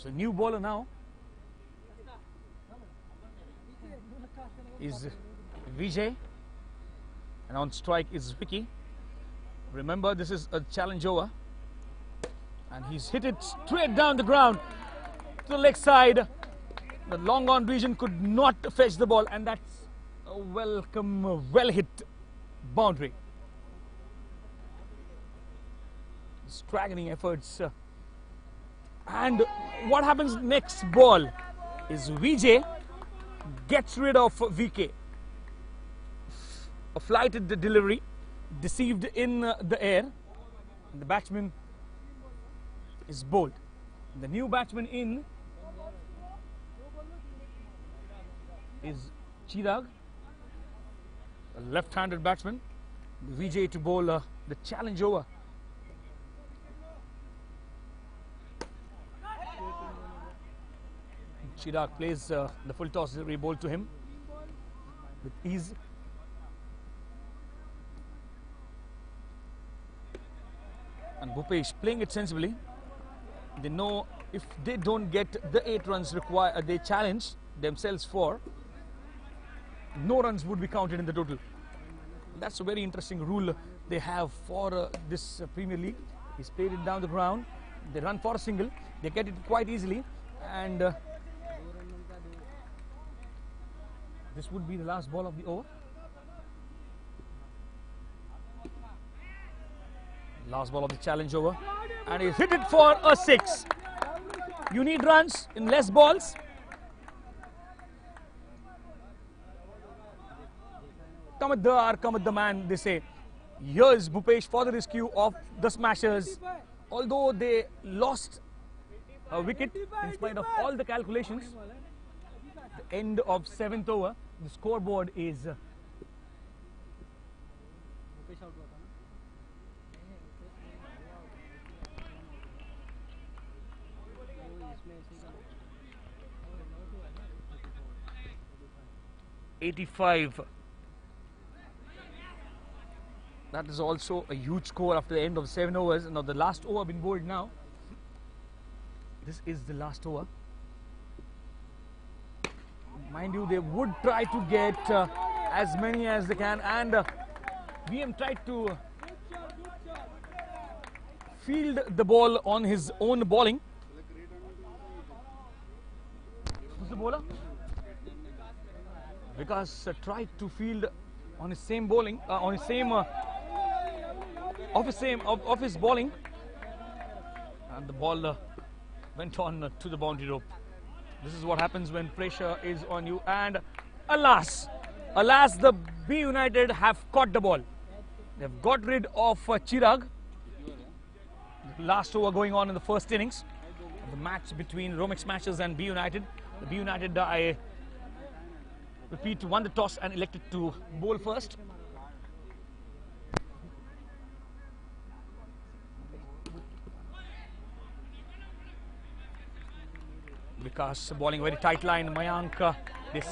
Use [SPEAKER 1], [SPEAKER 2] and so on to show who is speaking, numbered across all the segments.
[SPEAKER 1] So new bowler now is Vijay, and on strike is Vicky. Remember, this is a challenge over, and he's hit it straight down the ground to the leg side. The long on region could not fetch the ball, and that's a welcome, well hit boundary. Straggling efforts. And what happens next ball is Vijay gets rid of VK. A flighted delivery, deceived in the air. And the batsman is bowled. The new batsman in is Chirag, a left-handed batsman. Vijay to bowl the challenge over. Chirag plays the full toss re-bowl to him with ease. And Bhupesh playing it sensibly. They know if they don't get the 8 runs required, they challenge themselves for, no runs would be counted in the total. That's a very interesting rule they have for this Premier League. He's played it down the ground. They run for a single. They get it quite easily. And this would be the last ball of the over. Last ball of the challenge over. And he hit it for a 6. You need runs in less balls. Come at the hour, come at the man, they say. Here's Bhupesh for the rescue of the Smashers. Although they lost a wicket in spite of all the calculations, the end of 7th over, the scoreboard is 85. That is also a huge score after the end of 7 overs. Now the last over been bowled now. This is the last over. Mind you, they would try to get as many as they can, and VM tried to field the ball on his own bowling. Who's the bowler? Vikas tried to field on his same bowling, on his same of his bowling, and the ball went on to the boundary rope. This is what happens when pressure is on you, and alas, the B United have caught the ball. They've got rid of Chirag. Last over going on in the first innings of the match between Romex Smashers and B United. The B United, I repeat, won the toss and elected to bowl first. Vikas bowling very tight line. Mayank, they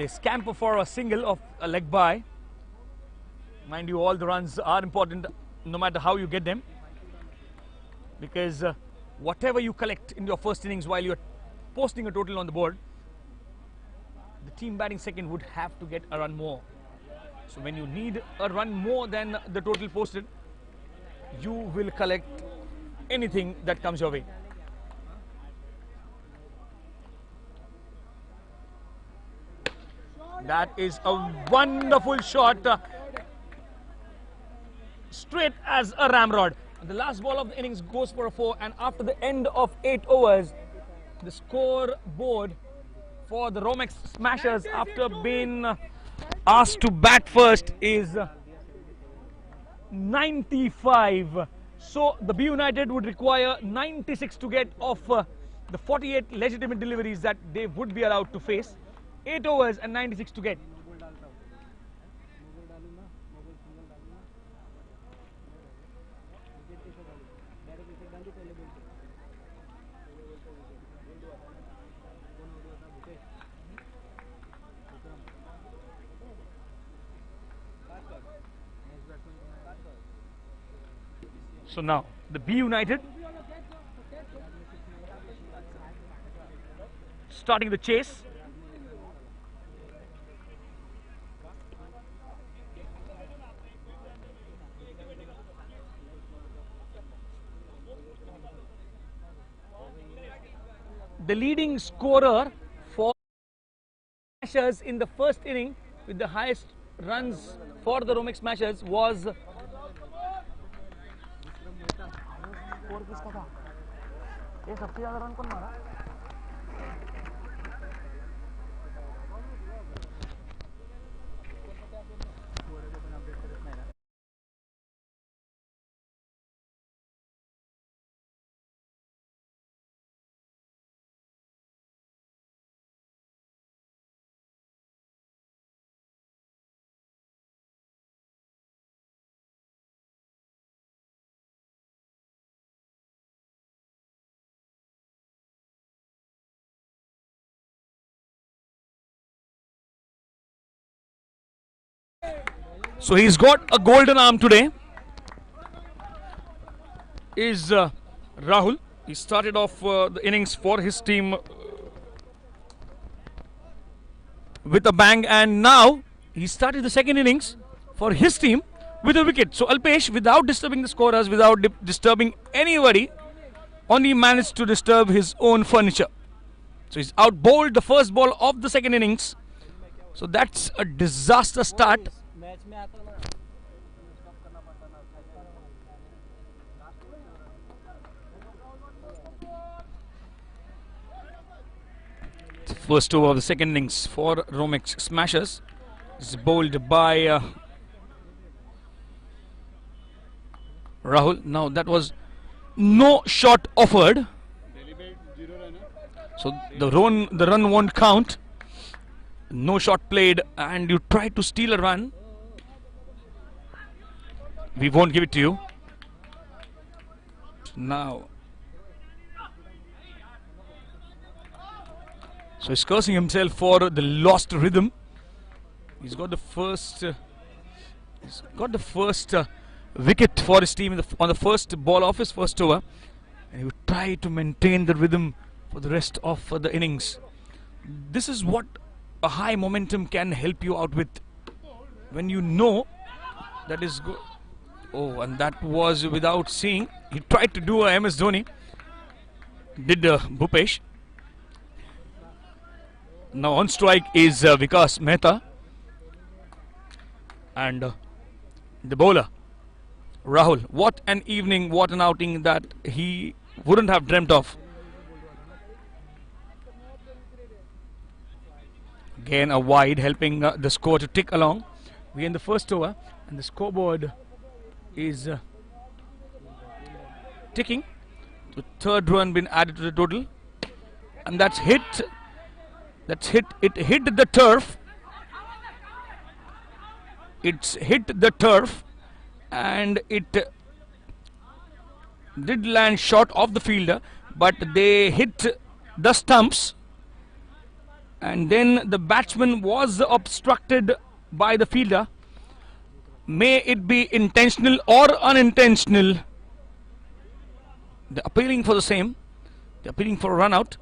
[SPEAKER 1] scamper for a single of a leg by. Mind you, all the runs are important no matter how you get them, because whatever you collect in your first innings while you're posting a total on the board, the team batting second would have to get a run more. So when you need a run more than the total posted, you will collect anything that comes your way. That is a wonderful shot, straight as a ramrod. The last ball of the innings goes for a 4, and after the end of 8 overs, the scoreboard for the Romex Smashers, after being asked to bat first, is 95. So the B United would require 96 to get off the 48 legitimate deliveries that they would be allowed to face. 8 overs and 96 to get. So now the B United starting the chase. The leading scorer for Smashers in the first inning with the highest runs for the Romex Smashers was so he's got a golden arm today. Is Rahul. He started off the innings for his team with a bang, and now he started the second innings for his team with a wicket. So Alpesh, without disturbing the scorers, without disturbing anybody, only managed to disturb his own furniture. So he's out bowled the first ball of the second innings. So that's a disaster start. First over of the second innings for Romex Smashers is bowled by Rahul. Now that was no shot offered, so the run won't count. No shot played, and you try to steal a run. We won't give it to you. Now, so he's cursing himself for the lost rhythm. He's got the first. Wicket for his team on the first ball of his first over, and he would try to maintain the rhythm for the rest of the innings. This is what a high momentum can help you out with, when you know that is good. Oh, and that was without seeing. He tried to do a MS Dhoni. Did Bhupesh. Now on strike is Vikas Mehta, and the bowler Rahul. What an evening, what an outing that he wouldn't have dreamt of. Again a wide, helping the score to tick along. We in the first over, and the scoreboard is ticking. The third run been added to the total, and that's hit. It hit the turf. It's hit the turf, and it did land short of the fielder, but they hit the stumps, and then the batsman was obstructed by the fielder. May it be intentional or unintentional, they're appealing for the same. They're appealing for a run out.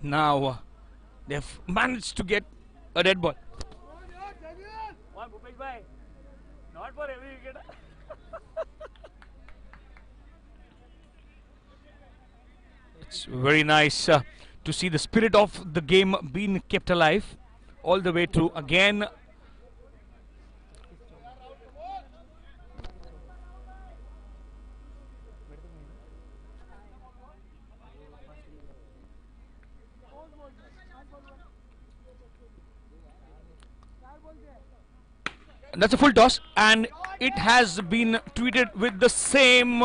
[SPEAKER 1] Now they've managed to get a dead ball. Not for every wicket. It's very nice to see the spirit of the game being kept alive all the way through. Again, that's a full toss, and it has been treated with the same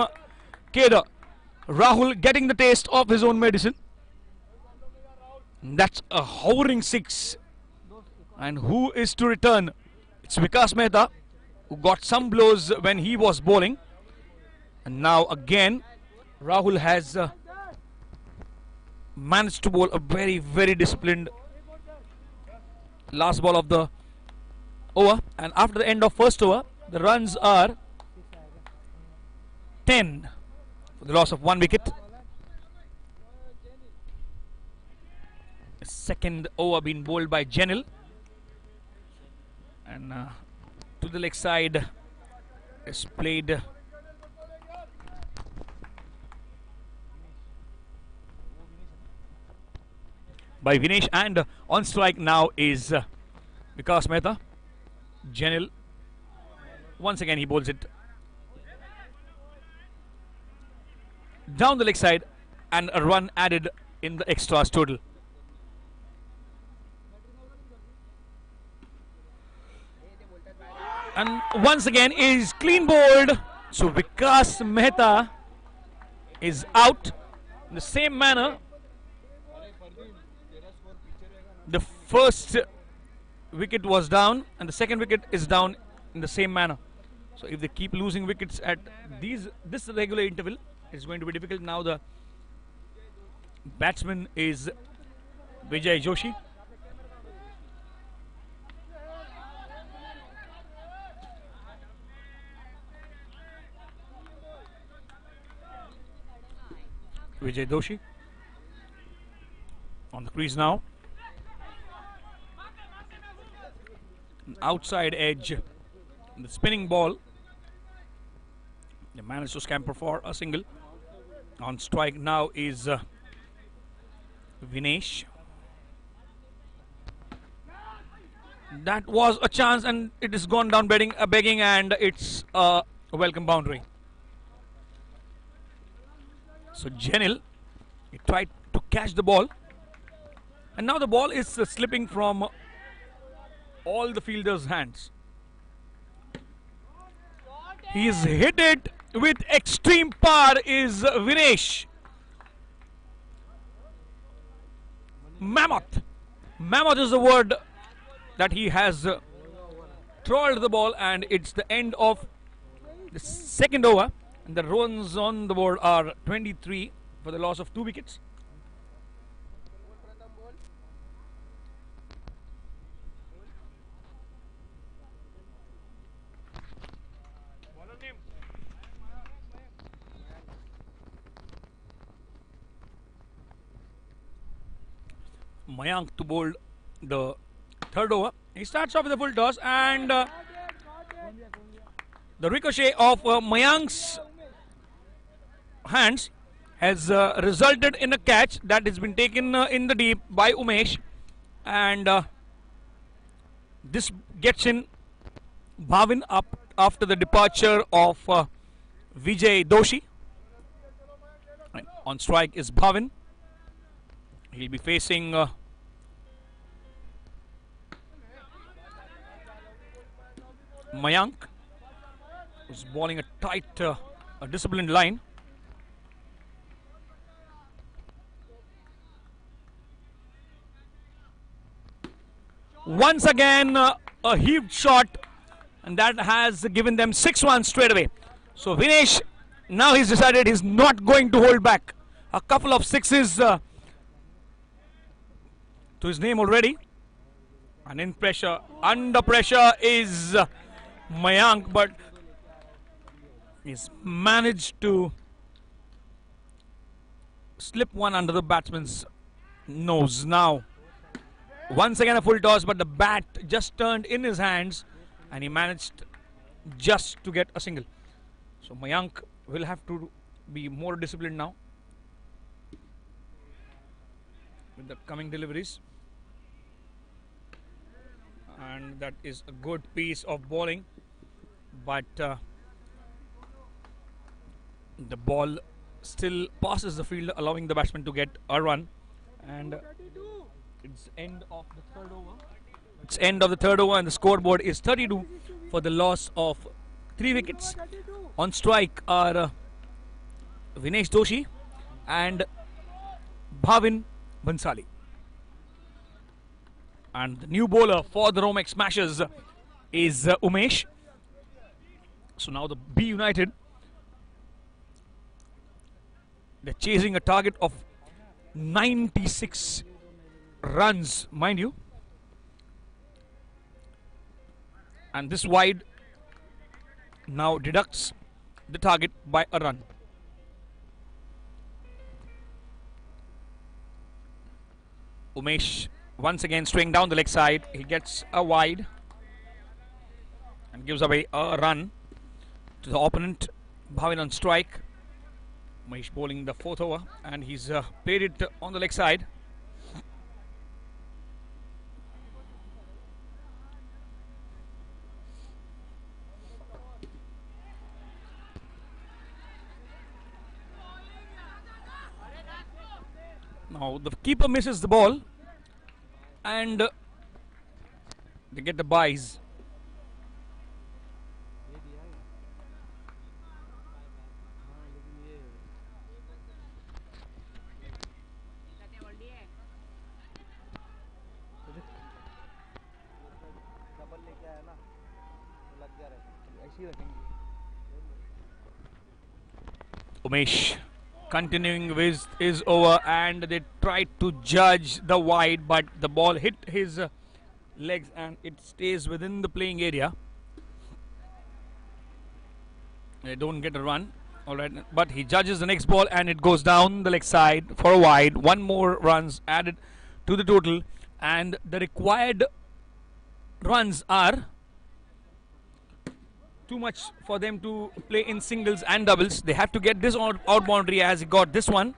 [SPEAKER 1] care. Rahul getting the taste of his own medicine. That's a hovering six. And who is to return? It's Vikas Mehta, who got some blows when he was bowling. And now again, Rahul has managed to bowl a very, very disciplined last ball of the over, and after the end of first over, the runs are 10 for the loss of one wicket. second over being bowled by Jenil. And to the leg side is played by Vinesh, and on strike now is Vikas Mehta. Jenil, once again he bowls it down the leg side, and a run added in the extras total. And once again is clean bowled, so Vikas Mehta is out in the same manner. The first wicket was down and the second wicket is down in the same manner. So if they keep losing wickets at this regular interval, it's going to be difficult. Now the batsman is Vijay Joshi. Vijay Doshi on the crease now. An outside edge, the spinning ball. They managed to scamper for a single. On strike now is Vinesh. That was a chance and it is gone down begging, and it's a welcome boundary. So Jenil, he tried to catch the ball, and now the ball is slipping from all the fielders' hands. He's hit it with extreme power is Vinesh. Mammoth. Mammoth is the word that he has trolled the ball, and it's the end of the second over. And the runs on the board are 23 for the loss of 2 wickets. Mayank to bowl the third over. He starts off with a full toss, and the ricochet of Mayank's hands has resulted in a catch that has been taken in the deep by Umesh, and this gets in Bhavin up after the departure of Vijay Doshi. And on strike is Bhavin. He'll be facing Mayank, who's bowling a tight, a disciplined line. Once again, a heaved shot, and that has given them 6 runs straight away. So Vinesh, now he's decided he's not going to hold back. A couple of sixes to his name already. And in pressure, under pressure is Mayank, but he's managed to slip one under the batsman's nose. Now once again a full toss, but the bat just turned in his hands and he managed just to get a single. So Mayank will have to be more disciplined now with the coming deliveries. And that is a good piece of bowling, but the ball still passes the fielder, allowing the batsman to get a run. And it's end of the third over. It's end of the third over, and the scoreboard is 32 for the loss of 3 wickets. On strike are Vinesh Doshi and Bhavin Bansali. And the new bowler for the Romex Smashers is Umesh. So now the B United, they're chasing a target of 96 runs, mind you. And this wide now deducts the target by a run. Umesh once again straying down the leg side. He gets a wide and gives away a run to the opponent. Bhavin on strike. Umesh bowling the fourth over and he's played it on the leg side. Now the keeper misses the ball and they get the byes. Umesh continuing with his over and they tried to judge the wide, but the ball hit his legs and it stays within the playing area. They don't get a run. Alright, but he judges the next ball and it goes down the leg side for a wide. One more runs added to the total and the required runs are too much for them to play in singles and doubles. They have to get this out boundary as he got this one.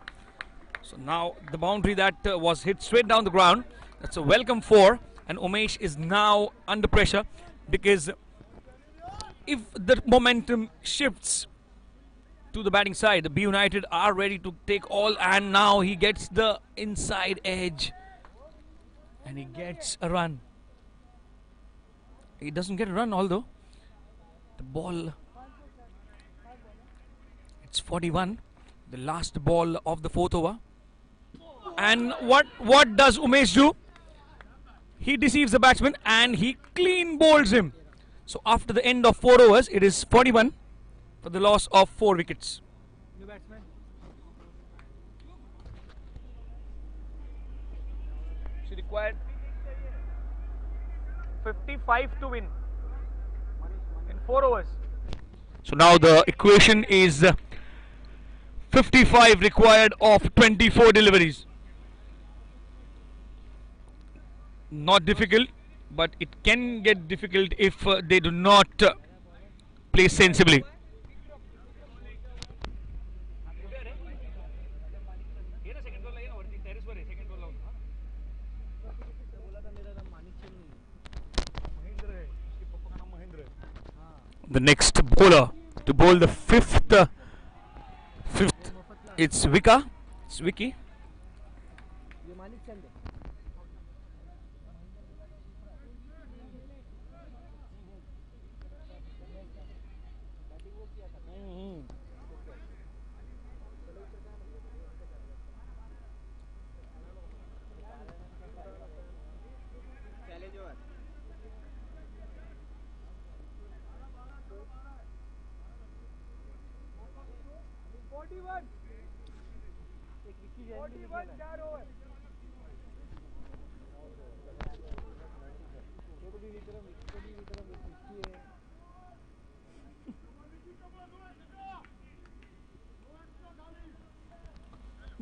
[SPEAKER 1] So now the boundary that was hit straight down the ground, that's a welcome four, and Umesh is now under pressure because if the momentum shifts to the batting side, the B United are ready to take all, and now he gets the inside edge and he gets a run. He doesn't get a run, although the ball, it's 41, the last ball of the fourth over. And what does Umesh do? He deceives the batsman and he clean bowls him. So after the end of 4 overs, it is 41 for the loss of 4 wickets. New batsman. She required 55 to win in 4 overs. So now the equation is 55 required of 24 deliveries. Not difficult, but it can get difficult if they do not play sensibly. The next bowler to bowl the fifth, it's Vika. It's Vicky.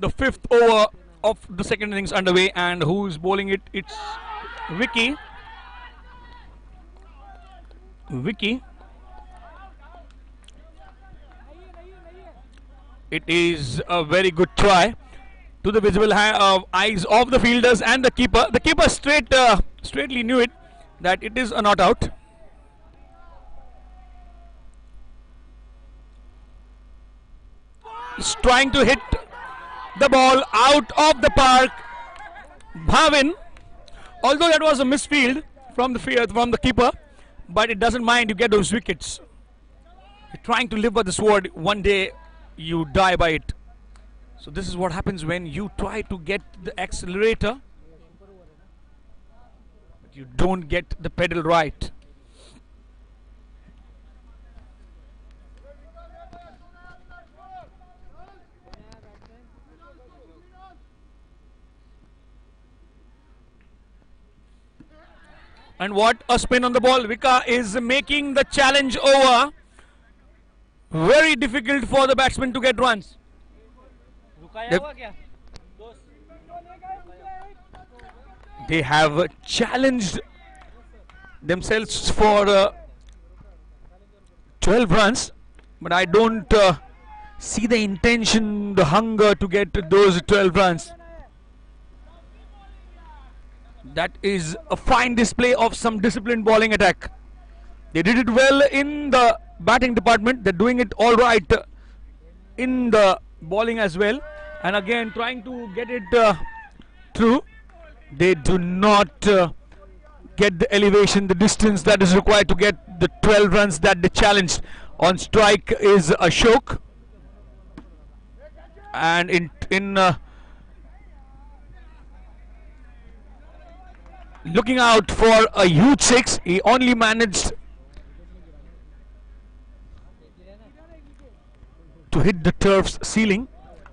[SPEAKER 1] The fifth over of the second innings underway, and who's bowling it? It's Vicky. Vicky. It is a very good try to the visible eyes of the fielders and the keeper. The keeper straightly knew it that it is a not out. He's trying to hit the ball out of the park. Bhavin, although that was a misfield from the keeper, but it doesn't mind, you get those wickets. You're trying to live by the sword, one day you die by it. So this is what happens when you try to get the accelerator but you don't get the pedal right. And what a spin on the ball. Vika is making the challenge over. Very difficult for the batsman to get runs. They have challenged themselves for 12 runs, but I don't see the intention, the hunger to get those 12 runs. That is a fine display of some disciplined bowling attack. They did it well in the batting department. They're doing it all right in the bowling as well. And again, trying to get it through. They do not get the elevation, the distance that is required to get the 12 runs that they challenged. On strike is Ashok. And in looking out for a huge six, he only managed to hit the turf's ceiling,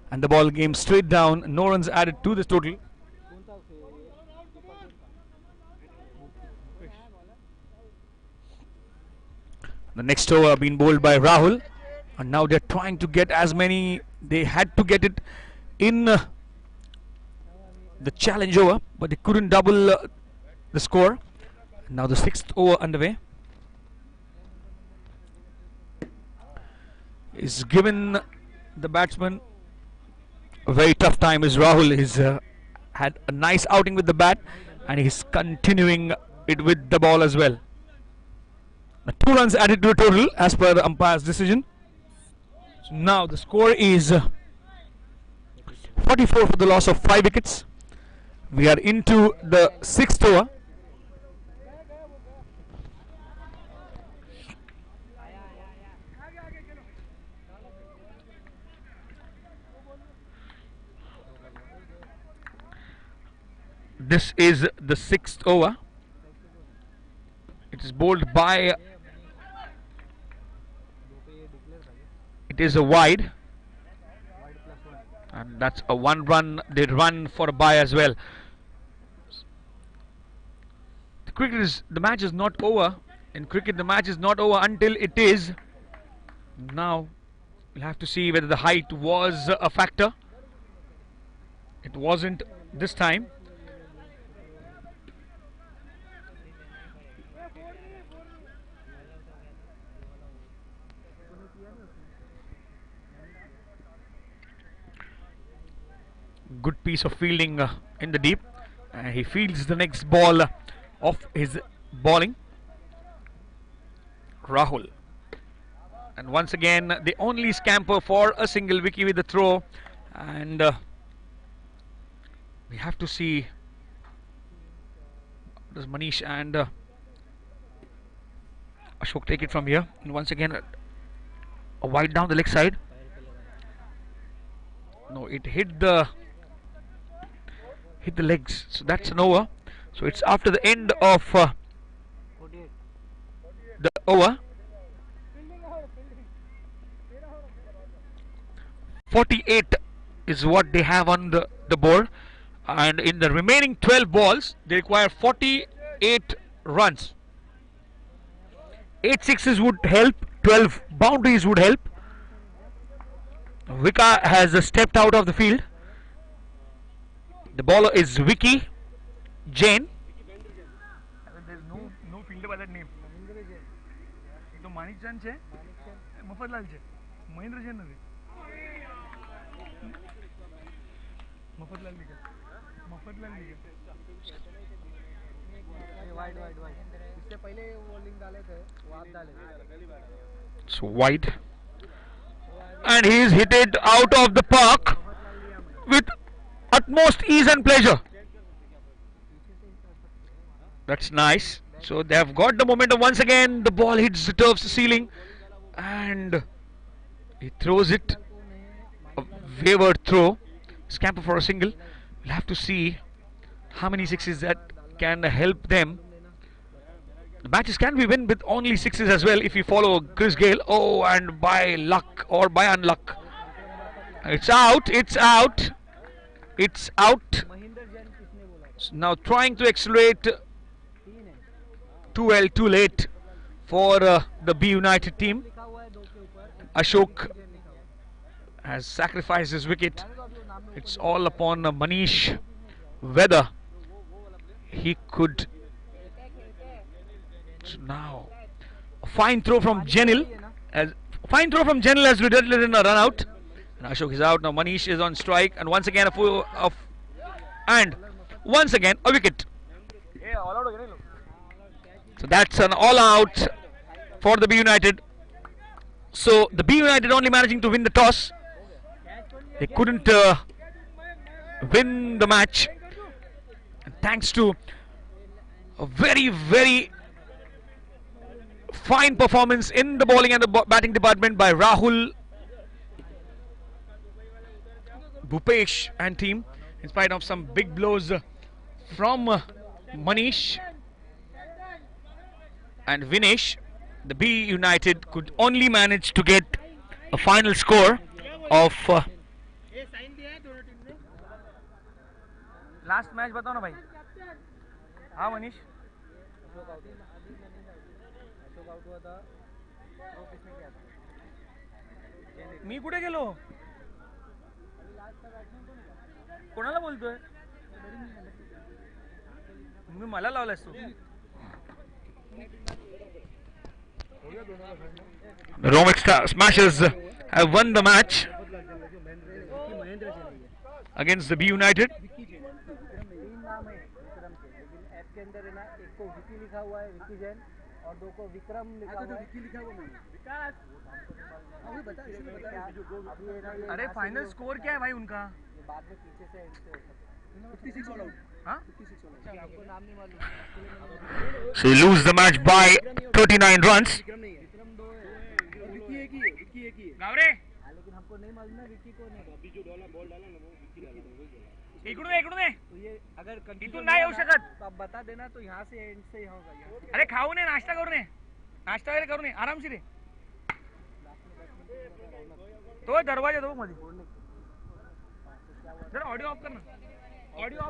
[SPEAKER 1] and the ball came straight down. No runs added to this total. The next over been bowled by Rahul, and now they're trying to get as many. They had to get it in the challenge over, but they couldn't double the score. Now the 6th over underway is given the batsman a very tough time. Is Rahul is had a nice outing with the bat, and he's continuing it with the ball as well. Now 2 runs added to the total as per the umpire's decision. So now the score is 44 for the loss of 5 wickets. We are into the 6th over. This is the 6th over. It is bowled by. It is a wide, and that's a 1 run. They run for a bye as well. The match is not over. In cricket, the match is not over until it is. Now we'll have to see whether the height was a factor. It wasn't this time. Good piece of fielding in the deep. He fields the next ball of his bowling. Rahul. And once again, they only scamper for a single wicket with the throw. And we have to see. Does Manish and Ashok take it from here? And once again, a wide down the leg side. No, it hit the legs, so that's an over. So it's after the end of the over. 48 is what they have on the board, and in the remaining 12 balls they require 48 runs. 8 sixes would help, 12 boundaries would help. Vika has stepped out of the field. The bowler is Vicky Jain.
[SPEAKER 2] There is no fielder by that name. तो मानिक जान छे, मफतलाल छे, महेंद्र जैन નથી. मफतलाल लिखा. Wide. इससे पहले bowling डाले थे, वाद डाले थे.
[SPEAKER 1] It's wide, and he is hit it out of the park with utmost ease and pleasure. That's nice. So they have got the momentum once again. The ball hits the turf's ceiling, and he throws it. A wayward throw. Scamper for a single. We'll have to see how many sixes that can help them. The matches can be won with only sixes as well if you follow Chris Gale. Oh, and by luck or by unluck, it's out. It's out. So now trying to accelerate. Too well, too late for the B United team. Ashok has sacrificed his wicket. It's all upon Manish whether he could. So now, a fine throw from Jenil. As fine throw from Jenil has resulted in a run out. And Ashok is out now. Manish is on strike, and once again and once again a wicket. So that's an all out for the B United. So the B United only managing to win the toss. They couldn't win the match. And thanks to a very fine performance in the bowling and the batting department by Rahul, Bhupesh and team, in spite of some big blows from Manish and Vinesh, the B United could only manage to get a final score of
[SPEAKER 2] last match बताओ ना भाई. हाँ मनीष. मी कुठे गेलो. कोणाला बोलतोय. मी मला लावलास तू.
[SPEAKER 1] the Romic Smashers have won the match against the B United.
[SPEAKER 2] अरे फाइनल स्कोर क्या है भाई उनका. हाँ?
[SPEAKER 1] So they lose the match by 39 runs.
[SPEAKER 2] गावरे. इकडून ये. अगर इथून नाही येऊ शकत. बता देना तो यहाँ से एंड से यहाँ होगा. अरे खाऊ ने नाश्ता करू ने. नाश्ता वगैरे करू ने आरामशीर रे. तो दरवाजा दो मध्ये. जरा ऑडिओ ऑफ करना. Audio.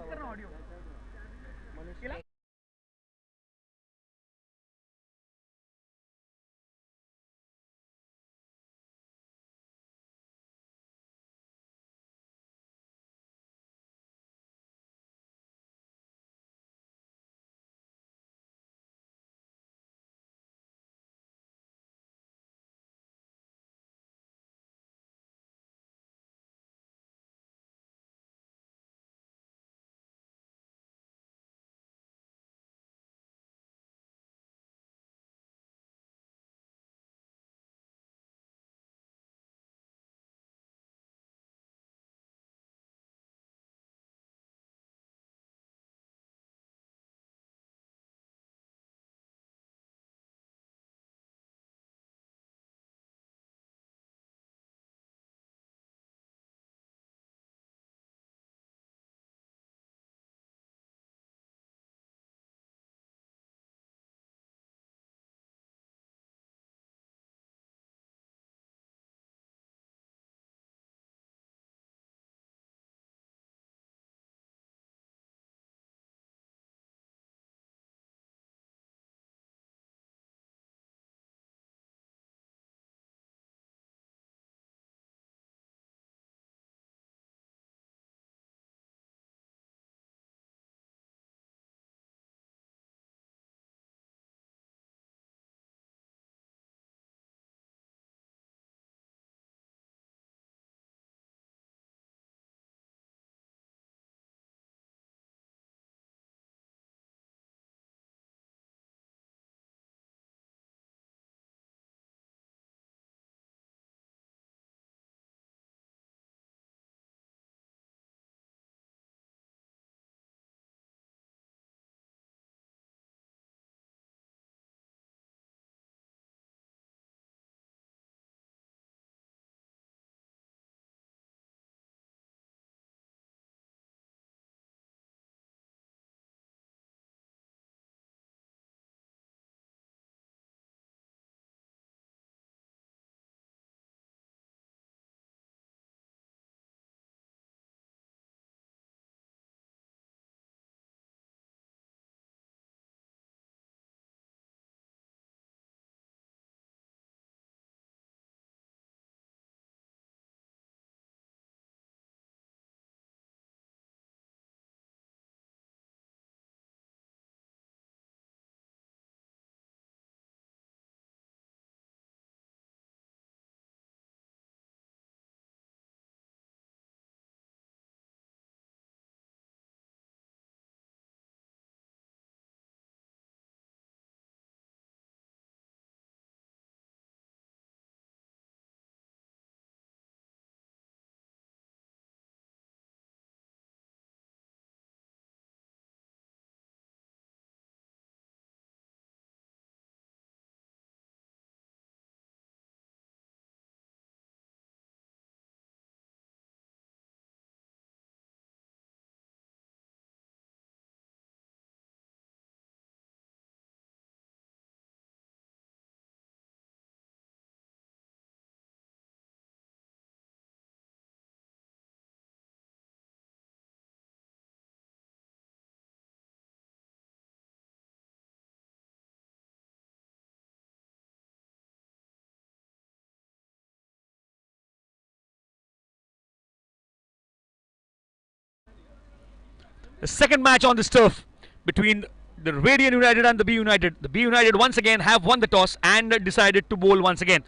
[SPEAKER 1] The second match on this turf between the Radiant United and the B United. The B United once again have won the toss and decided to bowl once again.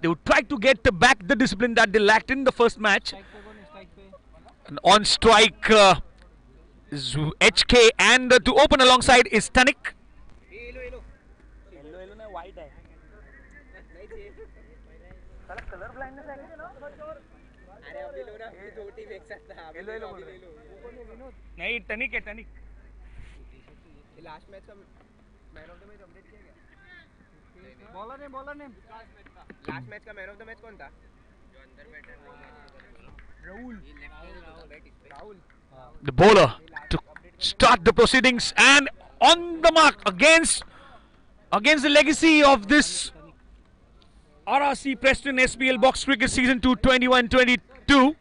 [SPEAKER 1] They would try to get back the discipline that they lacked in the first match. And on strike is HK, and to open alongside is Tanik.
[SPEAKER 2] नहीं टनिक है टनिक
[SPEAKER 3] last match का man of the match update किया क्या bowler ने last match का man of the match कौन था जो अंदर बैठा Rahul
[SPEAKER 1] The bowler to start the proceedings, and on the mark against the legacy of this RRC Preston SPL Box Cricket Season 2 21-22.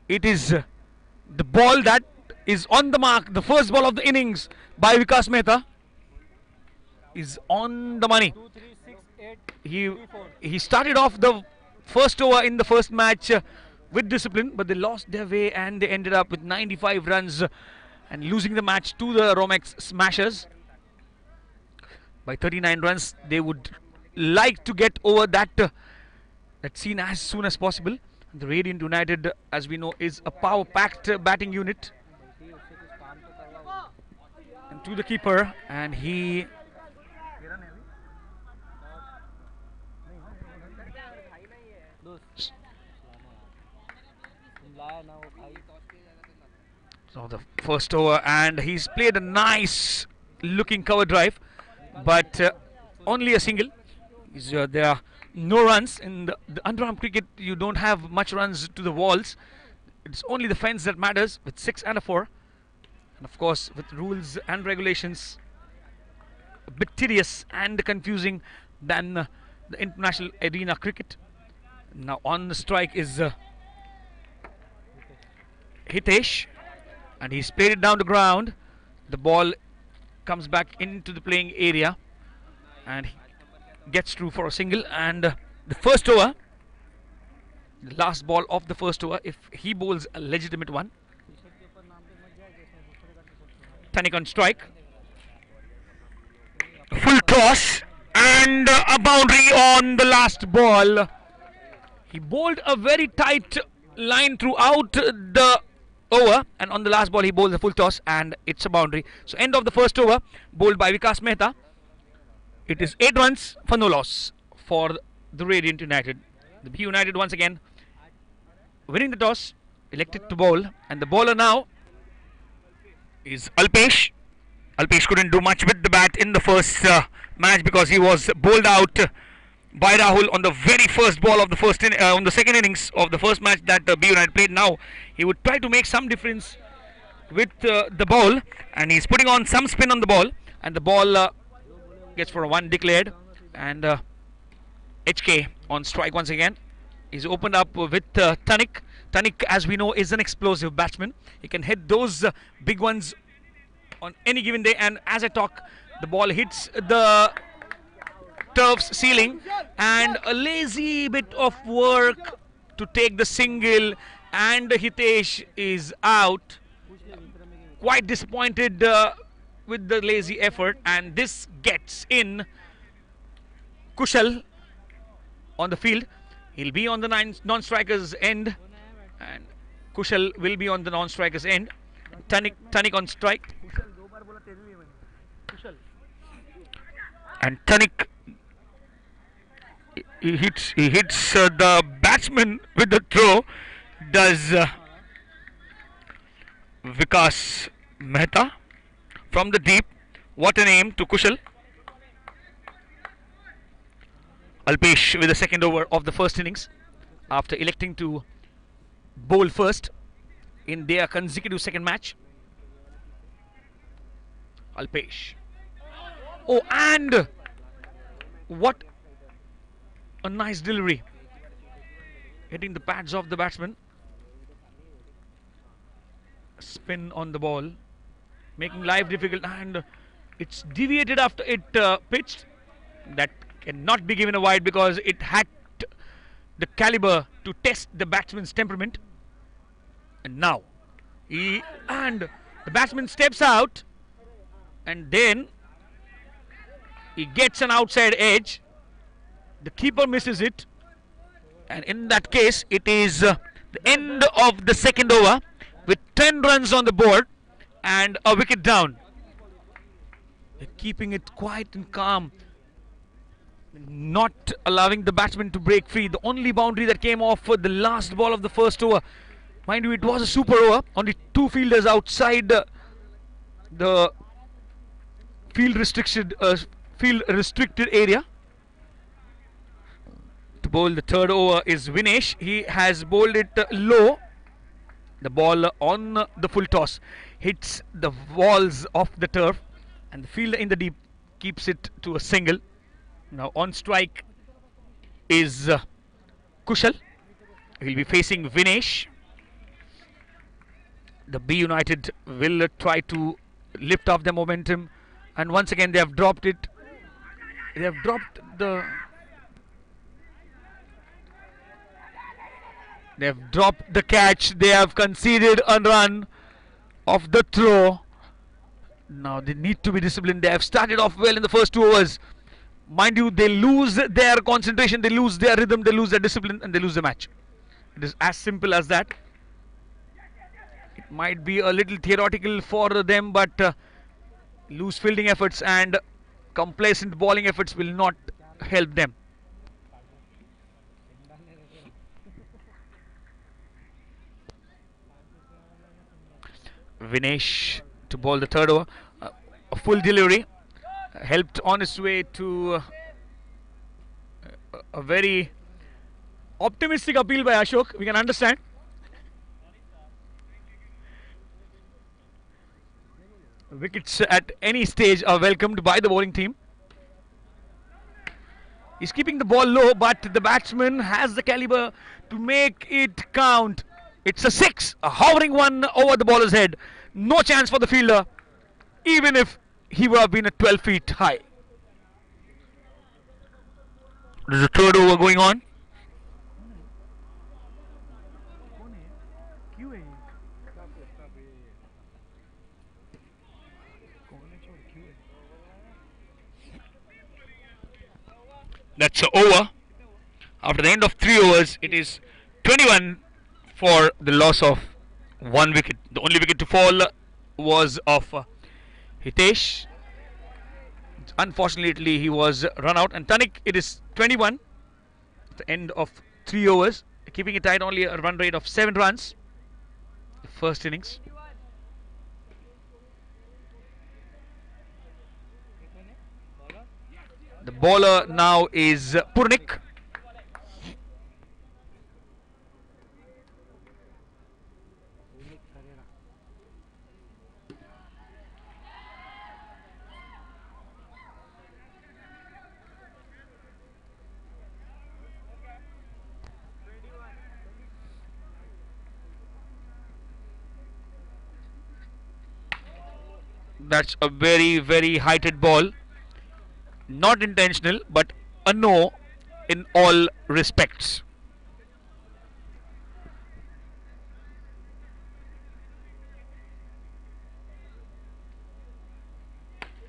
[SPEAKER 1] It is the ball that is on the mark. The first ball of the innings by Vikas Mehta is on the money. He started off the first over in the first match with discipline, but they lost their way and they ended up with 95 runs and losing the match to the Romex Smashers by 39 runs. They would like to get over that scene as soon as possible. The Radiant United, as we know, is a power-packed batting unit. And to the keeper, and he so the first over, and he's played a nice looking cover drive, but only a single. There are no runs in the underarm cricket. You don't have much runs to the walls. It's only the fence that matters, with 6 and a 4, and of course with rules and regulations a bit tedious and confusing than the international arena cricket. Now on the strike is Hitesh, and he's played it down the ground. The ball comes back into the playing area and he gets through for a single. And the first over, the last ball of the first over, if he bowls a legitimate one. Tanik on strike, full toss, and a boundary on the last ball. He bowled a very tight line throughout the over, and on the last ball he bowls a full toss and it's a boundary. So end of the first over, bowled by Vikas Mehta. It is 8 runs for no loss for the Radiant United. The B United once again winning the toss, elected to bowl, and the bowler now is Alpesh. Alpesh couldn't do much with the bat in the first match because he was bowled out by Rahul on the very first ball of the on the second innings of the first match that B United played. Now he would try to make some difference with the ball, and he's putting on some spin on the ball, and the ball gets for a 1 declared, and HK on strike once again. He's opened up with Tanik. Tanik, as we know, is an explosive batsman. He can hit those big ones on any given day, and as I talk, the ball hits the turf's ceiling, and a lazy bit of work to take the single, and Hitesh is out. Quite disappointed with the lazy effort, and this gets in Kushal on the field. He'll be on the non-strikers end, and Kushal will be on the non-strikers end. Tanik on strike, and Tanik he hits the batsman with the throw. Does Vikas Mehta from the deep. What an aim to Kushal. Alpesh with the second over of the first innings after electing to bowl first in their consecutive second match. Alpesh. Oh, and what a nice delivery, hitting the pads of the batsman. Spin on the ball, making life difficult, and it's deviated after it pitched. That cannot be given a wide because it had the caliber to test the batsman's temperament. And now And the batsman steps out, and then he gets an outside edge. The keeper misses it, and in that case, it is the end of the second over with 10 runs on the board and a wicket down. They're keeping it quiet and calm, not allowing the batsman to break free. The only boundary that came off for the last ball of the first over. Mind you, it was a super over. Only 2 fielders outside the field restricted area. To bowl the third over is Vinesh. He has bowled it low. The ball on the full toss hits the walls of the turf, and the fielder in the deep keeps it to a single. Now on strike is Kushal. He'll be facing Vinesh. The B United will try to lift off the momentum, and once again they have dropped it. They have dropped the catch. They have conceded a run of the throw. Now they need to be disciplined. They have started off well in the first 2 overs. Mind you, they lose their concentration, they lose their rhythm, they lose their discipline, and they lose the match. It is as simple as that. It might be a little theoretical for them, but loose fielding efforts and complacent bowling efforts will not help them. Vinesh to bowl the third over. A full delivery. Helped on his way to a very optimistic appeal by Ashok. We can understand. Wickets at any stage are welcomed by the bowling team. He's keeping the ball low, but the batsman has the caliber to make it count. It's a 6, a hovering one over the bowler's head. No chance for the fielder, even if he would have been at 12 feet high. There's a third over going on. That's over. After the end of 3 overs, it is 21 for the loss of 1 wicket. The only wicket to fall was of Hitesh. Unfortunately, he was run out. And Tanik, it is 21 at the end of 3 overs, keeping it tight, only a run rate of 7 runs. The first innings. The bowler now is Purnik. That's a very, very heighted ball. Not intentional, but a no in all respects.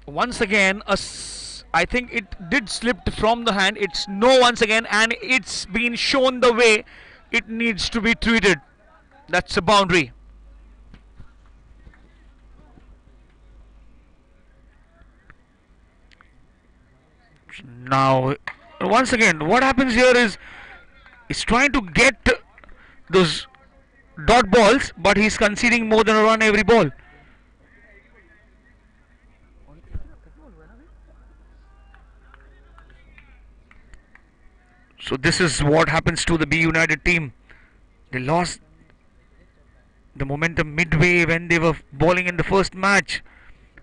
[SPEAKER 1] Once again, I think it did slip from the hand. It's no once again, and it's been shown the way it needs to be treated. That's a boundary. Now, once again, what happens here is he's trying to get those dot balls, but he's conceding more than a run every ball. So this is what happens to the B United team. They lost the momentum midway when they were bowling in the first match.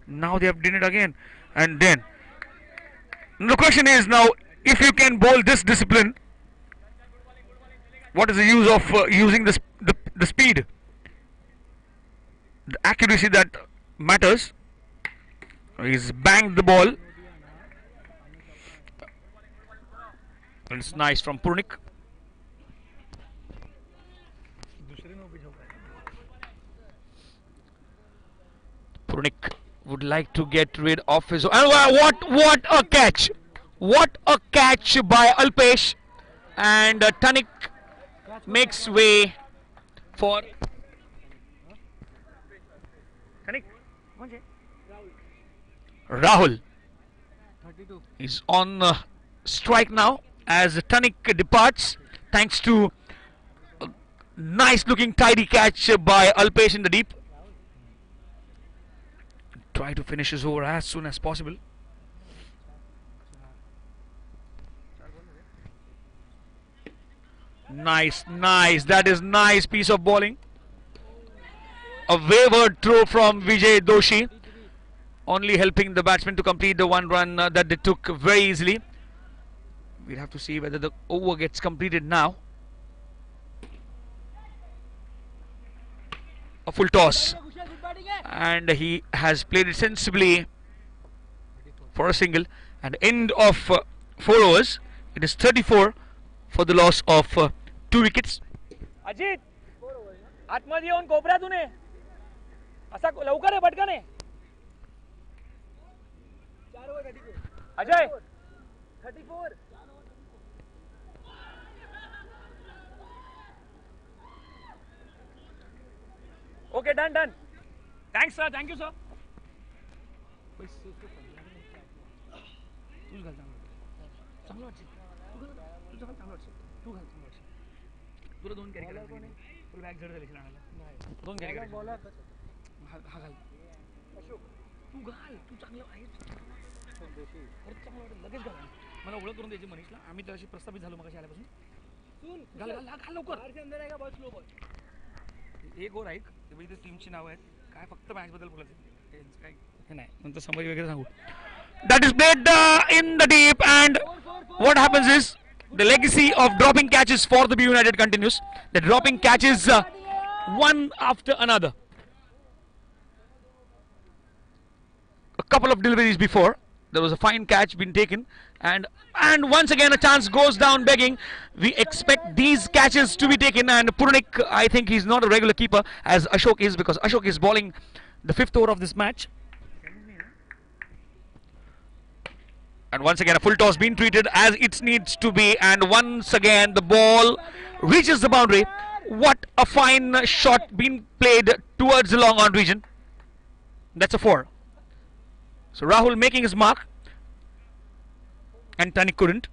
[SPEAKER 1] Now they have done it again. And then the question is now, if you can bowl this discipline, what is the use of using the speed? The accuracy that matters. He's banged the ball. And it's nice from Purnik. Purnik would like to get rid of his. And what a catch! What a catch by Alpesh, and Tanik makes way for
[SPEAKER 2] Tanik, कौन से?
[SPEAKER 1] Rahul. Is on strike now as Tanik departs, thanks to a nice looking tidy catch by Alpesh in the deep. Try to finish his over as soon as possible. Nice, that is nice piece of bowling. A wayward throw from Vijay Doshi, only helping the batsman to complete the one run that they took very easily. We'll have to see whether the over gets completed now. A full toss, and he has played it sensibly for a single. And end of 4 overs. It is 34 for the loss of 2 wickets.
[SPEAKER 2] Ajit आतमध्ये येऊन कोपऱ्या तूने असा लवकर आहे पटकन आहे Ajay 34 okay done thanks sir thank you sir तूच घाल चांगलं वाटतं तुझं घाल चांगलं वाटतं तू घाल चांगलं वाटतं तुला 2 कॅरी करायला तुला बॅग जड झाली आणायला 2 कॅरी करायला बॉलर हा घाल तू घाल तू चांगलं आहे चांगलं वाटतं लगेच घाल मला ओळख करून द्यायची मनीषला आम्ही त्याशी प्रस्थापित झालो मगाशी आल्यापासून घाल घाल घाल लवकर अंदर आहे का बस लो बॉल एक ओव्हर ऐक ते टीमची नाव आहेत काय फक्त मॅच बद्दल बोलायचं काय हे नाही नंतर समज वगैरे सांगू.
[SPEAKER 1] That is played in the deep, and what happens is the legacy of dropping catches for the B United continues. The dropping catches one after another. A couple of deliveries before, there was a fine catch been taken, and once again a chance goes down begging. We expect these catches to be taken, and Purnik, I think he's not a regular keeper as Ashok is, because Ashok is bowling the 5th over of this match. And once again a full toss being treated as it needs to be, and once again the ball reaches the boundary. What a fine shot being played towards the long on region. That's a 4. So Rahul making his mark, and Tanik couldn't.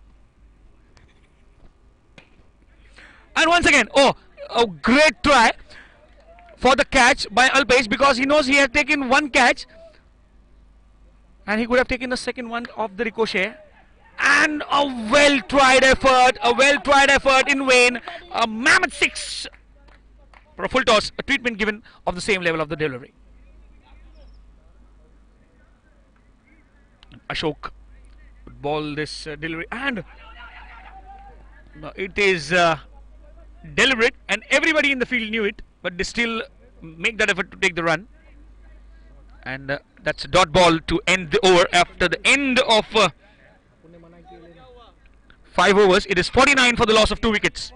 [SPEAKER 1] And once again, a great try for the catch by Alpesh, because he knows he had taken one catch and he could have taken the second one off the ricochet. And a well tried effort in vain. A mammoth 6 for a full toss, a treatment given of the same level of the delivery. Ashok would ball this delivery, and it is deliberate, and everybody in the field knew it, but they still make that effort to take the run. And that's a dot ball to end the over after the end of 5 overs. It is 49 for the loss of 2 wickets.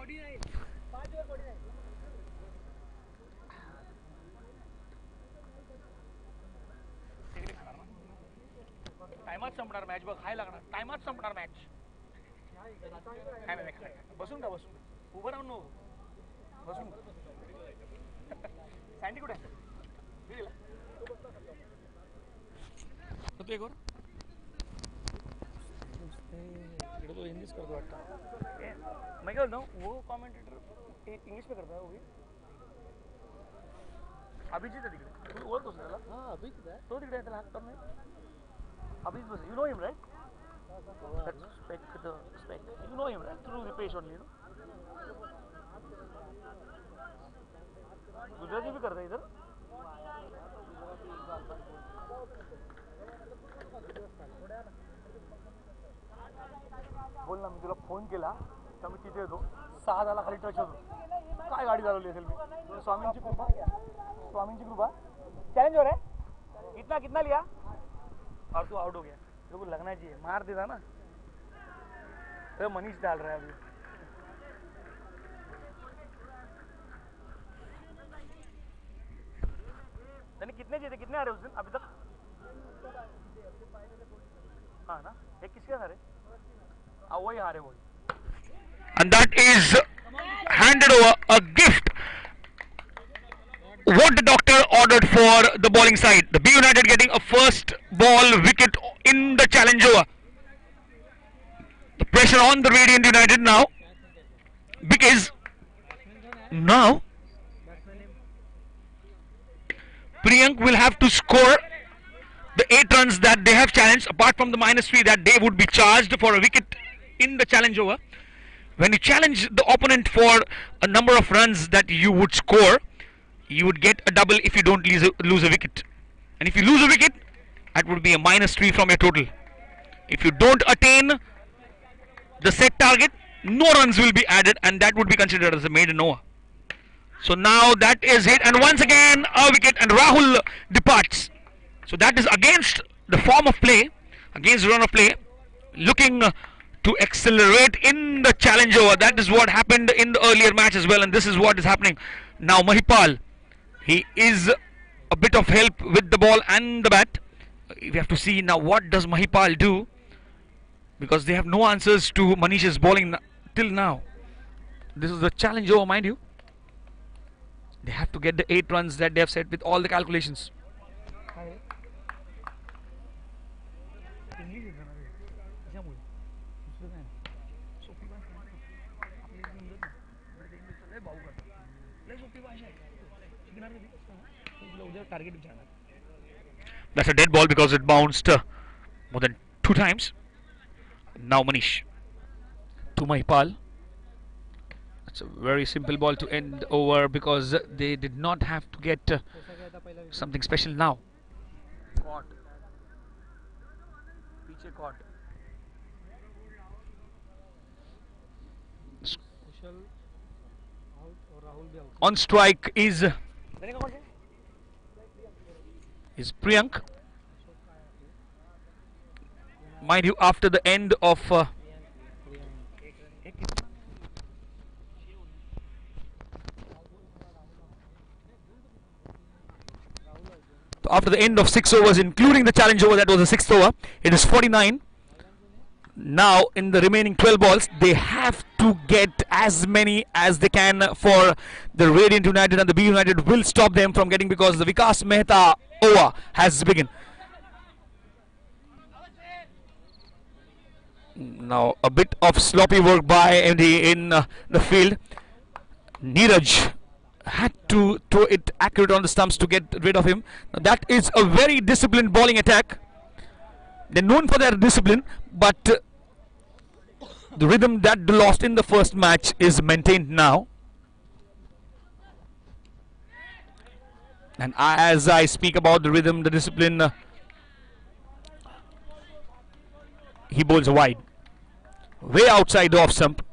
[SPEAKER 2] टाइमात संपणार match बघ हाय लागणार टाइमात संपणार match काय नाही बसून का बसून उभं राहून नको बसून सँडी कुठे गेला तो एक और इकडे तो हिंदीच करतो वाटतं मैं क्या बोलता हूँ वो कमेंटेटर इंग्लिश में करता है वो भी अभिजित है तिकडे तू ओळखतोस त्याला हां अभिजित आहे तो तिकडे त्याला हात नाही Abhijit, you know him, right? That's spec. You know him, right? Through the page only, you know. Gujarati भी करता है इधर. बोल ना मी तुला फोन केला तर मी तिथे येतो 6 झाला खाली टच होतो काय गाडी चालवली असेल मी स्वामींची कृपा चैलेंज हो रहा है कितना लिया और तू आउट हो गया तेरे को लगना चाहिए मार देता ना तो मनीष डाल रहा है अभी यानी कितने जीते, कितने हारे उस दिन अभी तक? हाँ ना, एक किसके हारे? वही हारे वही. And that is handed over a gift. What the doctor ordered for the bowling side. The B United getting a first ball wicket in the challenge over. The pressure on the Radiant United now, because now Priyank will have to score the 8 runs that they have challenged, apart from the -3 that they would be charged for a wicket in the challenge over. When you challenge the opponent for a number of runs that you would score, you would get a double if you don't lose a wicket. And if you lose a wicket, that would be a -3 from your total. If you don't attain the set target, no runs will be added, and that would be considered as a maiden over. So now that is hit, and once again a wicket, and Rahul departs. So that is against the form of play, against the run of play, looking to accelerate in the challenge over. That is what happened in the earlier match as well, and this is what is happening now. Mahipal, he is a bit of help with the ball and the bat. We have to see now what does Mahipal do, because they have no answers to Manish's bowling till now. This is the challenge over, mind you. They have to get the 8 runs that they have set with all the calculations. That's a dead ball because it bounced more than 2 times. Now Manish to Mahipal. It's a very simple ball to end over because they did not have to get something special now. Caught. Piche caught. On strike is Priyank. Mind you, after the end of after the end of 6 overs, including the challenge over, that was the 6th over, it is 49. Now in the remaining 12 balls, they have to get as many as they can for the Radiant United, and the B United will stop them from getting, because the Vikas Mehta over has begun. Now a bit of sloppy work by MD in the field. Neeraj had to throw it accurate on the stumps to get rid of him. Now that is a very disciplined bowling attack. They're known for their discipline, but the rhythm that they lost in the first match is maintained now. And as I speak about the rhythm, the discipline, he bowls a wide, way outside the off stump.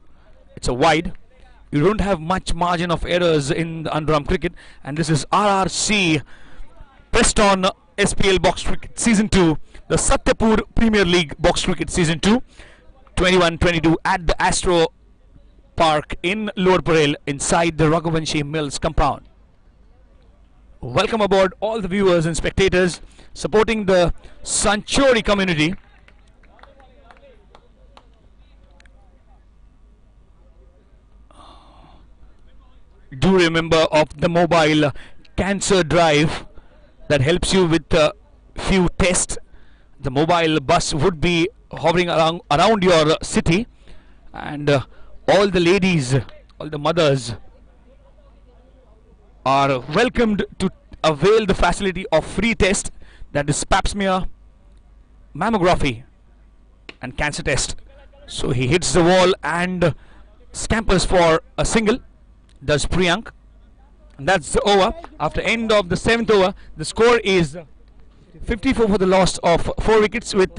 [SPEAKER 2] It's a wide. You don't have much margin of errors in the underarm cricket, and this is RRC Preston SPL Box Cricket Season 2, the Satyapur Premier League Box Cricket Season 2, 21-22 at the Astro Park in Lower Parel inside the Raghuvanshi Mills compound. Welcome aboard all the viewers and spectators supporting the Sanchori community. Do remember of the mobile cancer drive that helps you with a few tests. The mobile bus would be hovering around your city, and all the ladies, all the mothers are welcomed to avail the facility of free test, that is pap smear, mammography and cancer test. So he hits the wall and scampers for a single, does Priyank, and that's the over. After end of the 7th over, the score is 54 for the loss of 4 wickets, with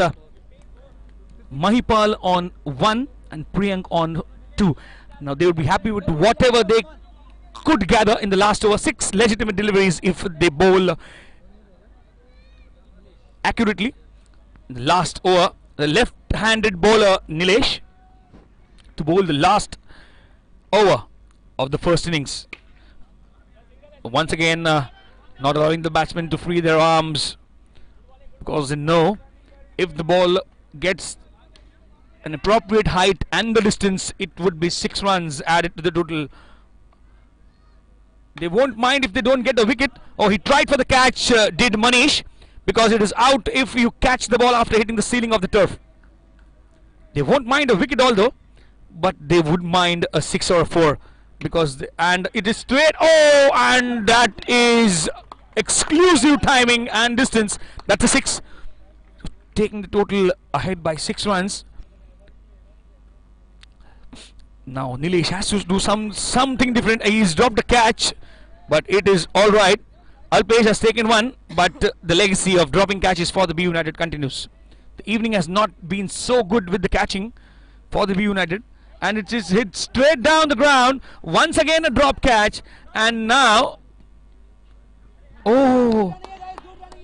[SPEAKER 2] Mahipal on 1 and Priyank on 2. Now they would be happy with whatever they could gather in the last over. 6 legitimate deliveries if they bowl accurately. In the last over, the left-handed bowler Nilesh to bowl the last over of the first innings. Once again
[SPEAKER 1] not allowing the batsmen to free their arms, because they know if the ball gets an appropriate height and the distance, it would be 6 runs added to the total. They won't mind if they don't get a wicket. Oh, he tried for the catch, did Manish, because it is out if you catch the ball after hitting the ceiling of the turf. They won't mind a wicket although, but they would mind a 6 or a 4, because and it is straight. Oh, and that is exclusive timing and distance. That's a 6, taking the total ahead by 6 runs. Now Nilesh has to do something different. He's dropped a catch, but it is all right. Alpesh has taken one, but the legacy of dropping catches for the B United continues. The evening has not been so good with the catching for the B United, and it is hit straight down the ground. Once again a drop catch, and now, oh,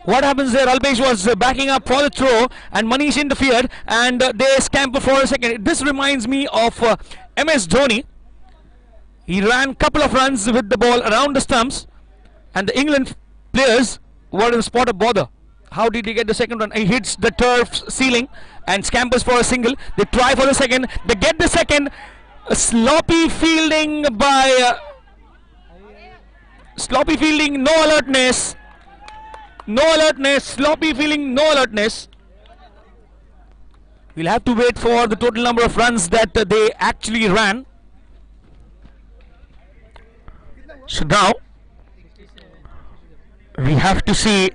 [SPEAKER 1] what happens there? Alpesh was backing up for the throw, and Manish interfered, and they scamper for a second. This reminds me of MS Dhoni. He ran a couple of runs with the ball around the stumps, and the England players were in a spot of bother. How did he get the second run? He hits the turf ceiling and scampers for a single. They try for the second. They get the second. A sloppy fielding by sloppy fielding, no alertness. No alertness, sloppy fielding, no alertness. We'll have to wait for the total number of runs that they actually ran. So now we have to see.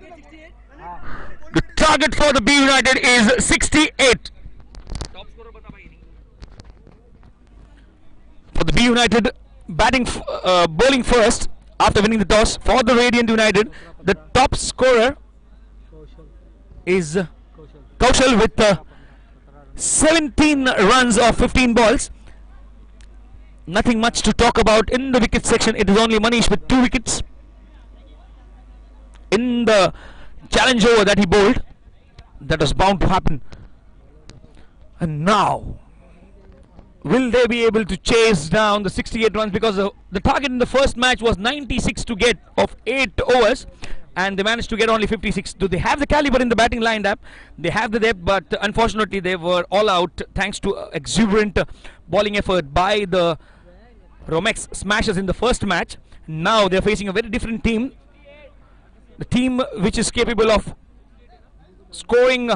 [SPEAKER 1] The target for the B United is 68. For the B United, bowling first after winning the toss for the Radiant United, the top scorer is Kaushal with 17 runs of 15 balls. Nothing much to talk about in the wicket section. It is only Manish with 2 wickets in the challenge over that he bowled. That was bound to happen. And now, will they be able to chase down the 68 runs? Because the target in the first match was 96 to get of 8 overs, and they managed to get only 56. Do they have the caliber in the batting lineup? They have the depth, but unfortunately they were all out thanks to exuberant bowling effort by the Romex Smashers in the first match. Now they're facing a very different team. The team which is capable of scoring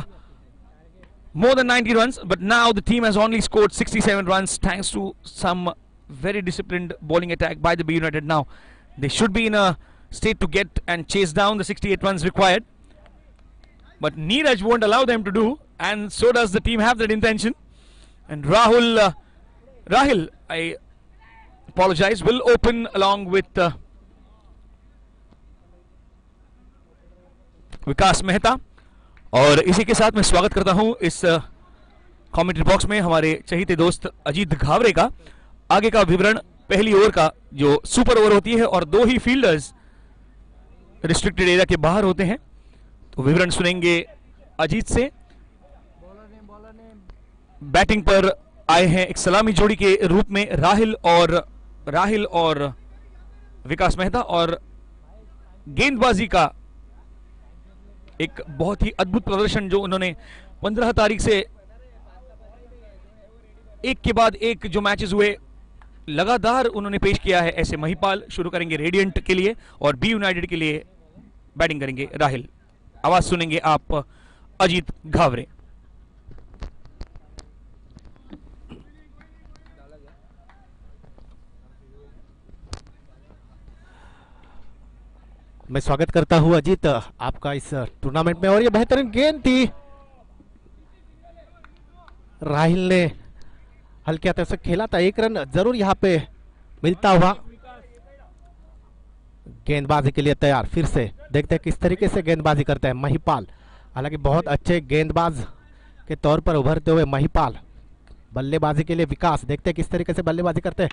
[SPEAKER 1] more than 90 runs, but now the team has only scored 67 runs thanks to some very disciplined bowling attack by the B United. Now they should be in a state to get and chase down the 68 runs required, but Neeraj won't allow them to do, and so does the team have that intention. And Rahil, I apologize, will open along with विकास मेहता। और इसी के साथ मैं स्वागत करता हूं इस commentary box में हमारे चहीते दोस्त अजीत घावरे का। आगे का विवरण पहली ओवर का, जो सुपर ओवर होती है और 2 ही फील्डर्स रिस्ट्रिक्टेड एरिया के बाहर होते हैं, तो विवरण सुनेंगे अजीत से। बैटिंग पर आए हैं एक सलामी जोड़ी के रूप में राहिल और विकास मेहता, और गेंदबाजी का एक बहुत ही अद्भुत प्रदर्शन जो उन्होंने 15 तारीख से एक के बाद एक जो मैचेस हुए लगातार उन्होंने पेश किया है। ऐसे महिपाल शुरू करेंगे रेडियंट के लिए और बी यूनाइटेड के लिए बैटिंग करेंगे राहिल। आवाज सुनेंगे आप अजीत घावरे।
[SPEAKER 4] मैं स्वागत करता हूं अजीत आपका इस टूर्नामेंट में। और ये बेहतरीन गेंद थी, राहिल ने हल्के हाथों से खेला था, 1 रन जरूर यहां पे मिलता हुआ। गेंदबाजी के लिए तैयार, फिर से देखते हैं किस तरीके से गेंदबाजी करते हैं महिपाल। हालांकि बहुत अच्छे गेंदबाज के तौर पर उभरते हुए महिपाल। बल्लेबाजी के लिए विकास, देखते हैं किस तरीके से बल्लेबाजी करते हैं।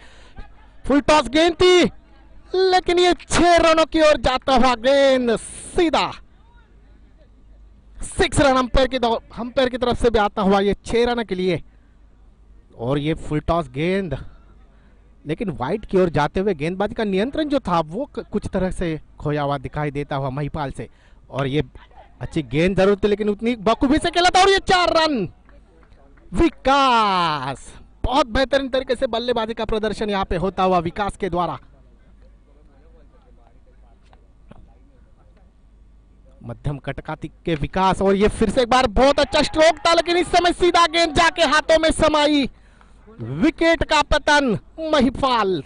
[SPEAKER 4] फुल टॉस गेंद थी, लेकिन ये 6 रनों की ओर जाता हुआ गेंद सीधा 6 रन अंपायर की तरफ से भी आता हुआ ये 6 रन के लिए। और ये फुल टॉस गेंद लेकिन वाइड की ओर जाते हुए गेंदबाजी का नियंत्रण जो था वो कुछ तरह से खोया हुआ दिखाई देता हुआ महिपाल से। और ये अच्छी गेंद जरूर थी लेकिन उतनी बखूबी से खेला था और ये 4 रन। विकास, बहुत बेहतरीन तरीके से बल्लेबाजी का प्रदर्शन यहाँ पे होता हुआ विकास के द्वारा। मध्यम कटकाती के विकास, और ये फिर से एक बार बहुत अच्छा स्ट्रोक था लेकिन इस समय सीधा गेंद जाके हाथों में समाई। विकेट का पतन। महिपाल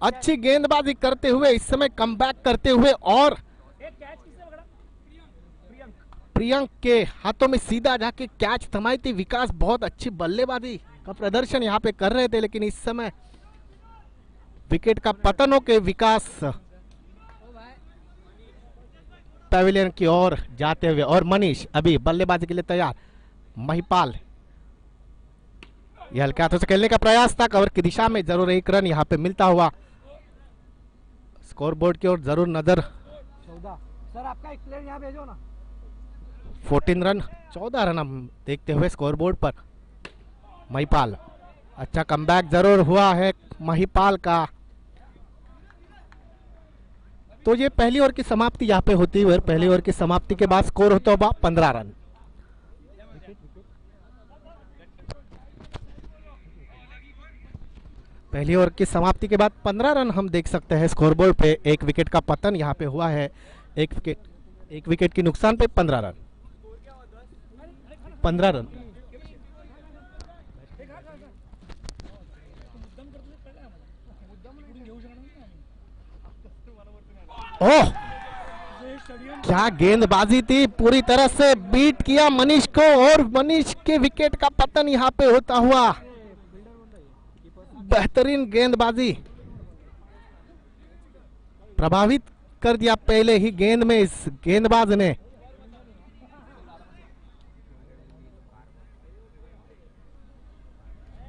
[SPEAKER 4] अच्छी गेंदबाजी करते हुए इस समय कमबैक करते हुए और प्रियंक के हाथों में सीधा जाके कैच थमाई थी। विकास बहुत अच्छी बल्लेबाजी का प्रदर्शन यहाँ पे कर रहे थे लेकिन इस समय विकेट का पतन हो के विकास पैविलियन की ओर जाते हुए, और मनीष अभी बल्लेबाजी के लिए तैयार। महिपाल यह हल्के हाथों से खेलने का प्रयास था, कवर की दिशा में जरूर एक रन यहाँ पे मिलता हुआ। स्कोरबोर्ड की ओर जरूर नजर।
[SPEAKER 2] 14 सर, आपका एक प्लेयर यहाँ भेजो ना।
[SPEAKER 4] 14 रन, 14 रन हम देखते हुए स्कोरबोर्ड पर। महिपाल, अच्छा कमबैक जरूर हुआ है महिपाल का। तो ये पहली ओवर की समाप्ति यहाँ पे होती है। पहली ओवर की समाप्ति के बाद स्कोर होता हुआ 15 रन। पहली ओवर की समाप्ति के बाद 15 रन हम देख सकते हैं स्कोरबोर्ड पे। एक विकेट का पतन यहाँ पे हुआ है। एक विकेट की नुकसान पे 15 रन। 15 रन। ओह, क्या गेंदबाजी थी, पूरी तरह से बीट किया मनीष को और मनीष के विकेट का पतन यहाँ पे होता हुआ। बेहतरीन गेंदबाजी, प्रभावित कर दिया पहले ही गेंद में इस गेंदबाज ने।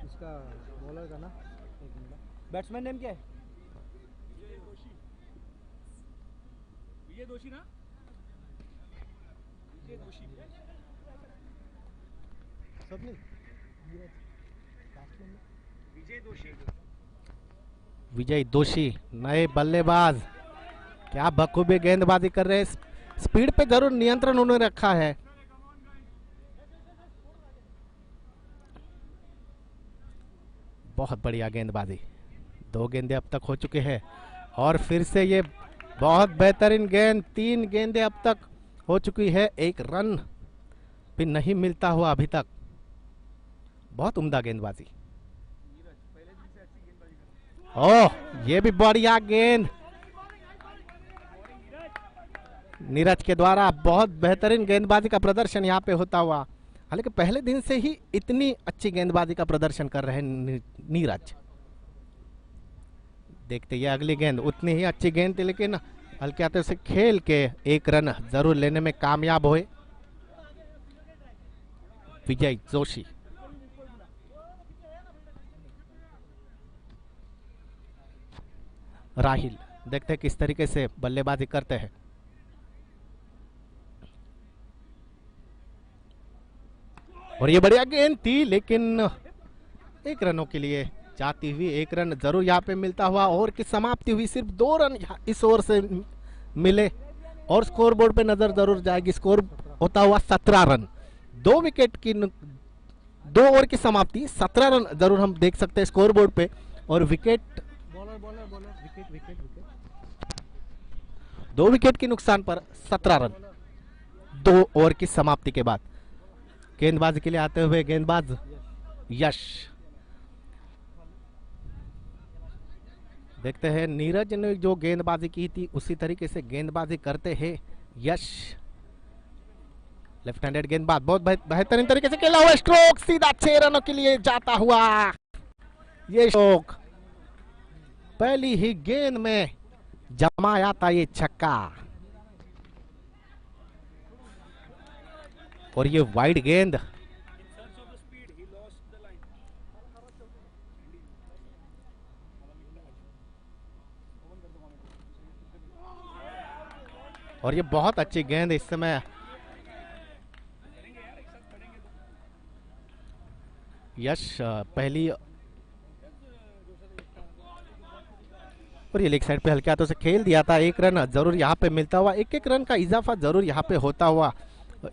[SPEAKER 2] इसका बॉलर का ना, बैट्समैन नेम क्या है? विजय दोषी ना?
[SPEAKER 4] विजय दोषी नए बल्लेबाज, क्या बखूबी गेंदबाजी कर रहे हैं। स्पीड पे जरूर नियंत्रण उन्होंने रखा है। बहुत बढ़िया गेंदबाजी। 2 गेंदे अब तक हो चुके हैं और फिर से ये बहुत बेहतरीन गेंद। 3 गेंदे अब तक हो चुकी है, 1 रन भी नहीं मिलता हुआ अभी तक। बहुत उम्दा गेंदबाजी। ओह, ये भी बढ़िया गेंद नीरज के द्वारा। बहुत बेहतरीन गेंदबाजी का प्रदर्शन यहाँ पे होता हुआ। हालांकि पहले दिन से ही इतनी अच्छी गेंदबाजी का प्रदर्शन कर रहे हैं नीरज। देखते ये अगली गेंद, उतनी ही अच्छी गेंद थी लेकिन हल्के हाथों से खेल के 1 रन जरूर लेने में कामयाब हुए विजय जोशी। राहिल, देखते हैं किस तरीके से बल्लेबाजी करते हैं। और ये बढ़िया गेंद थी लेकिन 1 रनों के लिए जाती हुई 1 रन जरूर यहाँ पे मिलता हुआ। ओवर की समाप्ति हुई, सिर्फ 2 रन इस ओवर से मिले और स्कोर बोर्ड पे नजर जरूर जाएगी। स्कोर होता हुआ 17 रन। 2 विकेट की 2 ओवर की समाप्ति, 17 रन जरूर हम देख सकते हैं स्कोर बोर्ड पे। और विकेट 2 विकेट की नुकसान पर 17 रन 2 ओवर की समाप्ति के बाद। गेंदबाजी के लिए आते हुए गेंदबाज यश। देखते हैं नीरज ने जो गेंदबाजी की थी उसी तरीके से गेंदबाजी करते हैं यश। लेफ्ट हैंडेड गेंदबाज, बहुत बेहतरीन तरीके से खेला हुआ स्ट्रोक, सीधा 6 रनों के लिए जाता हुआ ये स्ट्रोक। पहली ही गेंद में जमाया था ये छक्का। और ये वाइड गेंद, और ये बहुत अच्छी गेंद इस समय यश और ये लेग साइड पे हल्के हाथों से खेल दिया था, 1 रन जरूर यहाँ पे मिलता हुआ, 1-1 रन का इजाफा जरूर यहाँ पे होता हुआ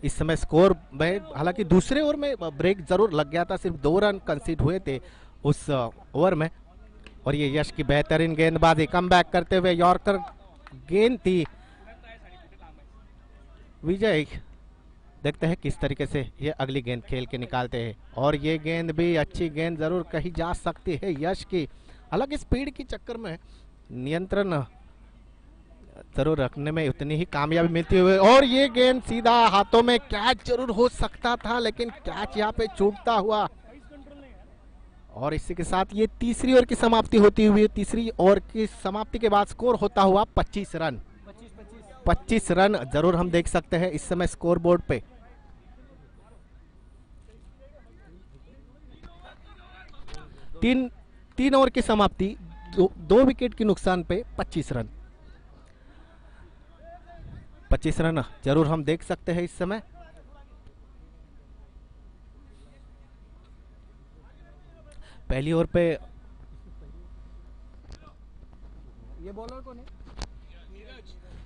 [SPEAKER 4] इस समय स्कोर में। हालांकि दूसरे ओवर में ब्रेक जरूर लग गया था, सिर्फ 2 रन कंसीड हुए थे उस ओवर में। और ये यश की बेहतरीन गेंदबाजी, कम बैक करते हुए यॉर्कर गेंद थी। विजय देखते हैं किस तरीके से ये अगली गेंद खेल के निकालते हैं। और ये गेंद भी अच्छी गेंद जरूर कही जा सकती है यश की, हालांकि स्पीड की चक्कर में नियंत्रण जरूर रखने में उतनी ही कामयाबी मिलती हुई। और ये गेंद सीधा हाथों में, कैच जरूर हो सकता था लेकिन कैच यहाँ पे छूटता हुआ। और इसी के साथ ये तीसरी ओवर की समाप्ति होती हुई, तीसरी ओवर की समाप्ति के बाद स्कोर होता हुआ 25 रन। 25 रन जरूर हम देख सकते हैं इस समय स्कोर बोर्ड पे। तीन ओवर की समाप्ति, दो विकेट के नुकसान पे 25 रन। 25 रन जरूर हम देख सकते हैं इस समय। पहली ओवर पे
[SPEAKER 2] ये बॉलर कौन है?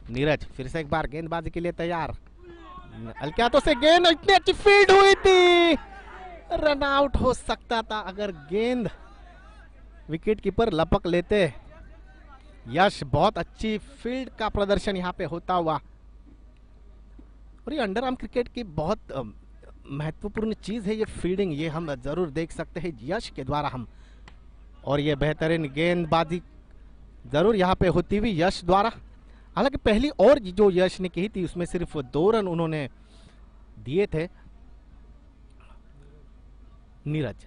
[SPEAKER 4] नीरज फिर से एक बार गेंदबाजी के लिए तैयार। हल्के हाथों से गेंद, इतनी अच्छी फील्ड हुई थी, रन आउट हो सकता था अगर गेंद विकेट कीपर लपक लेते। यश बहुत अच्छी फील्ड का प्रदर्शन यहाँ पे होता हुआ। और ये अंडर आर्म क्रिकेट की बहुत महत्वपूर्ण चीज है ये फील्डिंग, ये हम जरूर देख सकते हैं यश के द्वारा हम। और ये बेहतरीन गेंदबाजी जरूर यहाँ पे होती हुई यश द्वारा। हालांकि पहली और जो यश ने की थी उसमें सिर्फ 2 रन उन्होंने दिए थे। नीरज,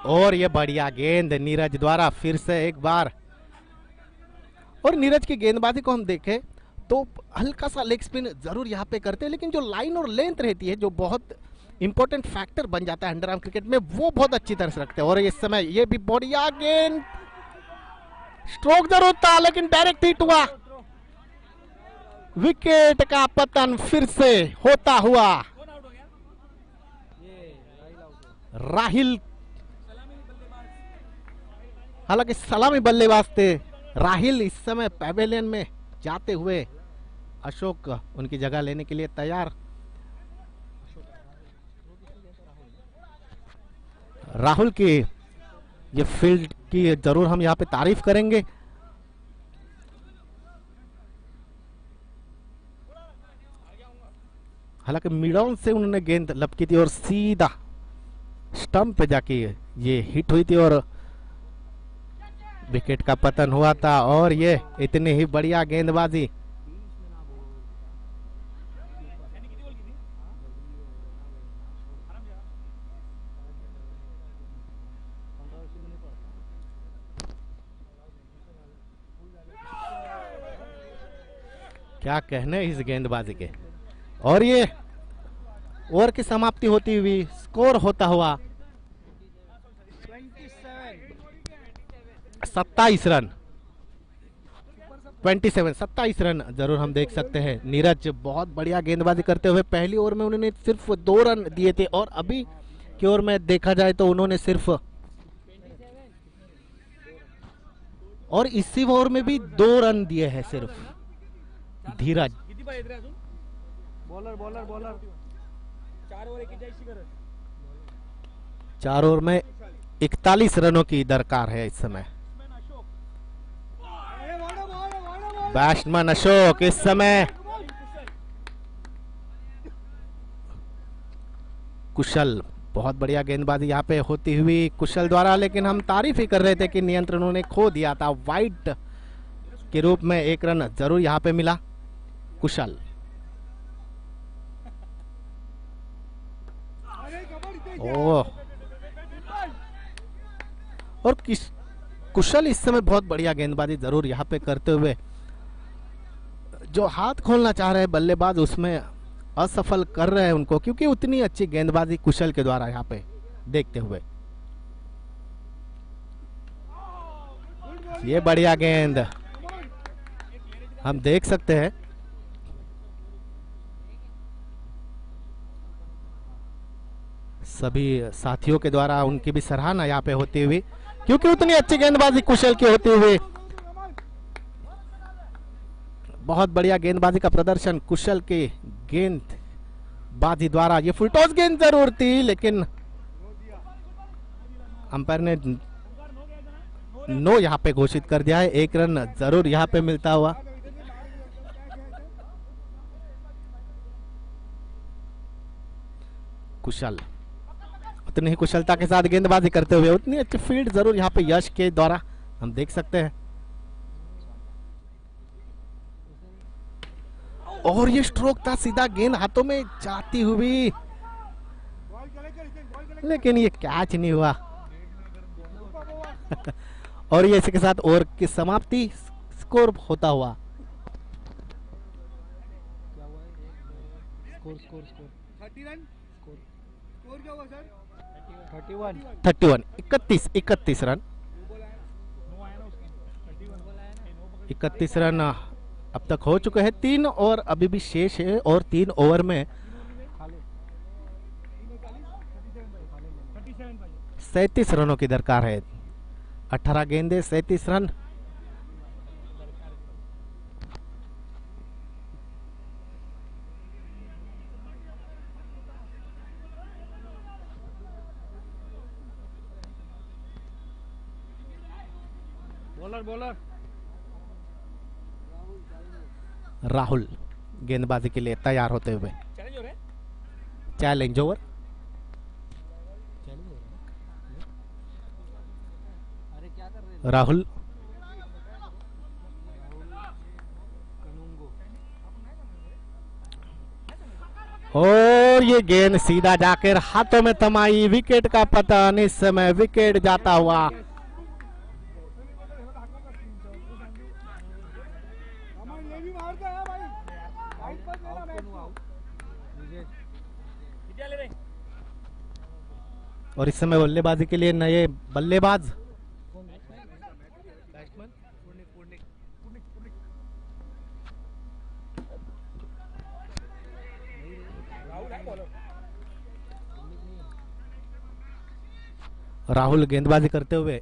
[SPEAKER 4] और ये बढ़िया गेंद नीरज द्वारा फिर से एक बार। और नीरज की गेंदबाजी को हम देखें तो हल्का सा लेग स्पिन जरूर यहाँ पे करते हैं, लेकिन जो लाइन और लेंथ रहती है जो बहुत इंपॉर्टेंट फैक्टर बन जाता है अंडर आर्म क्रिकेट में, वो बहुत अच्छी तरह से रखते हैं। और इस समय ये भी बढ़िया गेंद, स्ट्रोक जरूर था लेकिन डायरेक्ट हिट हुआ। विकेट का पतन फिर से होता हुआ। राहिल, हालांकि सलामी बल्लेबाज थे राहिल, इस समय पैवेलियन में जाते हुए अशोक उनकी जगह लेने के लिए तैयार। राहुल की ये फील्ड की जरूर हम यहाँ पे तारीफ करेंगे। हालांकि मिडॉन से उन्होंने गेंद लपकी थी और सीधा स्टंप पे जाके ये हिट हुई थी और विकेट का पतन हुआ था। और ये इतनी ही बढ़िया गेंदबाजी, क्या कहने इस गेंदबाजी के। और ये ओवर की समाप्ति होती हुई स्कोर होता हुआ 27 रन। 27 रन जरूर हम देख सकते हैं। नीरज बहुत बढ़िया गेंदबाजी करते हुए, पहली ओवर में उन्होंने सिर्फ 2 रन दिए थे और अभी की ओवर में देखा जाए तो उन्होंने सिर्फ, और इसी ओवर में भी 2 रन दिए हैं सिर्फ। धीरज,
[SPEAKER 2] बॉलर बॉलर बॉलर
[SPEAKER 4] 4 ओवर में 41 रनों की दरकार है इस समय। बैट्समैन अशोक इस समय कुशल, बहुत बढ़िया गेंदबाजी यहाँ पे होती हुई कुशल द्वारा, लेकिन हम तारीफ ही कर रहे थे कि नियंत्रण उन्होंने खो दिया था। वाइड के रूप में 1 रन जरूर यहाँ पे मिला कुशल। ओह, और कुशल इस समय बहुत बढ़िया गेंदबाजी जरूर यहाँ पे करते हुए, जो हाथ खोलना चाह रहे हैं बल्लेबाज उसमें असफल कर रहे हैं उनको, क्योंकि उतनी अच्छी गेंदबाजी कुशल के द्वारा यहाँ पे देखते हुए। ये बढ़िया गेंद हम देख सकते हैं। सभी साथियों के द्वारा उनकी भी सराहना यहाँ पे होती हुई, क्योंकि उतनी अच्छी गेंदबाजी कुशल की होती हुई बहुत बढ़िया गेंदबाजी का प्रदर्शन कुशल के गेंदबाजी द्वारा। ये फुल टॉस गेंद जरूर थी लेकिन अंपायर ने नो यहाँ पे घोषित कर दिया है। 1 रन जरूर यहाँ पे मिलता हुआ। कुशल उतनी ही कुशलता के साथ गेंदबाजी करते हुए उतनी अच्छी फील्ड जरूर यहाँ पे यश के द्वारा हम देख सकते हैं। और ये स्ट्रोक था, सीधा गेंद हाथों में जाती हुई, लेकिन ये कैच नहीं हुआ। और ये इसी के साथ ओवर की समाप्ति, स्कोर होता हुआ
[SPEAKER 2] स्कोर
[SPEAKER 4] 31 31 रन 31 रन अब तक हो चुके हैं। 3 ओवर अभी भी शेष है और 3 ओवर में 37 रनों की दरकार है। 18 गेंदे 37 रन।
[SPEAKER 2] बॉलर
[SPEAKER 4] राहुल गेंदबाजी के लिए तैयार होते हुए। Challenge over. राहुल और ये गेंद सीधा जाकर हाथों में थमाई, विकेट का पतन। इस समय विकेट जाता हुआ। और इस समय बल्लेबाजी के लिए नए बल्लेबाज राहुल गेंदबाजी करते हुए।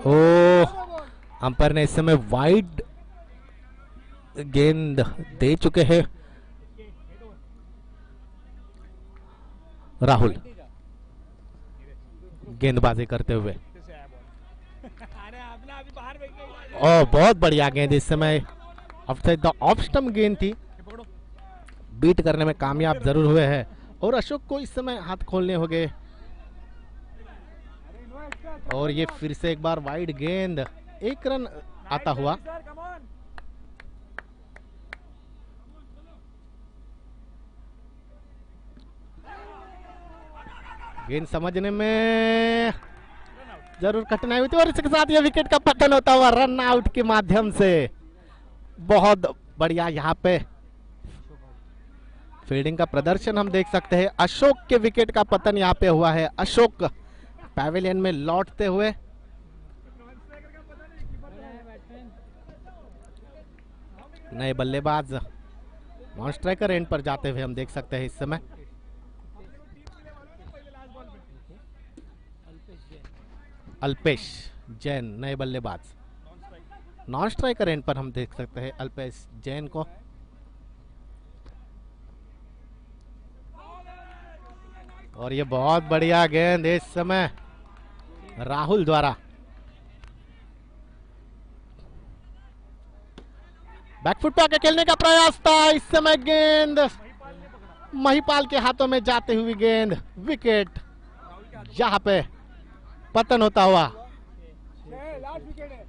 [SPEAKER 4] ओ अंपायर ने इस समय वाइड गेंद दे चुके हैं। राहुल गेंदबाजी करते हुए। और बहुत बढ़िया गेंद इस समय ऑफ स्टंप गेंद थी, बीट करने में कामयाब जरूर हुए हैं। और अशोक को इस समय हाथ खोलने हो गए। और ये फिर से एक बार वाइड गेंद, 1 रन आता हुआ। गेंद समझने में जरूर कठिनाई हुई थी और इसके साथ ये विकेट का पतन होता हुआ रन आउट के माध्यम से। बहुत बढ़िया यहाँ पे फील्डिंग का प्रदर्शन हम देख सकते हैं। अशोक के विकेट का पतन यहाँ पे हुआ है। अशोक पैवेलियन में लौटते हुए। नए बल्लेबाज नॉन स्ट्राइकर एंड पर जाते हुए हम देख सकते हैं इस समय। अल्पेश जैन नए बल्लेबाज, नॉन स्ट्राइकर एंड पर हम देख सकते हैं अल्पेश जैन को। और ये बहुत बढ़िया गेंद इस समय राहुल द्वारा। बैकफुट पे आके खेलने का प्रयास था। इस समय गेंद महिपाल के हाथों में जाते हुए गेंद, विकेट यहाँ पे पतन होता हुआ।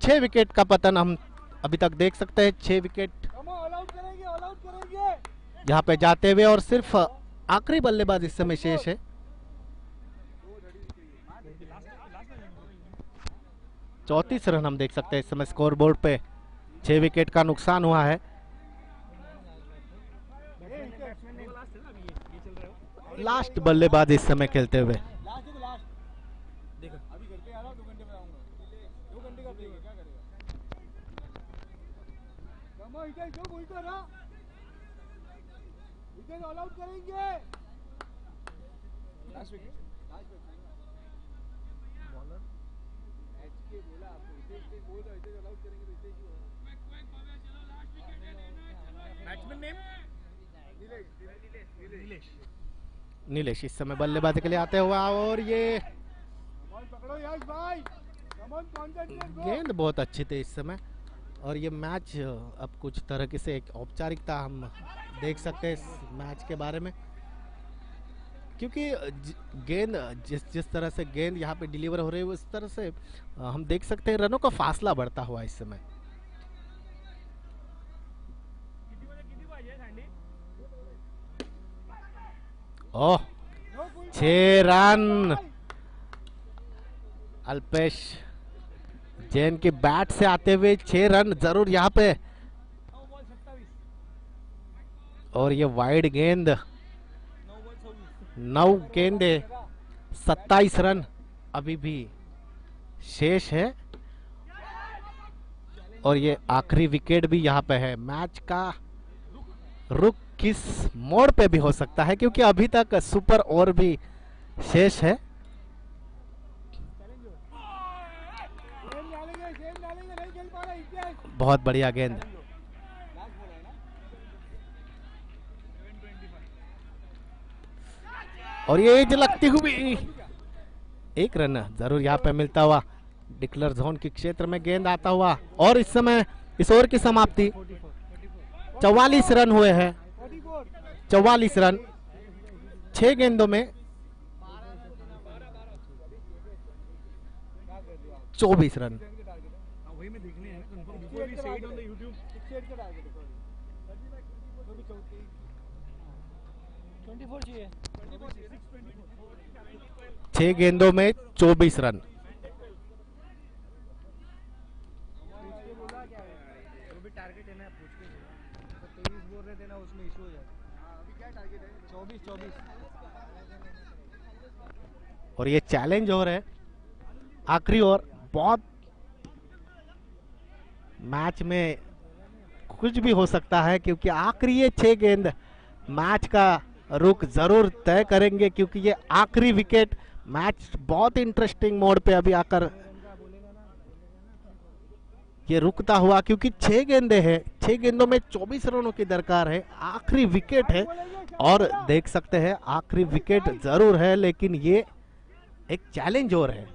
[SPEAKER 4] 6 विकेट का पतन हम अभी तक देख सकते हैं। 6 विकेट यहाँ पे जाते हुए और सिर्फ आखिरी बल्लेबाज इस समय शेष है। 34 रन हम देख सकते हैं इस समय स्कोर बोर्ड पे। 6 विकेट का नुकसान हुआ है। लास्ट बल्लेबाज इस समय खेलते हुए।
[SPEAKER 1] Last wicket. Batsman name?
[SPEAKER 4] Nilesh इस समय बल्लेबाजी के लिए आते हुआ, और ये गेंद बहुत अच्छी थी इस समय। और ये मैच अब कुछ तरह से एक औपचारिकता हम देख सकते हैं इस मैच के बारे में, क्योंकि गेंद जिस तरह से गेंद यहाँ पे डिलीवर हो रही है उस तरह से हम देख सकते हैं रनों का फासला बढ़ता हुआ इस समय। ओह, 6 रन अल्पेश जैन के बैट से आते हुए 6 रन जरूर यहाँ पे। और ये वाइड गेंद, 9 गेंदे 27 रन अभी भी शेष है। और ये आखिरी विकेट भी यहाँ पे है। मैच का रुख किस मोड़ पे भी हो सकता है, क्योंकि अभी तक सुपर ओवर भी शेष है। बहुत बढ़िया गेंद, और ये एज लगती हुई 1 रन जरूर यहाँ पे मिलता हुआ। डिक्लेयर जोन के क्षेत्र में गेंद आता हुआ, और इस समय इस ओवर की समाप्ति 44 रन हुए हैं। 44 रन 6 गेंदों में 24 रन।
[SPEAKER 2] वही में देखने हैं before we say it on the YouTube. 24 चाहिए।
[SPEAKER 4] 6 गेंदों में 24 रन।
[SPEAKER 2] जो भी टारगेट है ना पूछ के, तो 23 बोल रहे थे ना, उसमें इशू हो जाता। अभी क्या टारगेट है? 24।
[SPEAKER 4] और ये चैलेंज ओवर है, आखिरी ओवर। बहुत मैच में कुछ भी हो सकता है, क्योंकि आखिरी ये 6 गेंद मैच का रुख जरूर तय करेंगे, क्योंकि ये आखिरी विकेट। मैच बहुत इंटरेस्टिंग मोड पे अभी आकर ये रुकता हुआ, क्योंकि 6 गेंदे हैं, 6 गेंदों में 24 रनों की दरकार है। आखिरी विकेट है, और देख सकते हैं आखिरी विकेट जरूर है, लेकिन ये एक चैलेंज ओवर है।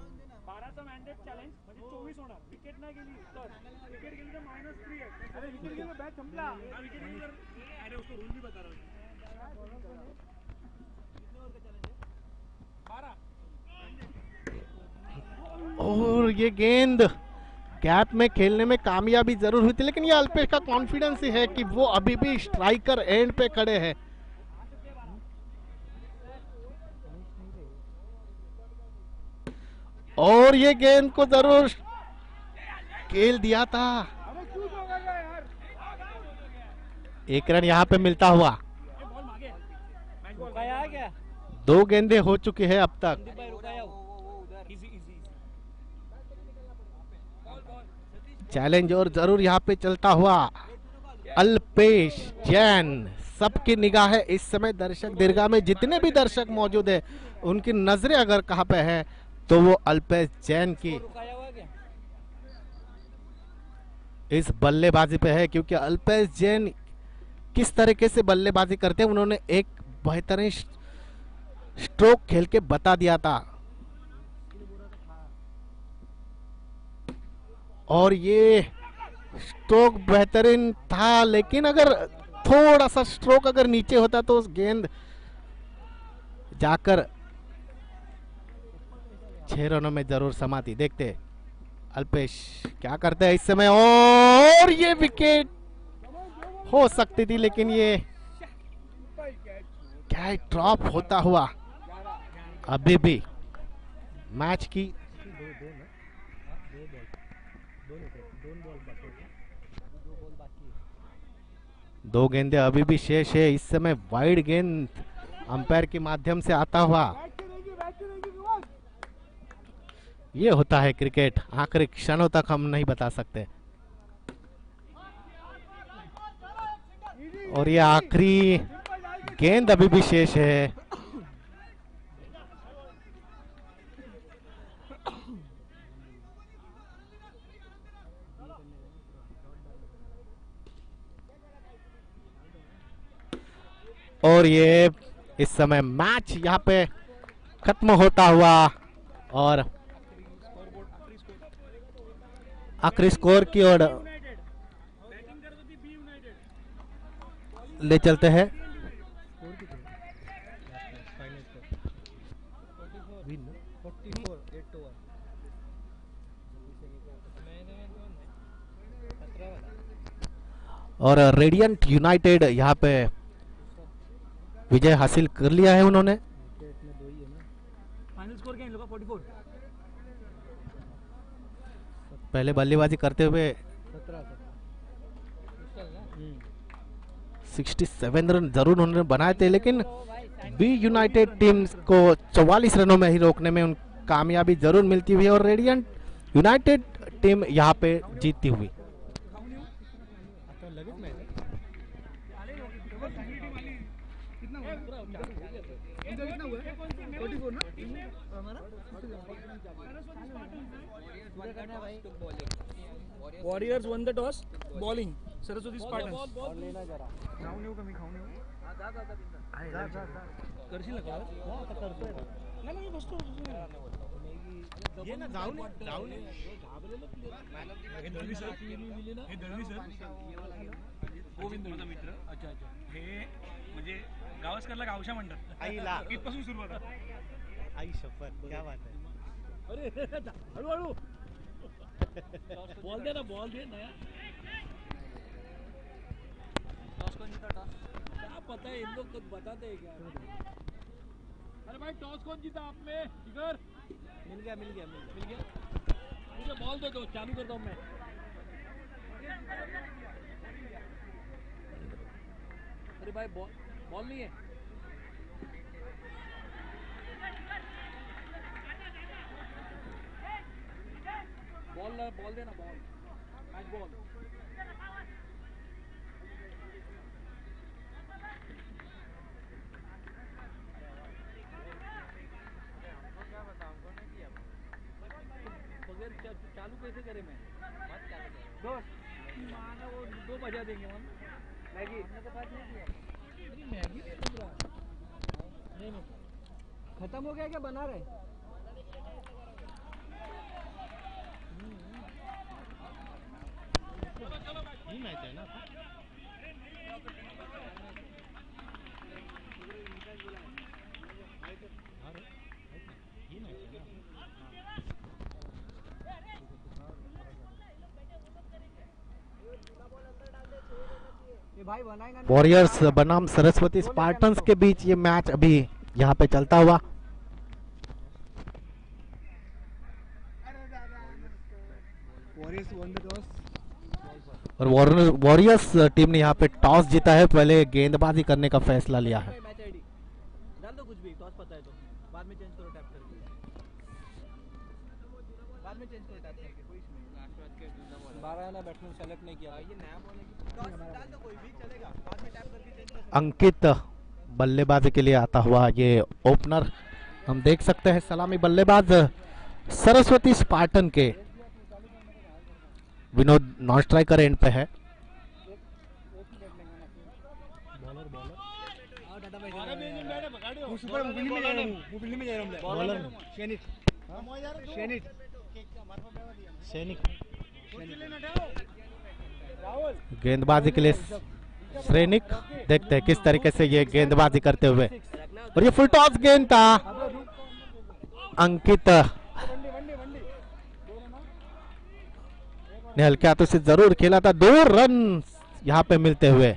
[SPEAKER 4] और ये गेंद गैप में खेलने में कामयाबी जरूर हुई थी, लेकिन ये अल्पेश का कॉन्फिडेंस ही है कि वो अभी भी स्ट्राइकर एंड पे खड़े हैं। और ये गेंद को जरूर खेल दिया था। 1 रन यहाँ पे मिलता हुआ। 2 गेंदे हो चुके हैं अब तक। चैलेंज और जरूर यहाँ पे चलता हुआ अल्पेश जैन। सबकी निगाह है इस समय दर्शक दीर्घा में, जितने भी दर्शक मौजूद है उनकी नजरें अगर कहाँ पे है तो वो अल्पेश जैन की इस बल्लेबाजी पे है, क्योंकि अल्पेश जैन किस तरीके से बल्लेबाजी करते हैं उन्होंने एक बेहतरीन स्ट्रोक खेल के बता दिया था। और ये स्ट्रोक बेहतरीन था, लेकिन अगर थोड़ा सा स्ट्रोक अगर नीचे होता तो उस गेंद जाकर 6 रनों में जरूर समाती। देखते अल्पेश क्या करते हैं इस समय, और ये विकेट हो सकती थी, लेकिन ये कैच ड्रॉप होता हुआ अभी भी मैच की 2 गेंदे अभी भी शेष है। इस समय वाइड गेंद अंपायर के माध्यम से आता हुआ। ये होता है क्रिकेट, आखिरी क्षणों तक हम नहीं बता सकते। और ये आखिरी गेंद अभी भी शेष है। और ये इस समय मैच यहाँ पे खत्म होता हुआ और आखिरी स्कोर की ओर ले चलते हैं। और रेडियंट यूनाइटेड यहाँ पे विजय हासिल कर लिया है उन्होंने।
[SPEAKER 2] फाइनल स्कोर क्या है इन लोगों का? 44।
[SPEAKER 4] पहले बल्लेबाजी करते हुए 67 रन जरूर उन्होंने बनाए थे, लेकिन बी यूनाइटेड टीम को 44 रनों में ही रोकने में उन कामयाबी जरूर मिलती हुई और रेडियंट यूनाइटेड टीम यहाँ पे जीतती हुई।
[SPEAKER 2] Warriors one the toss, bowling Saraswati Spartans. खाऊन येऊ का मी? खाऊन येऊ? करशील ना का? नाही मी बसतो. ये ना जाऊ नये. हे दळवी सर, गोविंद माझा मित्र. अच्छा. हे म्हणजे गावस्करला गावशा म्हणतात. आईला इथपासून सुरुवात आहे. आई शपथ, क्या बात है. अरे हळूहळू बॉल दे ना, बॉल दे नया. टॉस कौन जीता? टॉस क्या पता है, इन लोग कुछ बताते हैं क्या? अरे भाई टॉस कौन जीता आप में? इधर मिल गया. मुझे बॉल दे दो, चालू करता हूँ मैं. अरे भाई बॉल नहीं है. बॉल देना, बॉल मैच बॉल. बगैर चालू कैसे करें मैं? माना वो 2 बजा देंगे हम. मैगी हमने तो बात नहीं किया. मैगी नहीं खत्म हो गया क्या? बना रहे ये मैच है ना.
[SPEAKER 4] वॉरियर्स बनाम सरस्वती स्पार्टन्स के बीच ये मैच अभी यहाँ पे चलता हुआ। और वॉरियर्स टीम ने यहाँ पे टॉस जीता है, पहले गेंदबाजी करने का फैसला लिया है।
[SPEAKER 2] डाल दो कुछ भी, टॉस पता है तो बाद में चेंज करो टैप करके, बाद में चेंज करो टैप करके, कोई इशू नहीं। 12 ना बैट्समैन सेलेक्ट नहीं किया, ये नया बॉल है कि टॉस डाल दो कोई भी चलेगा, बाद में टैप करके चेंज कर।
[SPEAKER 4] अंकित बल्लेबाजी के लिए आता हुआ ये ओपनर हम देख सकते हैं। सलामी बल्लेबाज सरस्वती स्पार्टन के विनोद नॉन स्ट्राइकर एंड पे है। गेंदबाजी के लिए सैनिक, देखते हैं किस तरीके से ये गेंदबाजी करते हुए, और ये फुल टॉस गेंद था। अंकित ने हल्के हाथों से जरूर खेला था, 2 रन यहाँ पे मिलते हुए।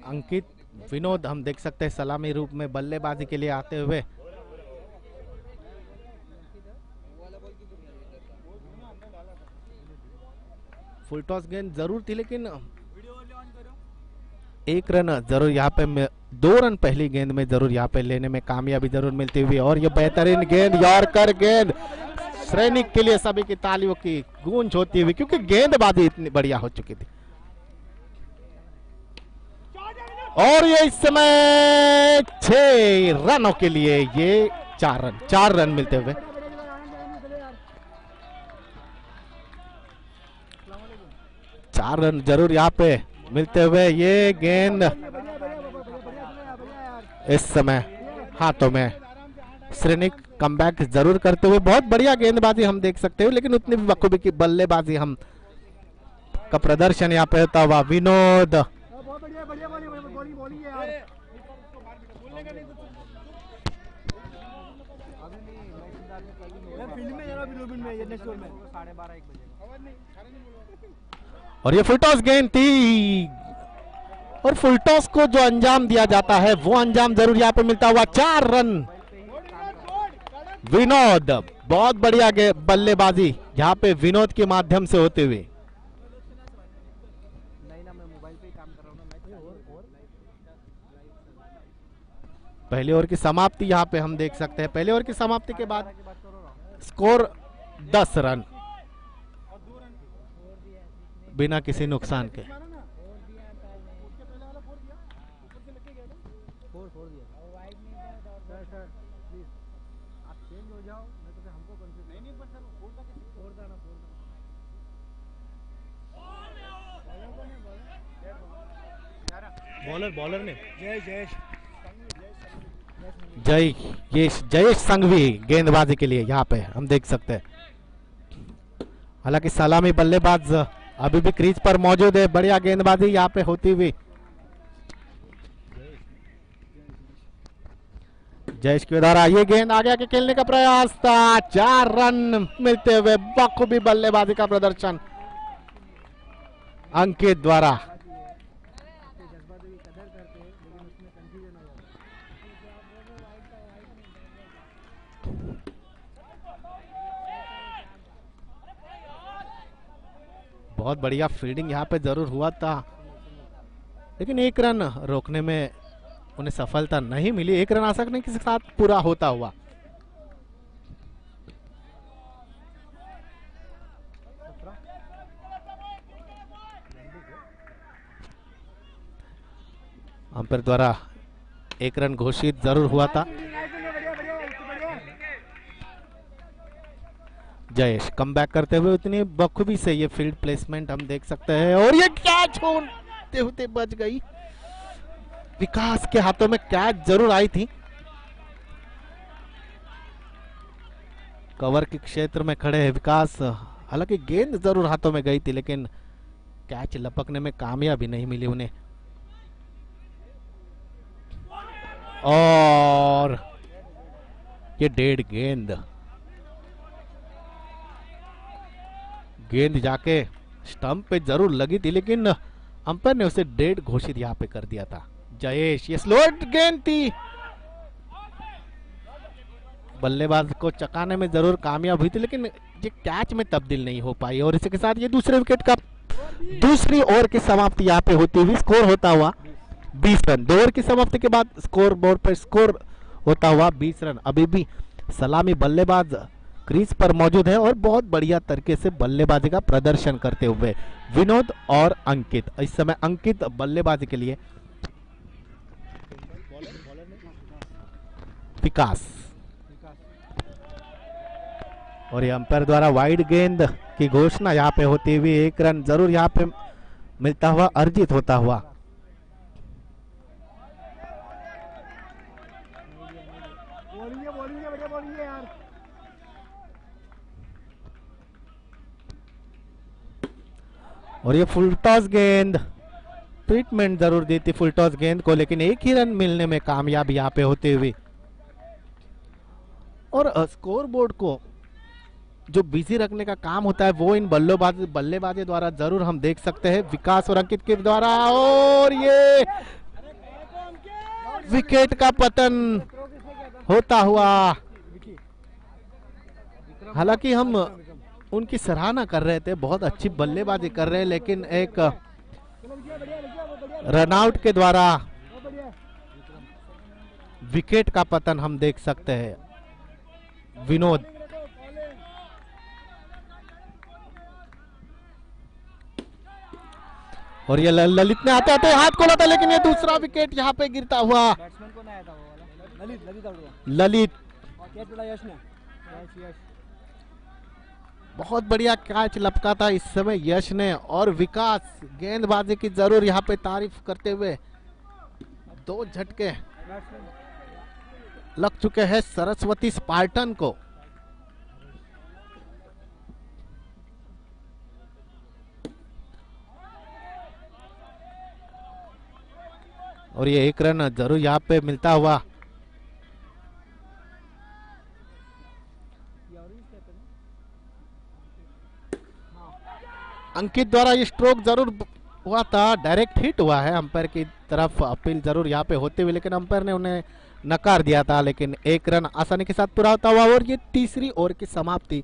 [SPEAKER 4] अंकित विनोद हम देख सकते हैं सलामी रूप में बल्लेबाजी के लिए आते हुए। फुल टॉस गेंद जरूर थी, लेकिन एक रन जरूर यहाँ पे 2 रन पहली गेंद में जरूर यहाँ पे लेने में कामयाबी जरूर मिलती हुई, और ये बेहतरीन गेंद यॉर्कर गेंद, सैनिक के लिए सभी की तालियों की गूंज होती हुई, क्योंकि गेंदबाजी इतनी बढ़िया हो चुकी थी। और ये इस समय 6 रनों के लिए ये 4 रन मिलते हुए। चार रन जरूर यहाँ पे मिलते हुए, ये गेंद इस समय हाथों में, सैनिक कमबैक जरूर करते हुए, बहुत बढ़िया गेंदबाजी हम देख सकते हो, लेकिन उतनी भी बखूबी की बल्लेबाजी हम का प्रदर्शन यहाँ पे होता हुआ। विनोद और ये फुल टॉस गेंद थी, और फुल टॉस को जो अंजाम दिया जाता है वो अंजाम जरूर यहाँ पे मिलता हुआ। 4 रन विनोद, बहुत बढ़िया बल्लेबाजी यहाँ पे विनोद के माध्यम से होते हुए। पहले ओवर की समाप्ति यहाँ पे हम देख सकते हैं। पहले ओवर की समाप्ति के बाद स्कोर 10 रन बिना किसी नुकसान के। बॉलर ने जयेश संघवी गेंदबाजी के लिए यहाँ पे हम देख सकते हैं। हालांकि सलामी बल्लेबाज अभी भी क्रीज पर मौजूद है, बढ़िया गेंदबाजी यहाँ पे होती हुई। जयेश के द्वारा ये गेंद आगे के खेलने का प्रयास था, 4 रन मिलते हुए, बखूबी बल्लेबाजी का प्रदर्शन अंकित द्वारा। बहुत बढ़िया फील्डिंग यहाँ पे जरूर हुआ था, लेकिन 1 रन रोकने में उन्हें सफलता नहीं मिली। 1 रन आसानी के साथ पूरा होता हुआ। अंपायर द्वारा 1 रन घोषित जरूर हुआ था। जयेश कमबैक करते हुए उतनी बखूबी से ये फील्ड प्लेसमेंट हम देख सकते हैं, और ये कैच होते होते बच गई। विकास के हाथों में कैच जरूर आई थी, कवर के क्षेत्र में खड़े हैं विकास, हालांकि गेंद जरूर हाथों में गई थी, लेकिन कैच लपकने में कामयाबी नहीं मिली उन्हें। और ये डेढ़ गेंद जाके स्टंप पे जरूर लगी थी, लेकिन अंपायर ने उसे डेढ़ घोषित यहाँ पे कर दिया था। जयेश, ये स्लो गेंद थी, बल्लेबाज को चकाने में जरूर कामयाब हुई थी, लेकिन ये कैच में तब्दील नहीं हो पाई। और इसी के साथ ये दूसरे विकेट का दूसरी ओवर की समाप्ति यहाँ पे होती हुई, स्कोर होता हुआ 20 रन। 2 ओवर की समाप्ति के बाद स्कोर बोर्ड पर स्कोर होता हुआ 20 रन। अभी भी सलामी बल्लेबाज क्रीज पर मौजूद है और बहुत बढ़िया तरीके से बल्लेबाजी का प्रदर्शन करते हुए विनोद और अंकित। इस समय अंकित बल्लेबाजी के लिए, विकास, और ये अंपायर द्वारा वाइड गेंद की घोषणा यहाँ पे होती हुई 1 रन जरूर यहाँ पे मिलता हुआ, अर्जित होता हुआ। और ये फुल टॉस गेंद, ट्रीटमेंट जरूर दी थी फुल टॉस गेंद को, लेकिन 1 ही रन मिलने में कामयाब यहाँ पे होते हुए। और स्कोर बोर्ड को जो बिजी रखने का काम होता है वो इन बल्लेबाजी द्वारा जरूर हम देख सकते हैं, विकास और अंकित के द्वारा। और ये विकेट का पतन होता हुआ, हालांकि हम उनकी सराहना कर रहे थे, बहुत अच्छी बल्लेबाजी कर रहे हैं, लेकिन एक रनआउट के द्वारा विकेट का पतन हम देख सकते हैं। विनोद और ये ललित ने आते आते हाथ खोला था, लेकिन ये दूसरा विकेट यहाँ पे गिरता हुआ।
[SPEAKER 2] बैट्समैन को नहीं आया था वो वाला, ललित आउट हुआ।
[SPEAKER 4] ललित
[SPEAKER 2] और कैच पड़ा यश ने, यश
[SPEAKER 4] बहुत बढ़िया कैच लपका था इस समय यश ने, और विकास गेंदबाजी की जरूर यहाँ पे तारीफ करते हुए 2 झटके लग चुके हैं सरस्वती स्पार्टन को। और ये 1 रन जरूर यहाँ पे मिलता हुआ। अंकित द्वारा ये स्ट्रोक जरूर हुआ था, डायरेक्ट हिट हुआ है, अंपायर की तरफ अपील जरूर यहाँ पे होते हुए, लेकिन अंपायर ने उन्हें नकार दिया था। लेकिन 1 रन आसानी के साथ पूरा होता हुआ और ये तीसरी ओवर की समाप्ति,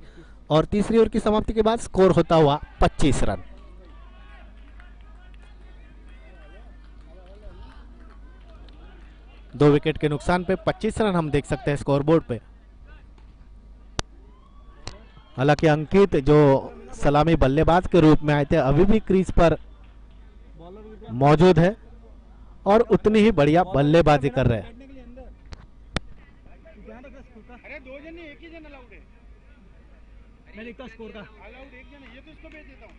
[SPEAKER 4] और तीसरी ओवर की समाप्ति के बाद स्कोर होता हुआ 25 रन। दो विकेट के नुकसान पे 25 रन हम देख सकते हैं स्कोरबोर्ड पे। हालांकि अंकित जो सलामी बल्लेबाज के रूप में आए थे अभी भी क्रीज पर मौजूद है और उतनी ही बढ़िया बल्लेबाजी कर रहे हैं।
[SPEAKER 2] अरे 2 जन नहीं, 1 ही जन अलाउड है। मैं देखता हूं स्कोर का, अलाउड 1 जन है, ये तो इसको भेज देता हूं।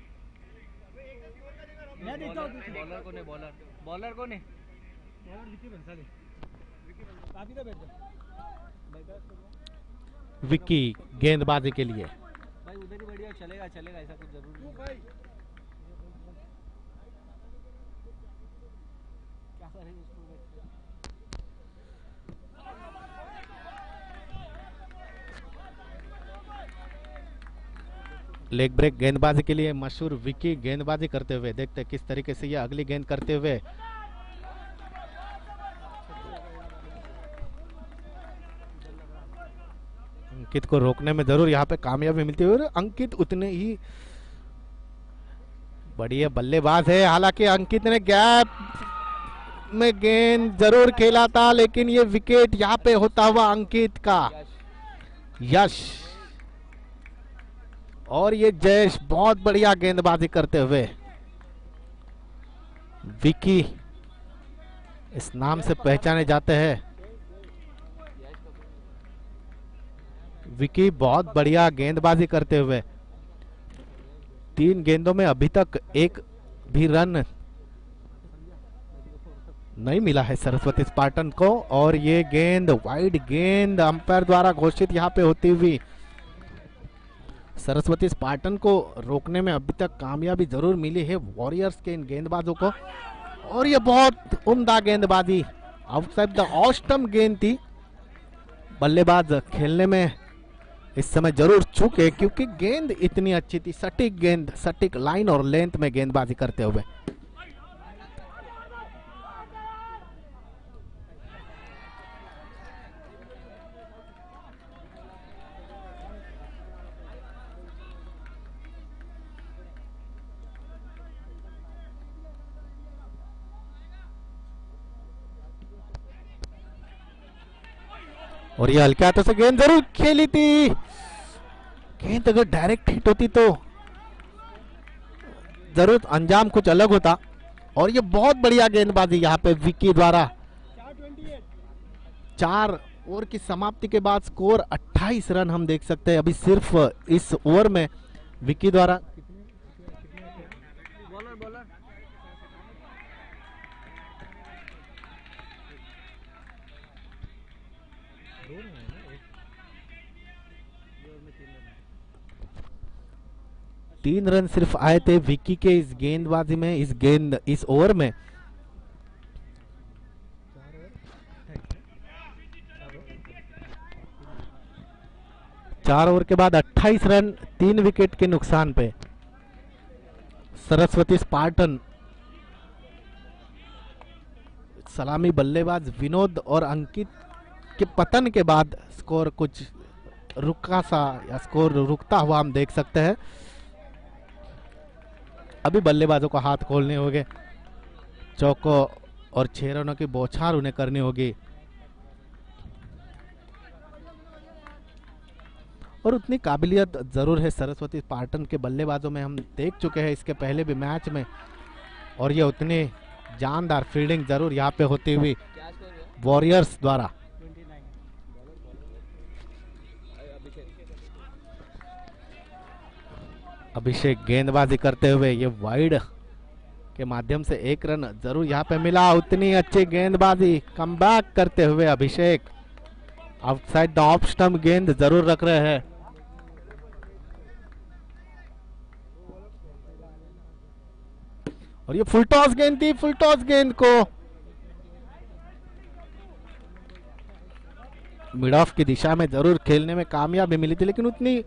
[SPEAKER 2] मैं देखता हूं बॉलर को नहीं, बॉलर को नहीं, बॉलर विकी बंसाली, काफी तो बैठ जा
[SPEAKER 4] विकी गेंदबाजी के लिए
[SPEAKER 2] भाई, उधर ही बढ़िया चलेगा, ऐसा कुछ जरूरी नहीं भाई। क्या सारे
[SPEAKER 4] लेग ब्रेक गेंदबाजी के लिए मशहूर विकी गेंदबाजी करते हुए, देखते हैं किस तरीके से ये अगली गेंद करते हुए अंकित को रोकने में जरूर यहाँ पे कामयाबी मिलती है। और अंकित उतने ही बढ़िया बल्लेबाज है। हालांकि अंकित ने गैप में गेंद जरूर खेला था, लेकिन ये विकेट यहाँ पे होता हुआ अंकित का यश, और ये जयेश बहुत बढ़िया गेंदबाजी करते हुए। विकी इस नाम से पहचाने जाते हैं। विकी बहुत बढ़िया गेंदबाजी करते हुए 3 गेंदों में अभी तक 1 भी रन नहीं मिला है सरस्वती स्पार्टन को। और ये गेंद वाइड गेंद अंपायर द्वारा घोषित यहाँ पे होती हुई सरस्वती स्पार्टन को रोकने में अभी तक कामयाबी जरूर मिली है वॉरियर्स के इन गेंदबाजों को। और ये बहुत उम्दा गेंदबाजी, आउटसाइड द ऑस्टम गेंद थी। बल्लेबाज खेलने में इस समय जरूर चूके, क्योंकि गेंद इतनी अच्छी थी, सटीक गेंद, सटीक लाइन और लेंथ में गेंदबाजी करते हुए। और ये हल्के हाथों से गेंद जरूर खेली थी। गेंद अगर डायरेक्ट हिट होती तो जरूर अंजाम कुछ अलग होता। और ये बहुत बढ़िया गेंदबाजी यहाँ पे विकी द्वारा। 4 ओवर की समाप्ति के बाद स्कोर 28 रन हम देख सकते हैं अभी सिर्फ इस ओवर में विकी द्वारा। तीन रन सिर्फ आए थे विकी के इस गेंदबाजी में, इस ओवर में। चार ओवर के बाद 28 रन 3 विकेट के नुकसान पे सरस्वती स्पार्टन। सलामी बल्लेबाज विनोद और अंकित के पतन के बाद स्कोर कुछ रुका सा, या स्कोर रुकता हुआ हम देख सकते हैं। अभी बल्लेबाजों को हाथ खोलने होंगे। चौको और 6 रनों की बौछार उन्हें करनी होगी। और उतनी काबिलियत जरूर है सरस्वती स्पार्टन के बल्लेबाजों में, हम देख चुके हैं इसके पहले भी मैच में। और ये उतनी जानदार फील्डिंग जरूर यहाँ पे होती हुई वॉरियर्स द्वारा। अभिषेक गेंदबाजी करते हुए, ये वाइड के माध्यम से 1 रन जरूर यहाँ पे मिला। उतनी अच्छी गेंदबाजी, कमबैक करते हुए अभिषेक आउटसाइड द ऑफ स्टंप गेंद जरूर रख रहे हैं। और ये फुल टॉस गेंद थी, फुल टॉस गेंद को मिड ऑफ की दिशा में जरूर खेलने में कामयाबी मिली थी, लेकिन उतनी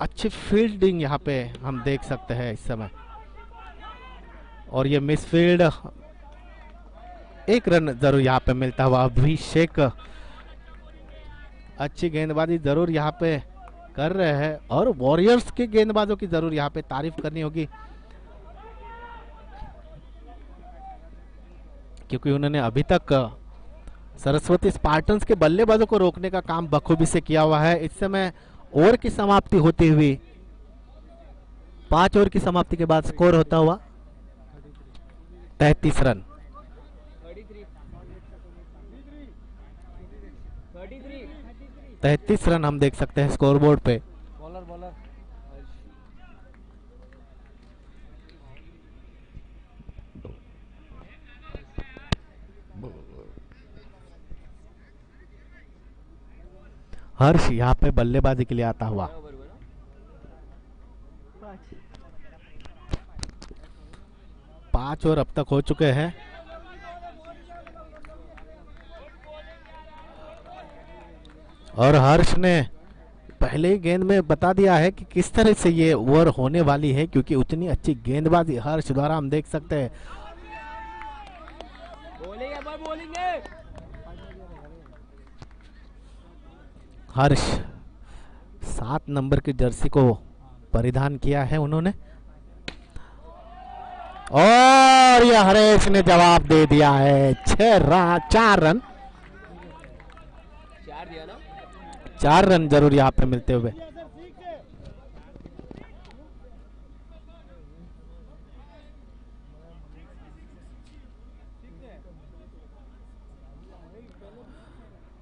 [SPEAKER 4] अच्छी फील्डिंग यहाँ पे हम देख सकते हैं इस समय। और ये मिस फील्ड, 1 रन जरूर यहाँ पे मिलता हुआ। अभिषेक अच्छी गेंदबाजी जरूर यहाँ पे कर रहे हैं और वॉरियर्स के गेंदबाजों की जरूर यहाँ पे तारीफ करनी होगी, क्योंकि उन्होंने अभी तक सरस्वती स्पार्टन्स के बल्लेबाजों को रोकने का काम बखूबी से किया हुआ है। इस समय ओवर की समाप्ति होती हुई, 5 ओवर की समाप्ति के बाद स्कोर होता हुआ 33 रन। 33 रन हम देख सकते हैं स्कोरबोर्ड पे।
[SPEAKER 2] बॉलर बॉलर
[SPEAKER 4] हर्ष यहाँ पे बल्लेबाजी के लिए आता हुआ। 5 ओवर अब तक हो चुके हैं। और हर्ष ने पहले ही गेंद में बता दिया है कि किस तरह से ये ओवर होने वाली है, क्योंकि उतनी अच्छी गेंदबाजी हर्ष द्वारा हम देख सकते हैं। हर्ष 7 नंबर की जर्सी को परिधान किया है उन्होंने। और ये हरेश ने जवाब दे दिया है। 4 रन 4 रन जरूर यहाँ पे मिलते हुए।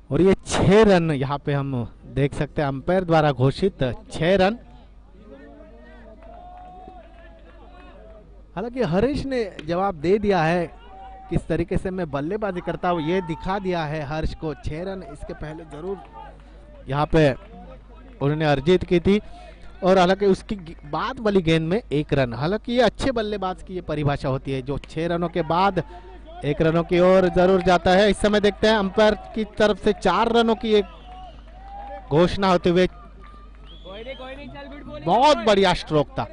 [SPEAKER 4] और ये 6 रन यहाँ पे हम देख सकते हैं, अंपायर द्वारा घोषित 6 रन। हालांकि हरीश ने जवाब दे दिया है किस तरीके से मैं बल्लेबाजी करता हूँ, ये दिखा दिया है हर्ष को। 6 रन इसके पहले जरूर यहाँ पे उन्होंने अर्जित की थी। और हालांकि उसकी बाद वाली गेंद में 1 रन। हालांकि ये अच्छे बल्लेबाज की ये परिभाषा होती है, जो 6 रनों के बाद 1 रनों की ओर जरूर जाता है। इस समय देखते हैं अंपायर की तरफ से 4 रनों की एक घोषणा होते हुए। बहुत बढ़िया स्ट्रोक था।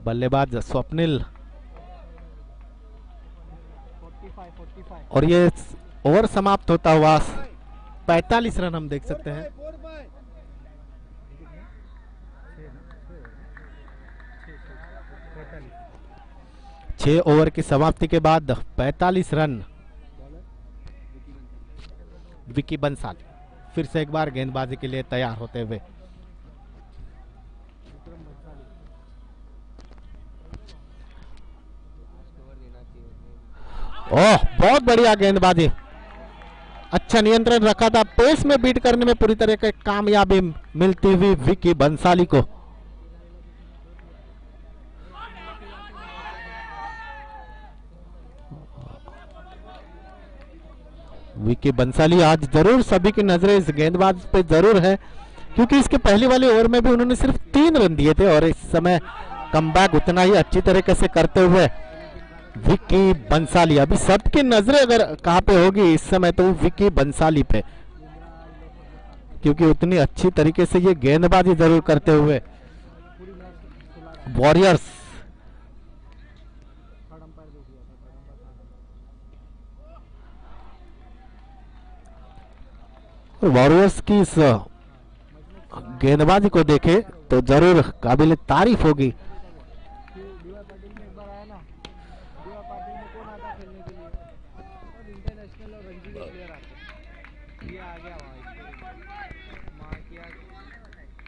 [SPEAKER 4] बल्लेबाज स्वप्निल। और ये ओवर समाप्त होता हुआ 45 रन हम देख सकते हैं। 6 ओवर की समाप्ति के बाद 45 रन। विकी बंसाल फिर से एक बार गेंदबाजी के लिए तैयार होते हुए। ओह, बहुत बढ़िया गेंदबाजी, अच्छा नियंत्रण रखा था। पेस में बीट करने में पूरी तरह से कामयाबी मिलती हुई विकी बंसाली को। विकी बंसाली आज जरूर सभी की नजरें इस गेंदबाज पे जरूर है, क्योंकि इसके पहले वाले ओवर में भी उन्होंने सिर्फ 3 रन दिए थे। और इस समय कमबैक उतना ही अच्छी तरीके से करते हुए विकी बंसाली। अभी सबकी नजरें अगर कहां पे होगी इस समय, तो विकी बंसाली पे, क्योंकि उतनी अच्छी तरीके से ये गेंदबाजी जरूर करते हुए वॉरियर्स। वॉरियर्स की इस गेंदबाजी को देखे तो जरूर काबिल तारीफ होगी।
[SPEAKER 2] डीवाई पाटिल में एक बार आया ना, डीवाई पाटिल में कौन आता खेलने के लिए, सब इंटरनेशनल और रणजी के प्लेयर आते। ये आ गया वहाँ मार किया,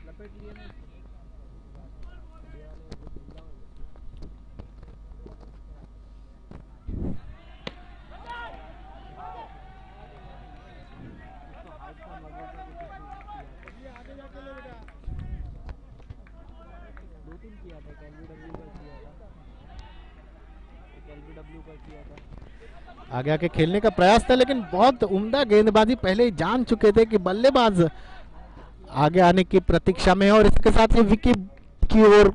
[SPEAKER 2] लपेट लिए ना। दो तीन किया था, एलबीडब्ल्यू का किया था।
[SPEAKER 4] आगे आके खेलने का प्रयास था, लेकिन बहुत उम्दा गेंदबाजी पहले ही जान चुके थे कि बल्लेबाज आगे आने की प्रतीक्षा में है। और इसके साथ ये विकेट की ओर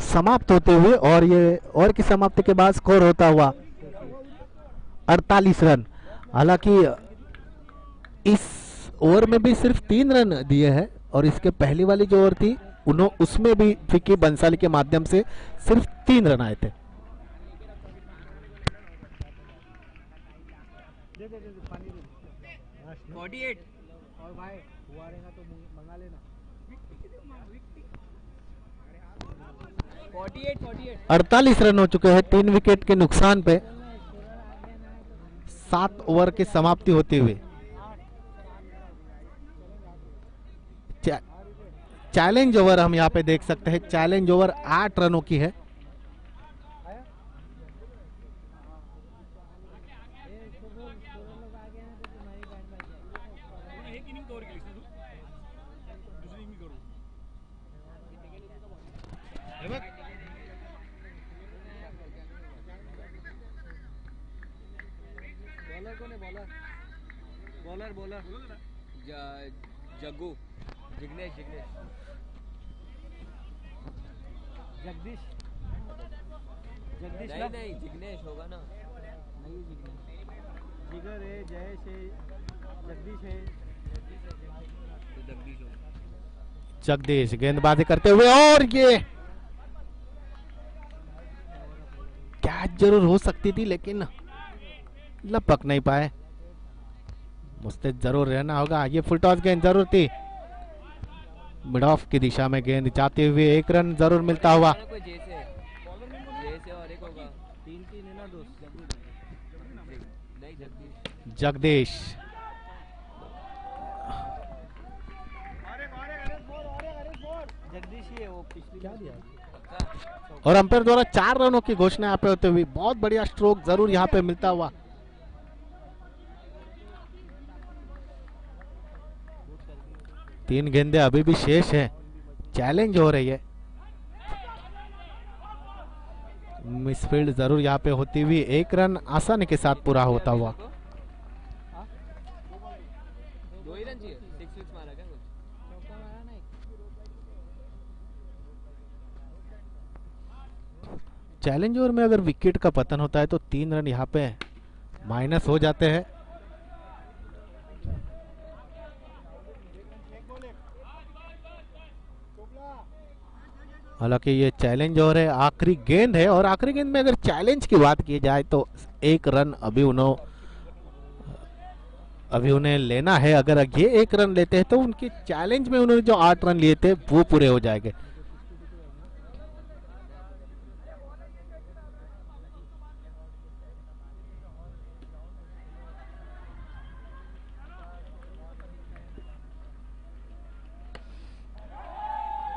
[SPEAKER 4] समाप्त होते हुए और ये ओवर की समाप्ति के बाद स्कोर होता हुआ 48 रन। हालांकि इस ओवर में भी सिर्फ 3 रन दिए हैं और इसके पहली वाली जो ओवर थी उसमें भी विकी बंसाली के माध्यम से सिर्फ 3 रन आए थे।
[SPEAKER 2] दे पानी दे 48 और भाई हुआ रहेगा तो मंगा लेना।
[SPEAKER 4] 48 रन हो चुके हैं 3 विकेट के नुकसान पे 7 ओवर की समाप्ति होती हुई। चैलेंज ओवर हम यहाँ पे देख सकते हैं, चैलेंज ओवर 8 रनों की है।
[SPEAKER 2] बॉलर
[SPEAKER 3] जग्गू जिग्नेश
[SPEAKER 2] जगदीश
[SPEAKER 3] नहीं जिग्नेश होगा ना।
[SPEAKER 2] नहीं जिगर है, जयेश है, जगदीश है।
[SPEAKER 4] जगदीश गेंदबाजी करते हुए और ये कैच जरूर हो सकती थी लेकिन लपक नहीं पाए। मुस्तैद जरूर रहना होगा। ये फुल टॉस गेंद जरूर थी, मिड ऑफ की दिशा में गेंद जाते हुए 1 रन जरूर मिलता हुआ। जगदीश
[SPEAKER 2] ही है वो, पिछली क्या दिया
[SPEAKER 4] और अंपायर द्वारा 4 रनों की घोषणा यहाँ पे होते हुए बहुत बढ़िया स्ट्रोक जरूर यहाँ पे मिलता हुआ। तीन गेंदे अभी भी शेष हैं, चैलेंज हो रही है। मिसफील्ड जरूर यहाँ पे होती हुई 1 रन आसानी के साथ पूरा होता हुआ। चैलेंज ओवर में अगर विकेट का पतन होता है तो 3 रन यहाँ पे माइनस हो जाते हैं। हालांकि ये चैलेंज ओवर है, आखिरी गेंद है और आखिरी गेंद में अगर चैलेंज की बात की जाए तो 1 रन अभी उन्हें लेना है। अगर ये 1 रन लेते हैं तो उनके चैलेंज में उन्होंने जो 8 रन लिए थे वो पूरे हो जाएंगे।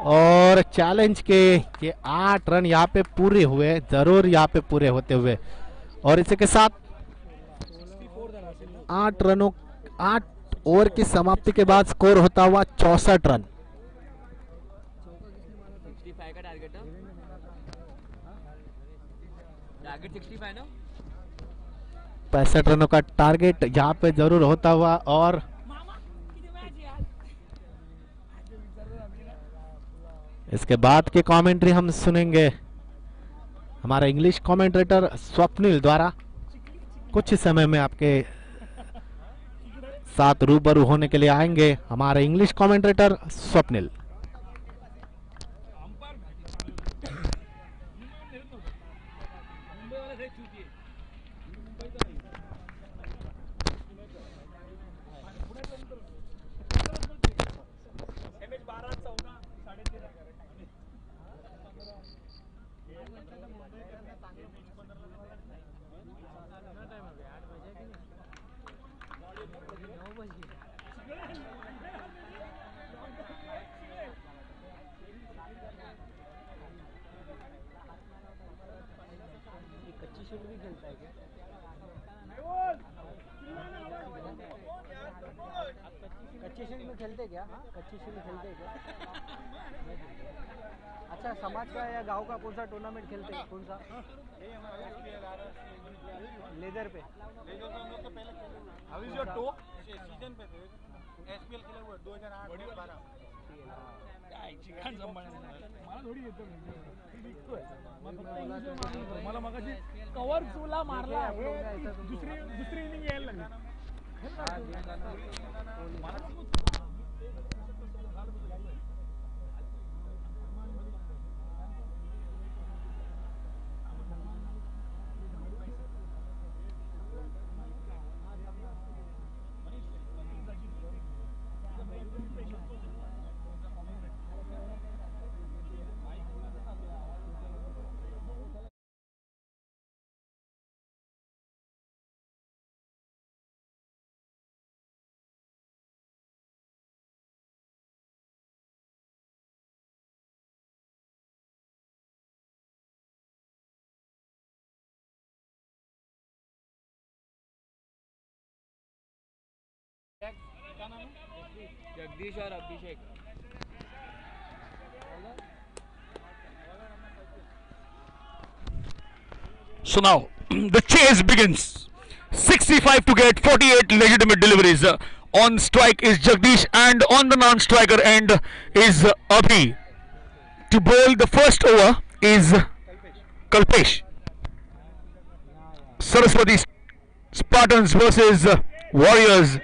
[SPEAKER 4] और चैलेंज के ये 8 रन यहाँ पे पूरे हुए, जरूर यहाँ पे पूरे होते हुए और इसी के साथ 8 ओवर की समाप्ति के बाद स्कोर होता हुआ 64 रन। 65 रनों का टारगेट यहाँ पे जरूर होता हुआ। और इसके बाद की कमेंट्री हम सुनेंगे हमारा इंग्लिश कमेंटेटर स्वप्निल द्वारा। कुछ ही समय में आपके साथ रूबरू होने के लिए आएंगे हमारे इंग्लिश कमेंटेटर स्वप्निल।
[SPEAKER 2] कच्ची शील्ड में खेलते क्या? कच्ची शील्ड खेलते क्या? अच्छा, समाज का या गांव का कौन सा टूर्नामेंट खेलते हैं? कौन सा? लेदर पे।
[SPEAKER 5] How is your toe? Season पे थे, एसपीएल खेले हुए 2008-12।
[SPEAKER 1] मला थोडी येतं मला मगाशी कव्हर तुला मारला दुसरी इनिंग यायला लागली.
[SPEAKER 3] जगदीश और अभिषेक.
[SPEAKER 1] So now the chase begins. 65 to get 48 legitimate deliveries. On strike is Jagdish and on the non-striker end is Abhi. To bowl the first over is Kalpesh. Saraswati Spartans versus Warriors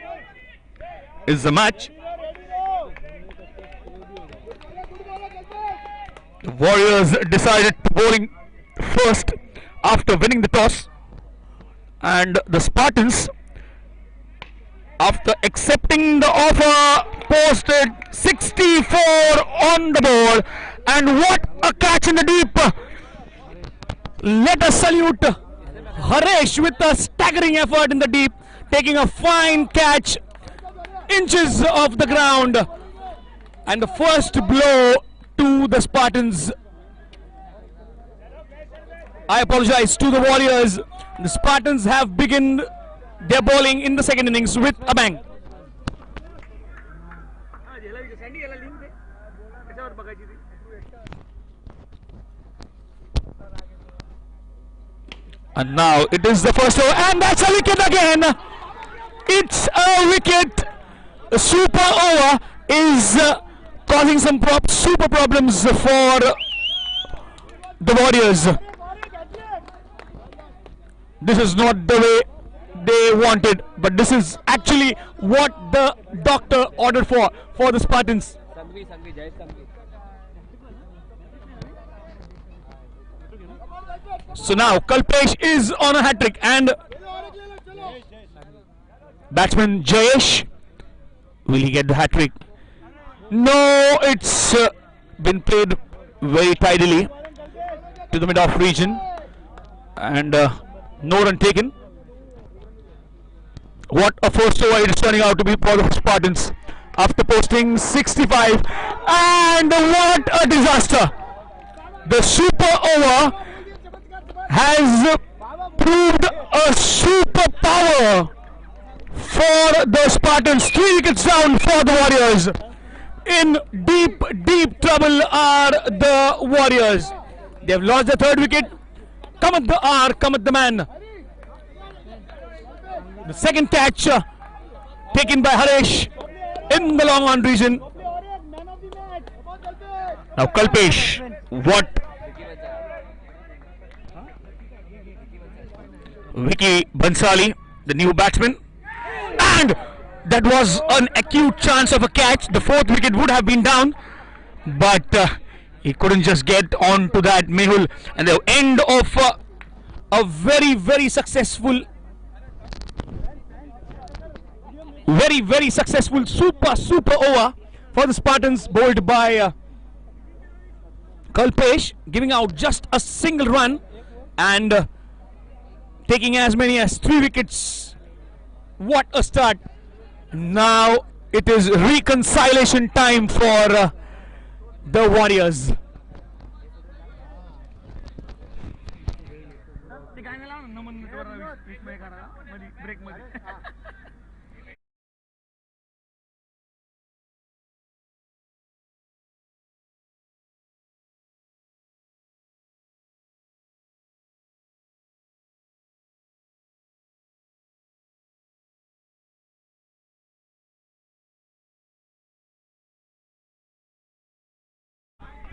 [SPEAKER 1] is the match. The Warriors decided to bowling first after winning the toss, and the Spartans, after accepting the offer, posted 64 on the board. And what a catch in the deep! Let us salute Haresh with a staggering effort in the deep, taking a fine catch, inches off the ground, and the first blow to the Spartans. I apologize to the Warriors. The Spartans have begun their bowling in the second innings with a bang. And now it is the first over, and that's a wicket again. It's a wicket. A super over is causing some super problems for the Warriors. This is not the way they wanted, but this is actually what the doctor ordered for the Spartans. So now Kalpesh is on a hat-trick, and batsman Jayesh, will he get the hat-trick? No, it's been played very tidily to the mid-off region, and no run taken. What a first over it is turning out to be for the Spartans after posting 65, and what a disaster. The super over has proved a super power for the Spartans. 3 wickets down for the Warriors. In deep trouble are the Warriors. They have lost the third wicket. Cometh the hour, cometh the man. The second catch taken by Haresh in the long on region. Now Kalpesh, what? Vicky Bansali, the new batsman, and that was an acute chance of a catch. The fourth wicket would have been down, but he couldn't just get on to that, Mehul. And the end of a very successful, very successful super over for the Spartans, bowled by Kalpesh, giving out just a single run and taking as many as 3 wickets. What a start. Now it is reconciliation time for the Warriors. Break मध्ये.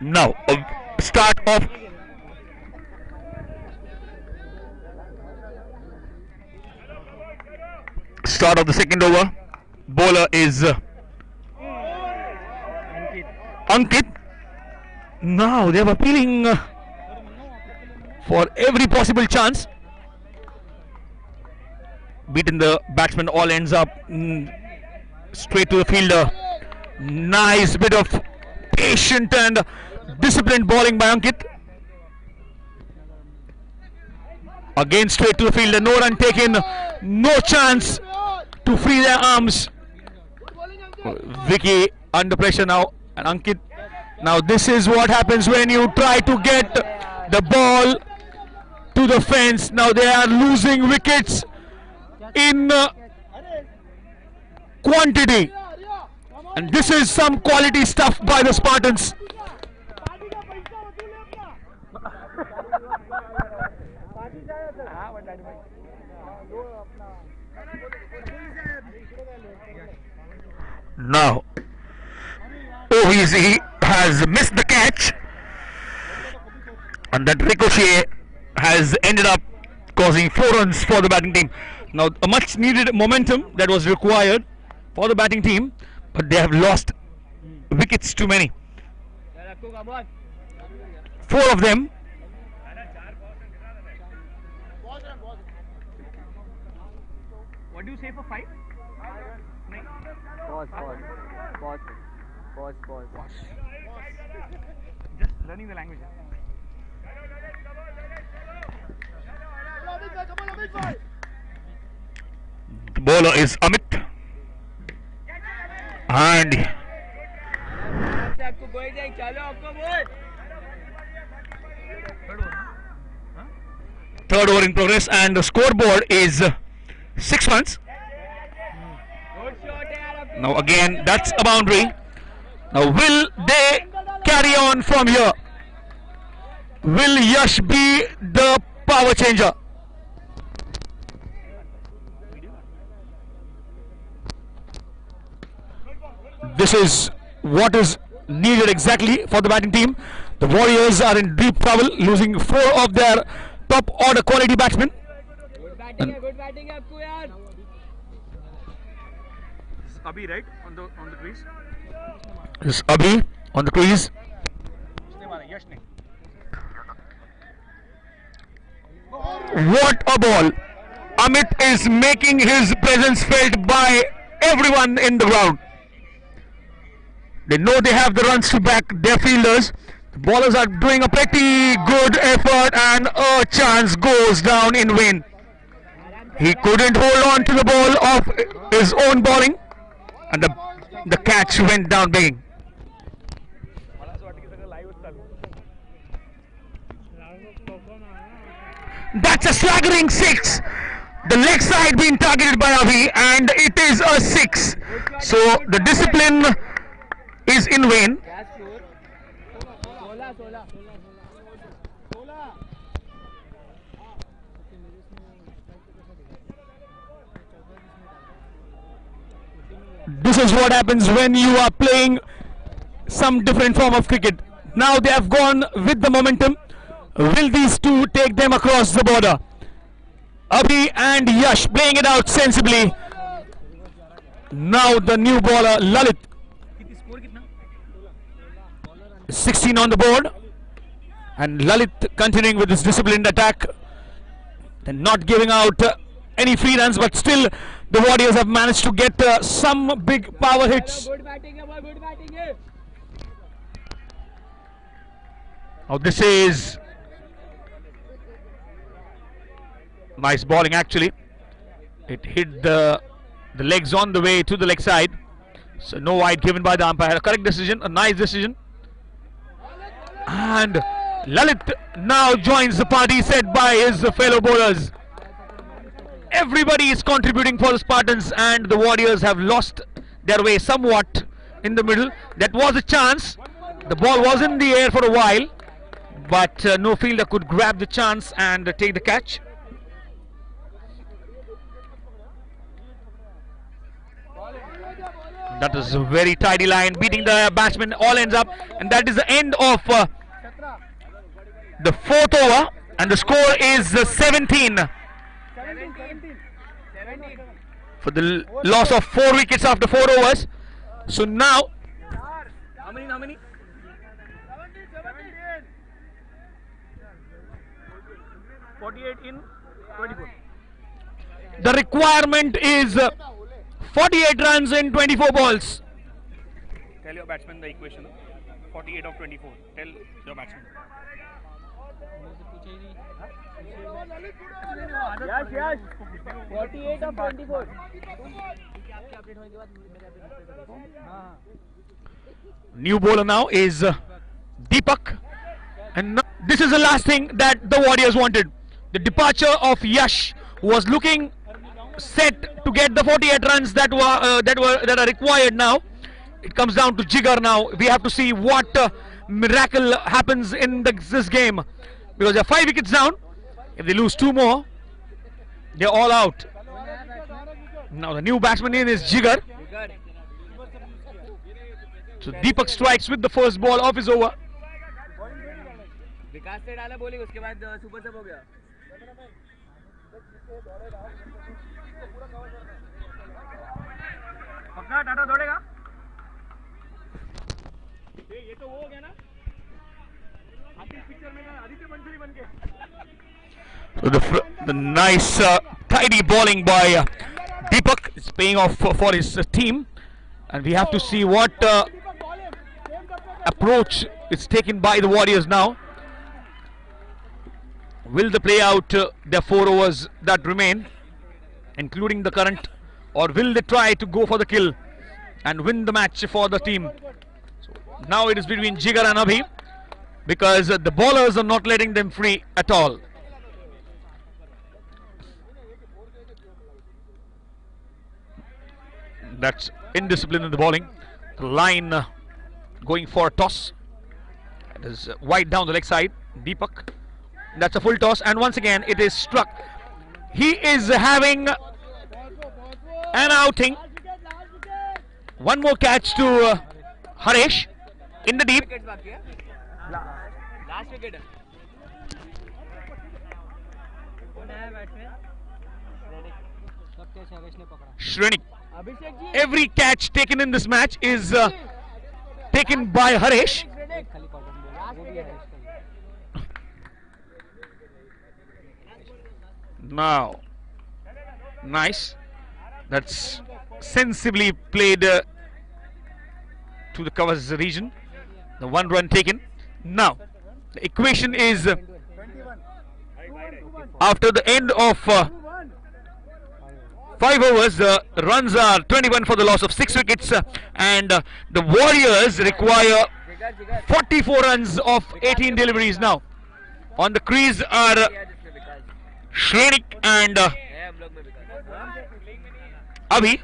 [SPEAKER 6] Now, start of the second over. Bowler is Ankit. Now they are appealing for every possible chance. Beaten the batsman, all ends up straight to the fielder. Nice bit of patient and disciplined bowling by Ankit. Again straight to the fielder, no run taken, no chance to free their arms. Vicky under pressure now, and Ankit. Now this is what happens when you try to get the ball to the fence. Now they are losing wickets in quantity, and this is some quality stuff by the Spartans. Now, he has missed the catch, and that ricochet has ended up causing 4 runs for the batting team. Now, a much needed momentum that was required for the batting team, but they have lost wickets too many. 4 of them.
[SPEAKER 2] What do you say for 5?
[SPEAKER 3] Pause.
[SPEAKER 2] Just learning the language.
[SPEAKER 6] The bowler is Amit, and third over in progress, and the scoreboard is 6 runs. Now again, that's a boundary. Now will they carry on from here? Will Yash be the power changer? This is what is needed exactly for the batting team. The Warriors are in deep trouble, losing 4 of their top order quality batsmen.
[SPEAKER 2] Good batting है आपको यार.
[SPEAKER 1] Abhi, right, on the crease.
[SPEAKER 6] This Abhi on the crease.
[SPEAKER 1] Yash ne.
[SPEAKER 6] What a ball! Amit is making his presence felt by everyone in the ground. They know they have the runs to back their fielders. The bowlers are doing a pretty good effort, and a chance goes down in vain. He couldn't hold on to the ball of his own bowling, and the catch went down begging. That's a staggering 6. The leg side being targeted by Avi, and it is a 6. So the discipline is in vain. This is what happens when you are playing some different form of cricket. Now they have gone with the momentum. Will these two take them across the border? Abhi and Yash playing it out sensibly. Now the new bowler Lalit. 16 on the board, and Lalit continuing with his disciplined attack. They're not giving out any free runs, but still the Warriors have managed to get some big power hits.
[SPEAKER 2] Good batting है boy, good batting है.
[SPEAKER 6] Now this is nice bowling actually. It hit the legs on the way to the leg side. So no wide given by the umpire. A correct decision, a nice decision. And Lalit now joins the party set by his fellow bowlers. Everybody is contributing for the Spartans, and the Warriors have lost their way somewhat in the middle. That was a chance. The ball was in the air for a while, but no fielder could grab the chance and take the catch. That is a very tidy line, beating the batsman. All ends up, and that is the end of the fourth over, and the score is 17 for the loss of 4 wickets after 4 overs. So now,
[SPEAKER 2] How many? 48 in 24.
[SPEAKER 6] the requirement is 48 runs in 24 balls.
[SPEAKER 2] Tell your batsman the equation. 48 of 24. Tell your batsman. Yes. 48 of 24.
[SPEAKER 6] New bowler now is Deepak, and this is the last thing that the Warriors wanted. The departure of Yash, who was looking set to get the 48 runs that are required now. It comes down to Jigar now. We have to see what miracle happens in this game, because they're 5 wickets down. If they lose 2 more, they're all out. Now the new batsman in is Jigar. So Deepak strikes with the first ball of his over.
[SPEAKER 3] विकास ने डाला bowling, उसके बाद super सब हो गया.
[SPEAKER 2] पक्का टाटा दौड़ेगा. ये तो वो हो गया ना. आदित्य पिक्चर में आदित्य मंसूरी बन के.
[SPEAKER 6] So the nice tidy bowling by Deepak is paying off for his team, and we have to see what approach is taken by the Warriors now. Will they play out their 4 overs that remain, including the current, or will they try to go for the kill and win the match for the team? So now it is between Jigar and Abhi, because the bowlers are not letting them free at all. That's indiscipline in the bowling. The line going for a toss. It is wide down the leg side. Deepak. That's a full toss, and once again it is struck. He is having an outing. One more catch to Harish in the deep.
[SPEAKER 3] Last wicket.
[SPEAKER 6] Shrenik. Every catch taken in this match is taken by Harish. Now, nice. That's sensibly played to the covers region. The 1 run taken. Now, the equation is after the end of 5 overs, the runs are 21 for the loss of 6 wickets, and the Warriors require 44 runs of 18 deliveries now. On the crease are Shrenik and Abhi.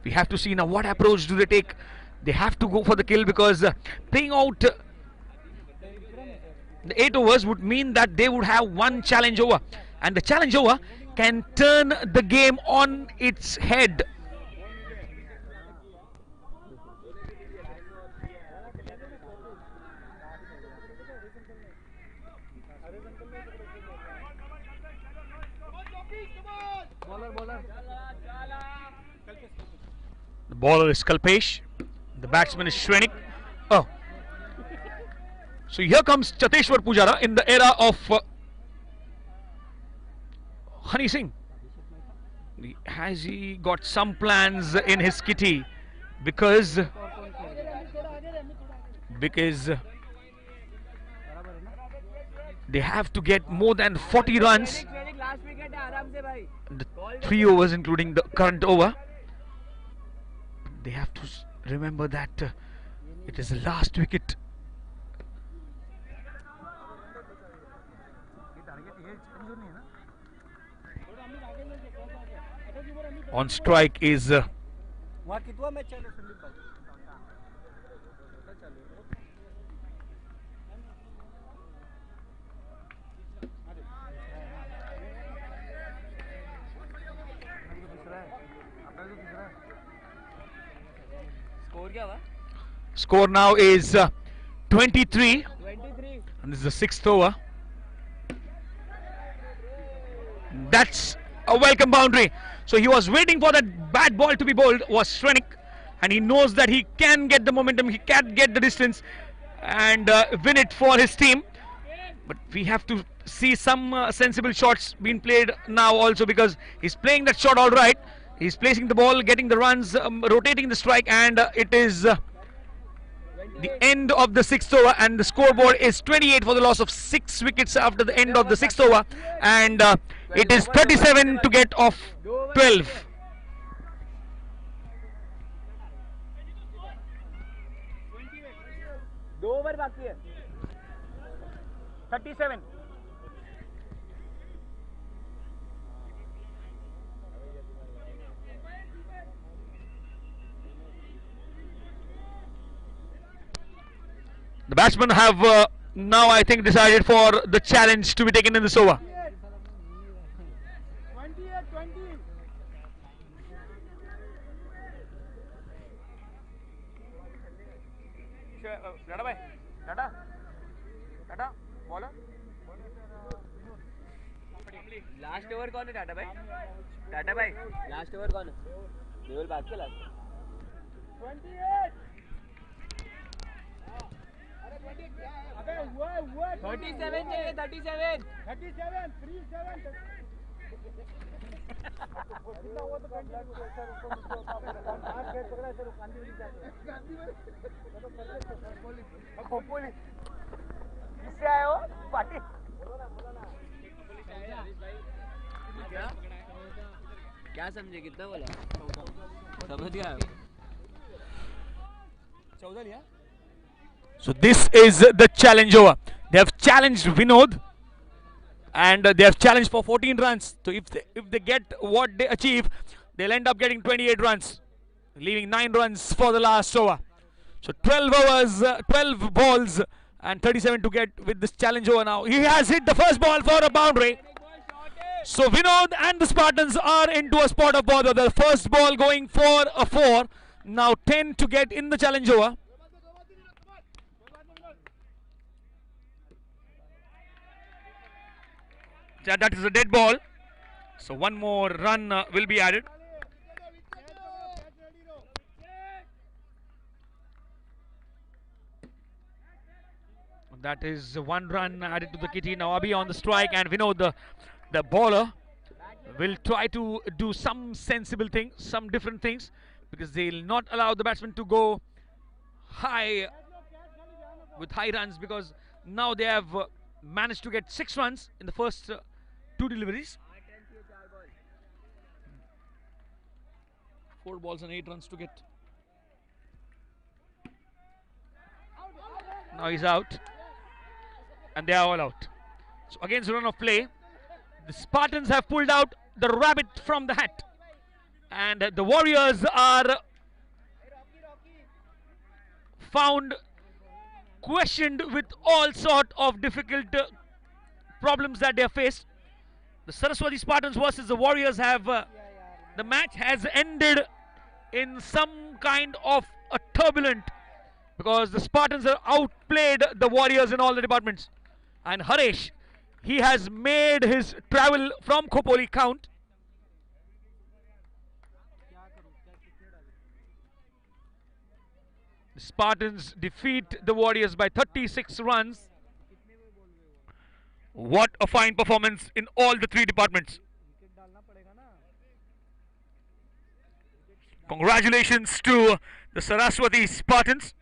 [SPEAKER 6] We have to see now what approach do they take. They have to go for the kill, because playing out the 8 overs would mean that they would have 1 challenge over, and the challenge over can turn the game on its head. The bowler is Kalpesh. The batsman is Shrenik. Oh. So here comes Chateshwar Pujara in the era of Honey Singh. Has he got some plans in his kitty? Because they have to get more than 40 runs. The 3 overs including the current over. They have to remember that it is the last wicket. On strike is
[SPEAKER 5] वहाँ कितना match चल रहा है संदीप भाई?
[SPEAKER 3] Score क्या हुआ?
[SPEAKER 6] score now is 23,
[SPEAKER 3] 23.
[SPEAKER 6] and this is the sixth over. That's a welcome boundary. So he was waiting for that bad ball to be bowled, was Srenik, and he knows that he can get the momentum, he can get the distance and win it for his team. But we have to see some sensible shots being played now also, because he's playing that shot all right. He's placing the ball, getting the runs, rotating the strike, and it is the end of the sixth over, and the scoreboard is 28 for the loss of 6 wickets after the end of the sixth over, and it is 37 to get off 12.
[SPEAKER 3] दो over बाकी है.
[SPEAKER 5] 37.
[SPEAKER 6] The batsmen have now, I think, decided for the challenge to be taken in this over.
[SPEAKER 5] 20.
[SPEAKER 2] Tata भाई, Tata bowler.
[SPEAKER 3] Last over कौन है टाटा भाई? टाटा भाई last over कौन है? केवल बाकी लास्ट.
[SPEAKER 5] 28. अबे हुआ
[SPEAKER 3] 37 चाहिए. 37.
[SPEAKER 5] 37 37. कितना हुआ तो 20 सर उसको हाथ खेल पकड़ा सर गांधी जी गांधी खोपोली किससे आए हो पार्टी?
[SPEAKER 3] क्या समझे? कितना बोला? समझ गया.
[SPEAKER 2] 14 लिया.
[SPEAKER 6] So this is the challenge over. They have challenged Vinod, and they have challenged for 14 runs. So if they get what they achieve, they'll end up getting 28 runs, leaving 9 runs for the last over. So 12 overs, 12 balls, and 37 to get with this challenge over now. He has hit the first ball for a boundary. So Vinod and the Spartans are into a spot of bother. The first ball going for a 4. Now 10 to get in the challenge over. That is a dead ball. So one more run will be added. That is one run added to the kitty. Now Abhi on the strike, and Vinod, the bowler, will try to do some sensible things, some different things, because they'll not allow the batsman to go high with high runs, because now they have managed to get 6 runs in the first 2 deliveries. 4 balls and 8 runs to get. Now he's out, and they are all out. So against run of play, the Spartans have pulled out the rabbit from the hat, and the Warriors are found questioned with all sort of difficult problems that they have faced. The Saraswati Spartans versus the Warriors have the match has ended in some kind of a turbulent, because the Spartans have outplayed the Warriors in all the departments, and Haresh, he has made his travel from Khopoli count. The Spartans defeat the Warriors by 36 runs. What a fine performance in all the 3 departments. Congratulations to the Saraswati Spartans.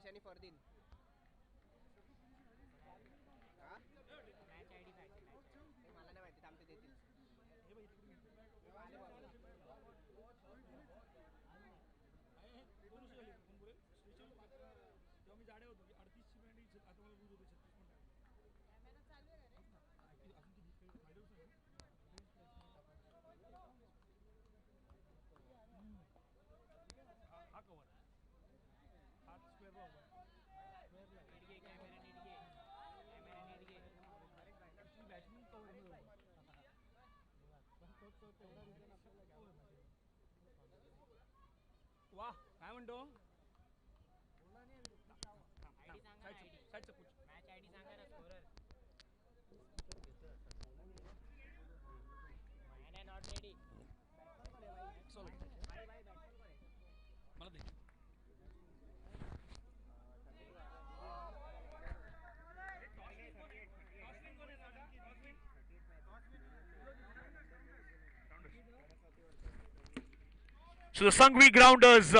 [SPEAKER 3] Satish आणि फरदीन मला नाही माहिती थांबते देतील
[SPEAKER 2] मी जाडे होतो 38 minute आता मला दूध होते 36 हा कवर हात स्क्वेअर होता बॅट्समन कवर वा काय म्हणतो
[SPEAKER 3] मॅच आयडी सांगा ना स्कोरर नॉट रेडी
[SPEAKER 2] मला दे
[SPEAKER 6] So the Sangvi Grounders,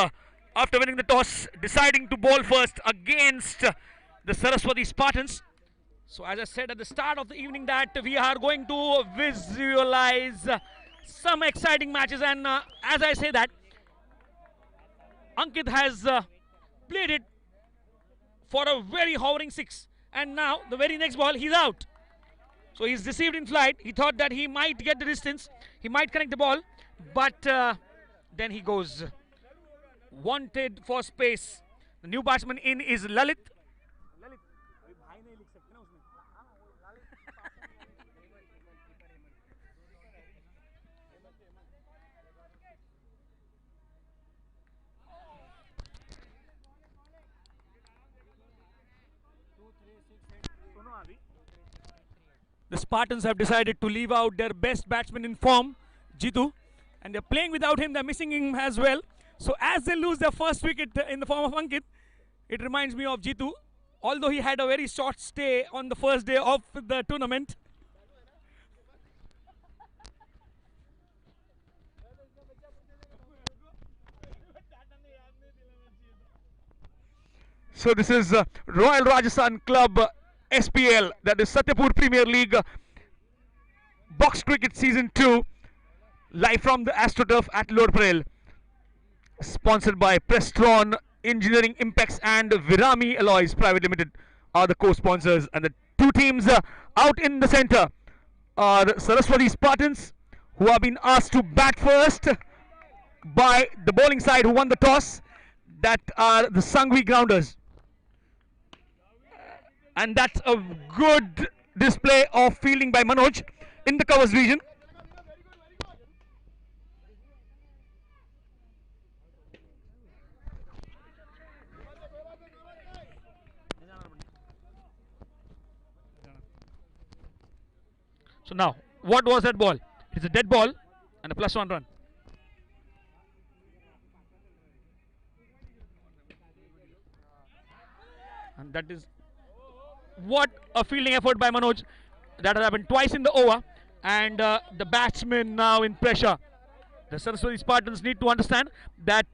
[SPEAKER 6] after winning the toss, deciding to bowl first against the Saraswati Spartans.
[SPEAKER 1] So as I said at the start of the evening that we are going to visualize some exciting matches, and as I say that, Ankit has played it for a very hovering 6, and now the very next ball he's out. So he's deceived in flight. He thought that he might get the distance, he might connect the ball, but then he goes wanted for space. The new batsman in is Lalit. The Spartans have decided to leave out their best batsman in form, Jitu, and they're playing without him. They're missing him as well. So as they lose their first wicket in the form of Ankit, it reminds me of Jitu, although he had a very short stay on the first day of the tournament.
[SPEAKER 6] So this is Royal Rajasthan Club SPL, that is Satyapur Premier League Box Cricket Season 2, live from the AstroTurf at Lord Parel, sponsored by Preston Engineering Impacts and Virami Alloys Private Limited are the co-sponsors, and the two teams out in the center are the Saraswati Spartans, who have been asked to bat first by the bowling side who won the toss, that are the Sangvi Grounders. And that's a good display of fielding by Manoj in the covers region.
[SPEAKER 1] So now, what was that ball? It's a dead ball and a +1 run. And that is what a fielding effort by Manoj. That has happened twice in the over, and the batsmen now in pressure. The Saraswati Spartans need to understand that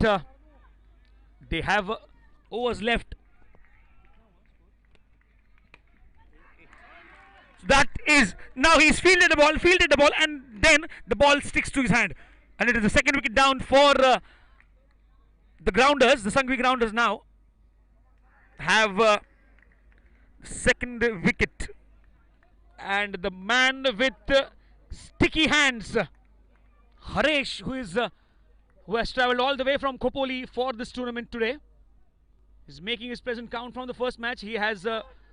[SPEAKER 1] they have overs left. That is, now he's fielded the ball, and then the ball sticks to his hand, and it is the second wicket down for the Grounders. The Sangvi Grounders now have second wicket, and the man with sticky hands, Haresh, who has travelled all the way from Khopoli for this tournament today, is making his present count from the first match. He has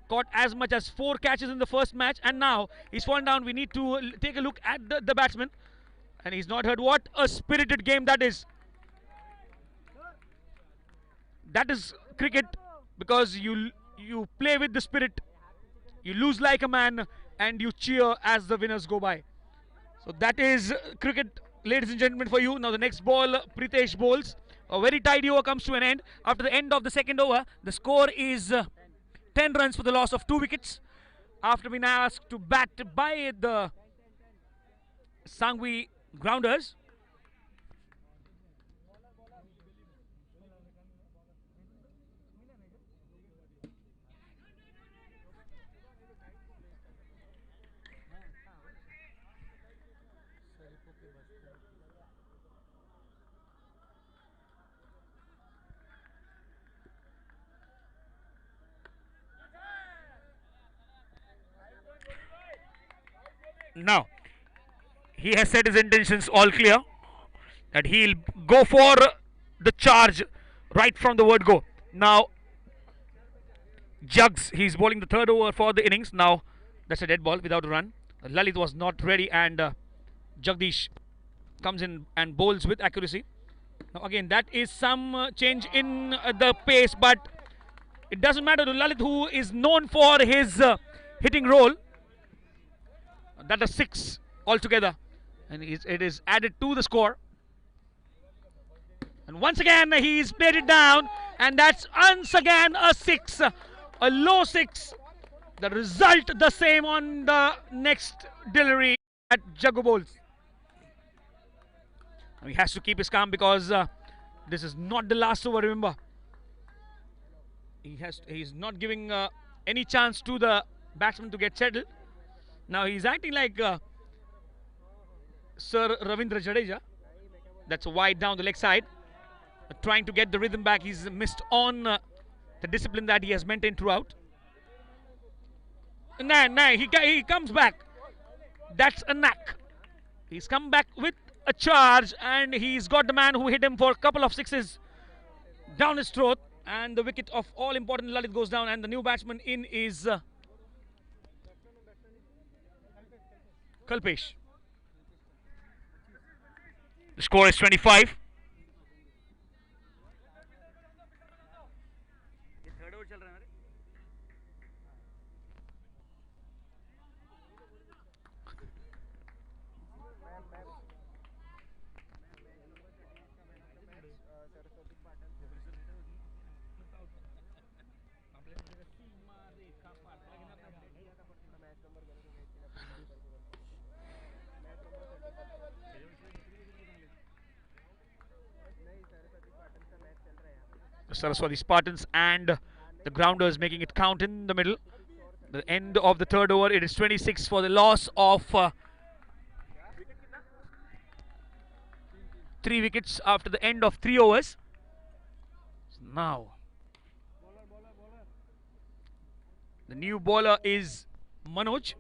[SPEAKER 1] caught as much as 4 catches in the first match, and now he's fallen down. We need to take a look at the batsman, and he's not heard. What a spirited game that is. That is cricket, because you play with the spirit, you lose like a man, and you cheer as the winners go by. So that is cricket, ladies and gentlemen, for you. Now the next ball, Pritesh bowls. A very tidy over comes to an end. After the end of the second over, the score is 10 runs for the loss of 2 wickets. After being asked to bat by the Sangvi Grounders.
[SPEAKER 6] Now, he has set his intentions all clear that he'll go for the charge right from the word go. Now, Jugs, he's bowling the third over for the innings. Now, that's a dead ball without a run. Lalit was not ready, and Jagdish comes in and bowls with accuracy. Now, again, that is some change in the pace, but it doesn't matter to Lalit, who is known for his hitting role. That is 6 altogether, and it is added to the score. And once again, he's played it down, and that's once again a 6, a low 6. The result the same on the next delivery at Jagu bowls. He has to keep his calm because this is not the last over, remember. He's not giving any chance to the batsman to get settled. Now he's acting like Sir Ravindra Jadeja. That's a wide down the leg side. Trying to get the rhythm back. He's missed on the discipline that he has maintained throughout. Nah, he comes back. That's a knack. He's come back with a charge, and he's got the man who hit him for a couple of sixes down his throat. And the wicket of all important Lalit goes down, and the new batsman in is Kalpesh. The score is 25. Saraswati Spartans and the Grounders making it count in the middle. The end of the third over, it is 26 for the loss of 3 wickets after the end of 3 overs. Now, the new bowler is Manoj.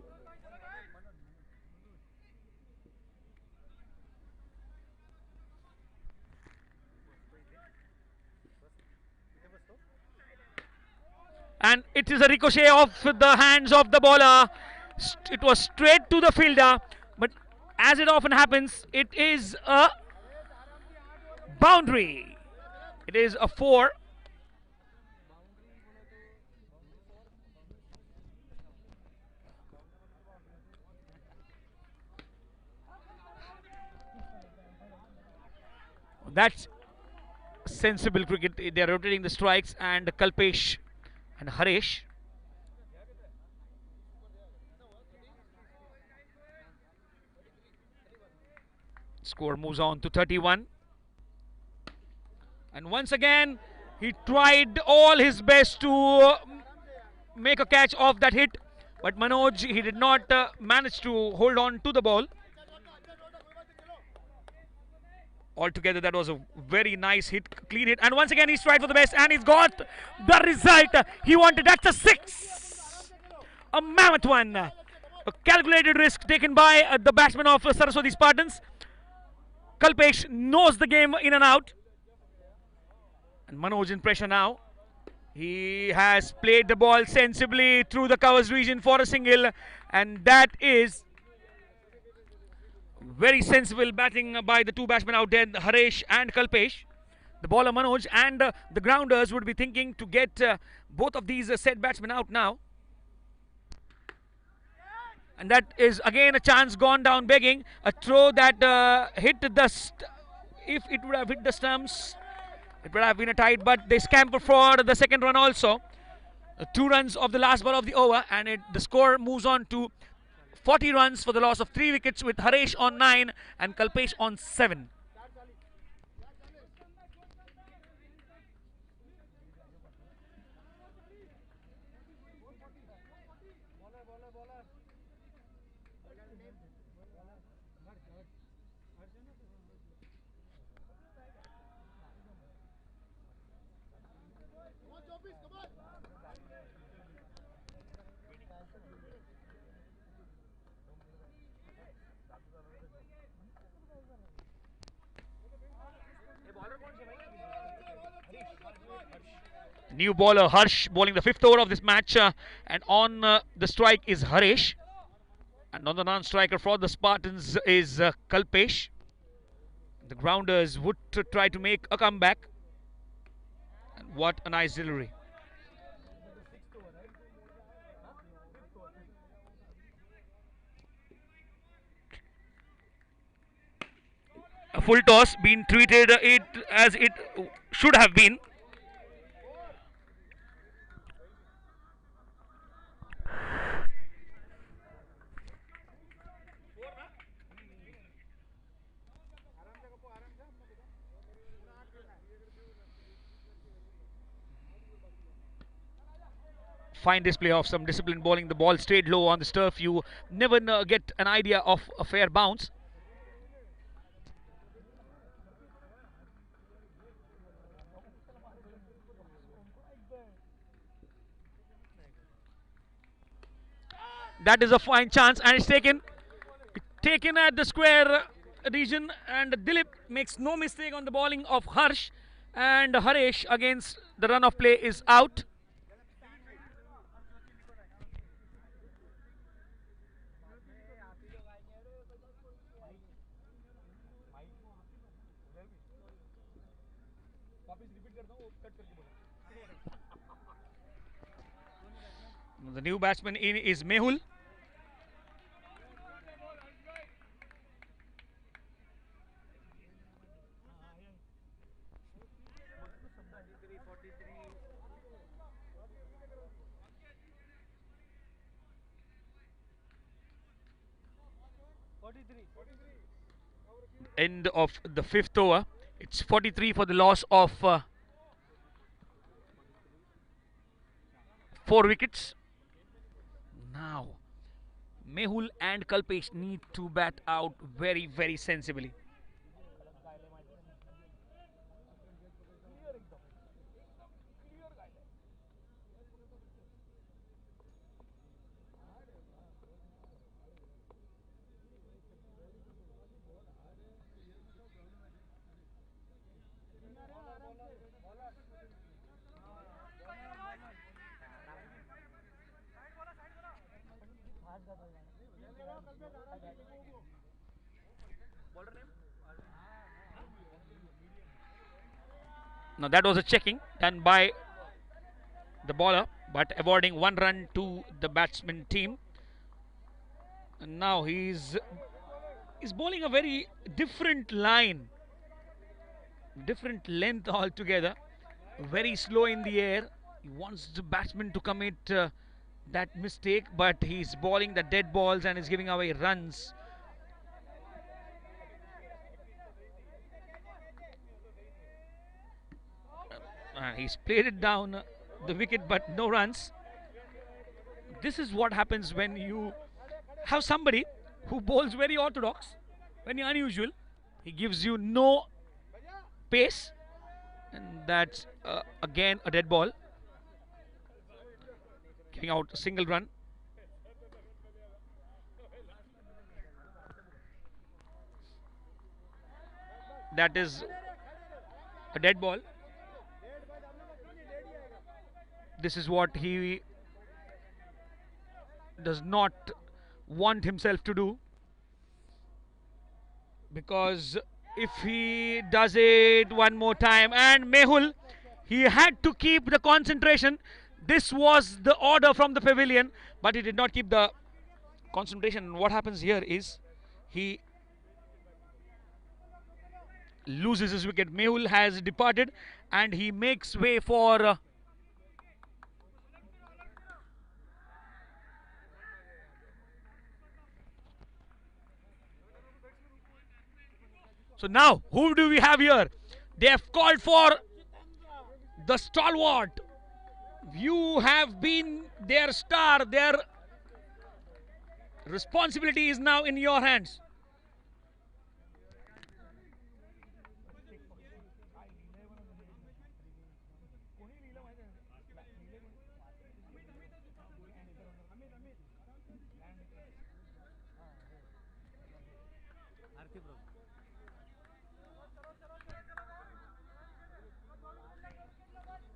[SPEAKER 6] And it is a ricochet off the hands of the bowler. It was straight to the fielder, but as it often happens, it is a boundary. It is a 4. That's sensible cricket. They are rotating the strikes, and Kalpesh and Harish. Score moves on to 31. And once again, he tried all his best to make a catch of that hit, but Manoj, he did not manage to hold on to the ball. Altogether, that was a very nice hit, clean hit. And once again, he's tried for the best, and he's got the result he wanted. That's a 6. A mammoth one. A calculated risk taken by the batsman of Saraswati Spartans. Kalpesh knows the game in and out. And Manoj in pressure now. He has played the ball sensibly through the covers region for a single. And that is very sensible batting by the two batsmen out there, Harish and Kalpesh. The bowler Manoj and the Grounders would be thinking to get both of these set batsmen out now. And that is again a chance gone down begging. A throw that hit the... if it would have hit the stumps, it would have been a tight, but they scamper for the second run also. 2 runs of the last ball of the over, and the score moves on to 40 runs for the loss of 3 wickets, with Harish on 9 and Kalpesh on 7. New bowler Harsh bowling the 5th over of this match, and on the strike is Haresh, and on the non-striker for the Spartans is Kalpesh. The grounders would try to make a comeback, and what a nice delivery. A full toss being treated it as it should have been. Fine display of some disciplined bowling. The ball stayed low on the turf. You never get an idea of a fair bounce. That is a fine chance, and it's taken at the square region, and Dilip makes no mistake on the bowling of Harsh, and Haresh against the run of play is out. The new batsman in is Mehul. End of the 5th over. It's 43 for the loss of 4 wickets. Now, Mehul and Kalpesh need to bat out very, very sensibly. Now that was a checking done by the bowler, but avoiding 1 run to the batsman team. And now he's bowling a very different line, different length altogether. Very slow in the air. He wants the batsman to commit that mistake, but he's bowling the dead balls and is giving away runs. He's played it down the wicket, but no runs. This is what happens when you have somebody who bowls very orthodox, very unusual. He gives you no pace, and that's again a dead ball, giving out a single run. That is a dead ball. This is what he does not want himself to do, because if he does it one more time, and Mehul, he had to keep the concentration. This was the order from the pavilion, but he did not keep the concentration. And what happens here is he loses his wicket. Mehul has departed, and he makes way for so now, who do we have here? They have called for the stalwart. You have been their star. Their responsibility is now in your hands.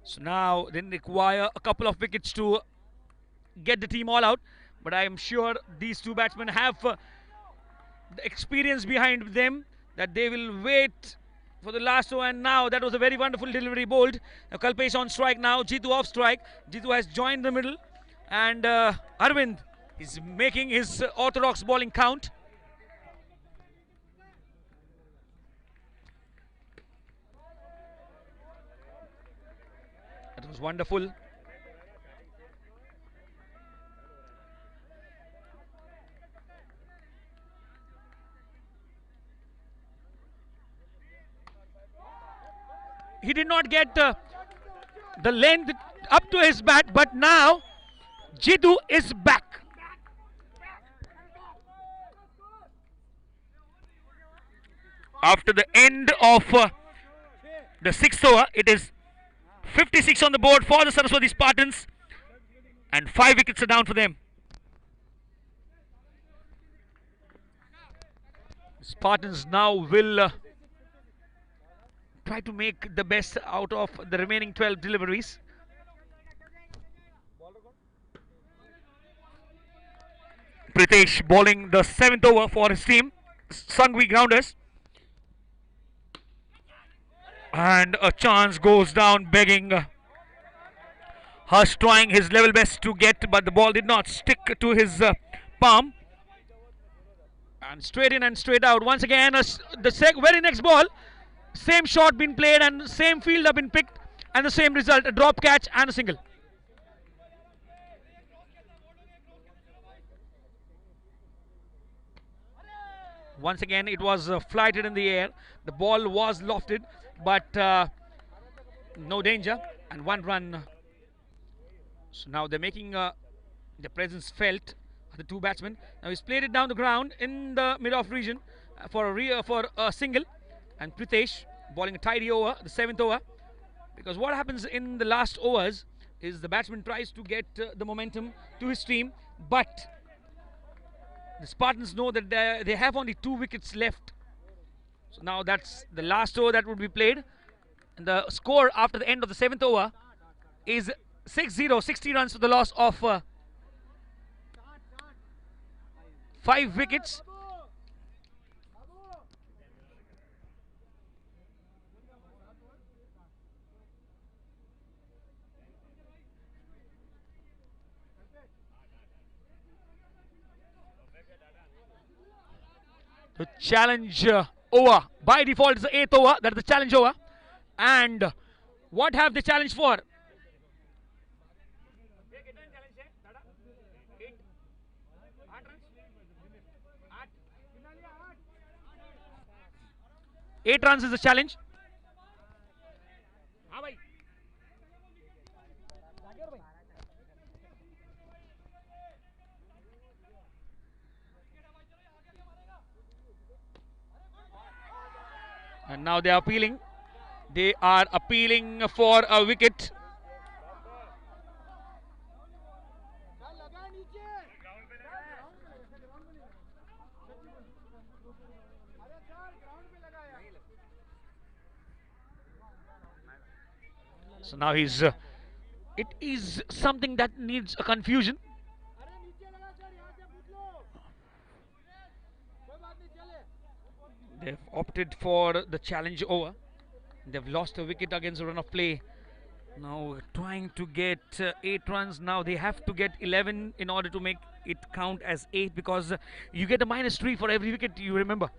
[SPEAKER 1] So now they require a couple of wickets to get the team all out. But I am sure these two batsmen have the experience behind them that they will wait for the last over. And now that was a very wonderful delivery bowled. Now Kalpesh on strike now. Jitu off strike. Jitu has joined the middle. And Arvind is making his orthodox bowling count. That was wonderful. He did not get the length up to his bat, but now Jitu is back. After the end of the sixth over, it is 56 on the board for the Saraswati Spartans, and 5 wickets are down for them. Spartans now will try to make the best out of the remaining 12 deliveries. Pritesh bowling the 7th over for his team, Sangvi Grounders. And a chance goes down, begging. Harsh trying his level best to get, but the ball did not stick to his palm. And straight in and straight out. Once again, the very next ball, same shot been played and same fielder been picked, and the same result, a drop catch and a single. Once again, it was flighted in the air. The ball was lofted, but no danger, and 1 run. So now they're making the presence felt, the two batsmen. Now he's played it down the ground in the mid-off region for a single, and Pritesh bowling a tidy over, the 7th over. Because what happens in the last overs is the batsman tries to get the momentum to his team, but the Spartans know that they have only 2 wickets left. So now that's the last over that would be played. And the score after the end of the 7th over is 6-0, 60 runs for the loss of 5 wickets. The challenge over by default is the 8th over, that is the challenge over. And what have they challenged for? 8 runs is the challenge. And now they are appealing. They are appealing for a wicket. So now he's it is something that needs a confusion. They've opted for the challenge over. They've lost a wicket against a run of play. Now trying to get 8 runs. Now they have to get 11 in order to make it count as 8, because you get a -3 for every wicket, you remember.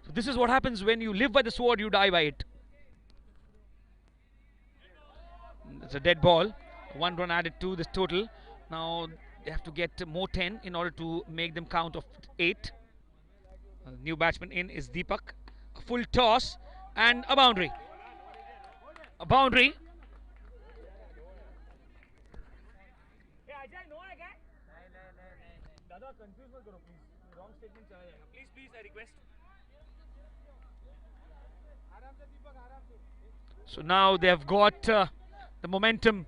[SPEAKER 1] So this is what happens when you live by the sword, you die by it. It's a dead ball. 1 run added to this total. Now they have to get more 10 in order to make them count of 8. New batsman in is Deepak. A full toss and a boundary. A boundary. Please, I request. So now they have got the momentum.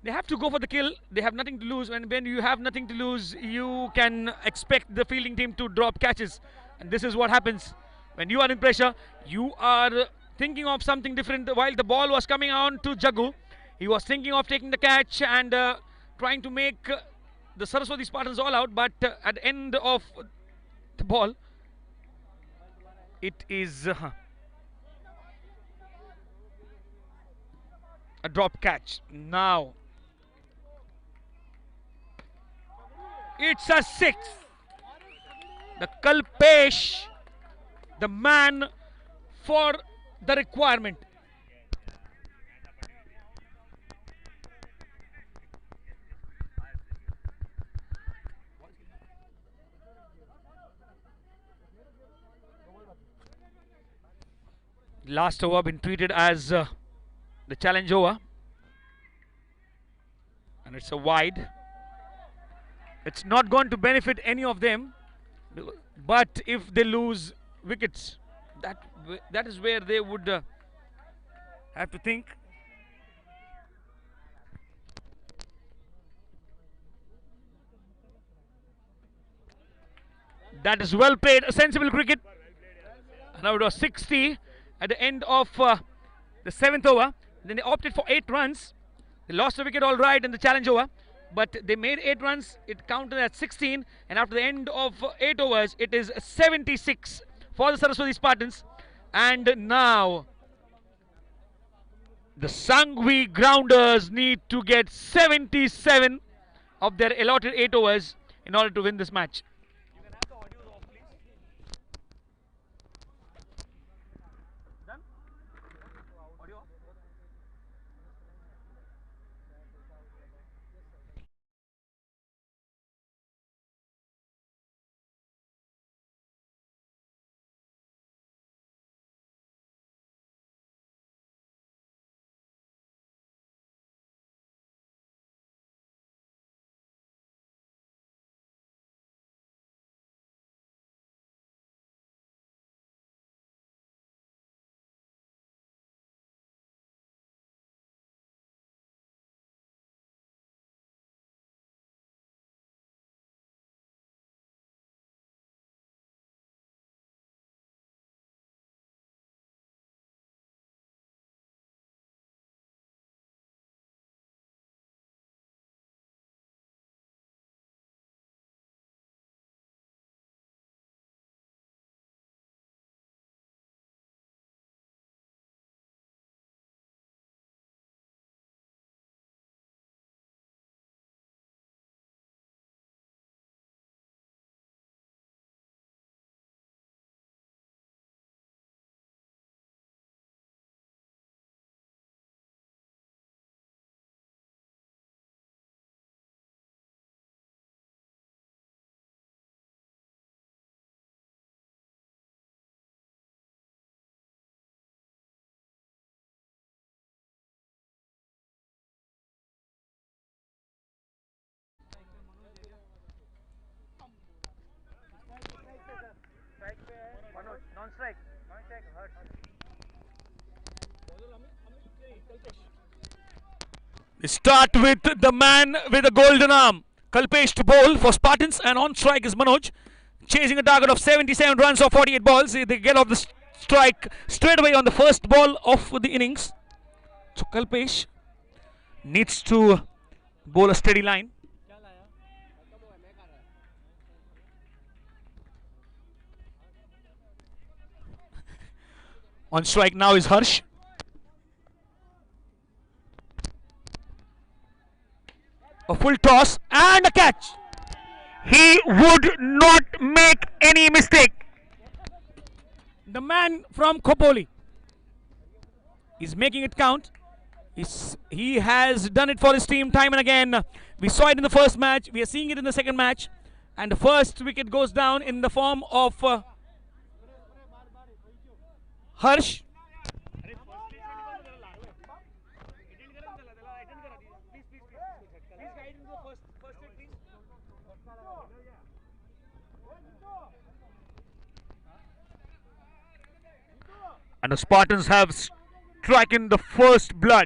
[SPEAKER 1] They have to go for the kill. They have nothing to lose, and when you have nothing to lose, you can expect the fielding team to drop catches. And this is what happens when you are in pressure. You are thinking of something different. While the ball was coming on to Jagu, He was thinking of taking the catch and trying to make the Saraswati Spartans all out, but at the end of the ball, it is a drop catch. Now it's a 6. The Kalpesh, the man for the requirement. Last over been treated as the challenge over, and it's a wide. It's not going to benefit any of them, but if they lose wickets, that is where they would have to think. That is well played, a sensible cricket. Now it was 60 at the end of the 7th over. Then they opted for 8 runs. They lost a wicket all right in the challenge over, but they made 8 runs. It counted at 16, and after the end of 8 overs, it is 76 for the Saraswati Spartans. And now the Sangvi Grounders need to get 77 of their allotted 8 overs in order to win this match. They start with the man with a golden arm, Kalpesh, to bowl for Spartans, and on strike is Manoj, chasing a target of 77 runs off 48 balls. They get off the strike straight away on the first ball of the innings. So Kalpesh needs to bowl a steady line. On strike now is Harsh. A full toss and a catch. He would not make any mistake. The man from Khopoli is making it count. He has done it for his team time and again. We saw it in the first match. We are seeing it in the second match. And the first wicket goes down in the form of Harsh. And the Spartans have stricken the first blood.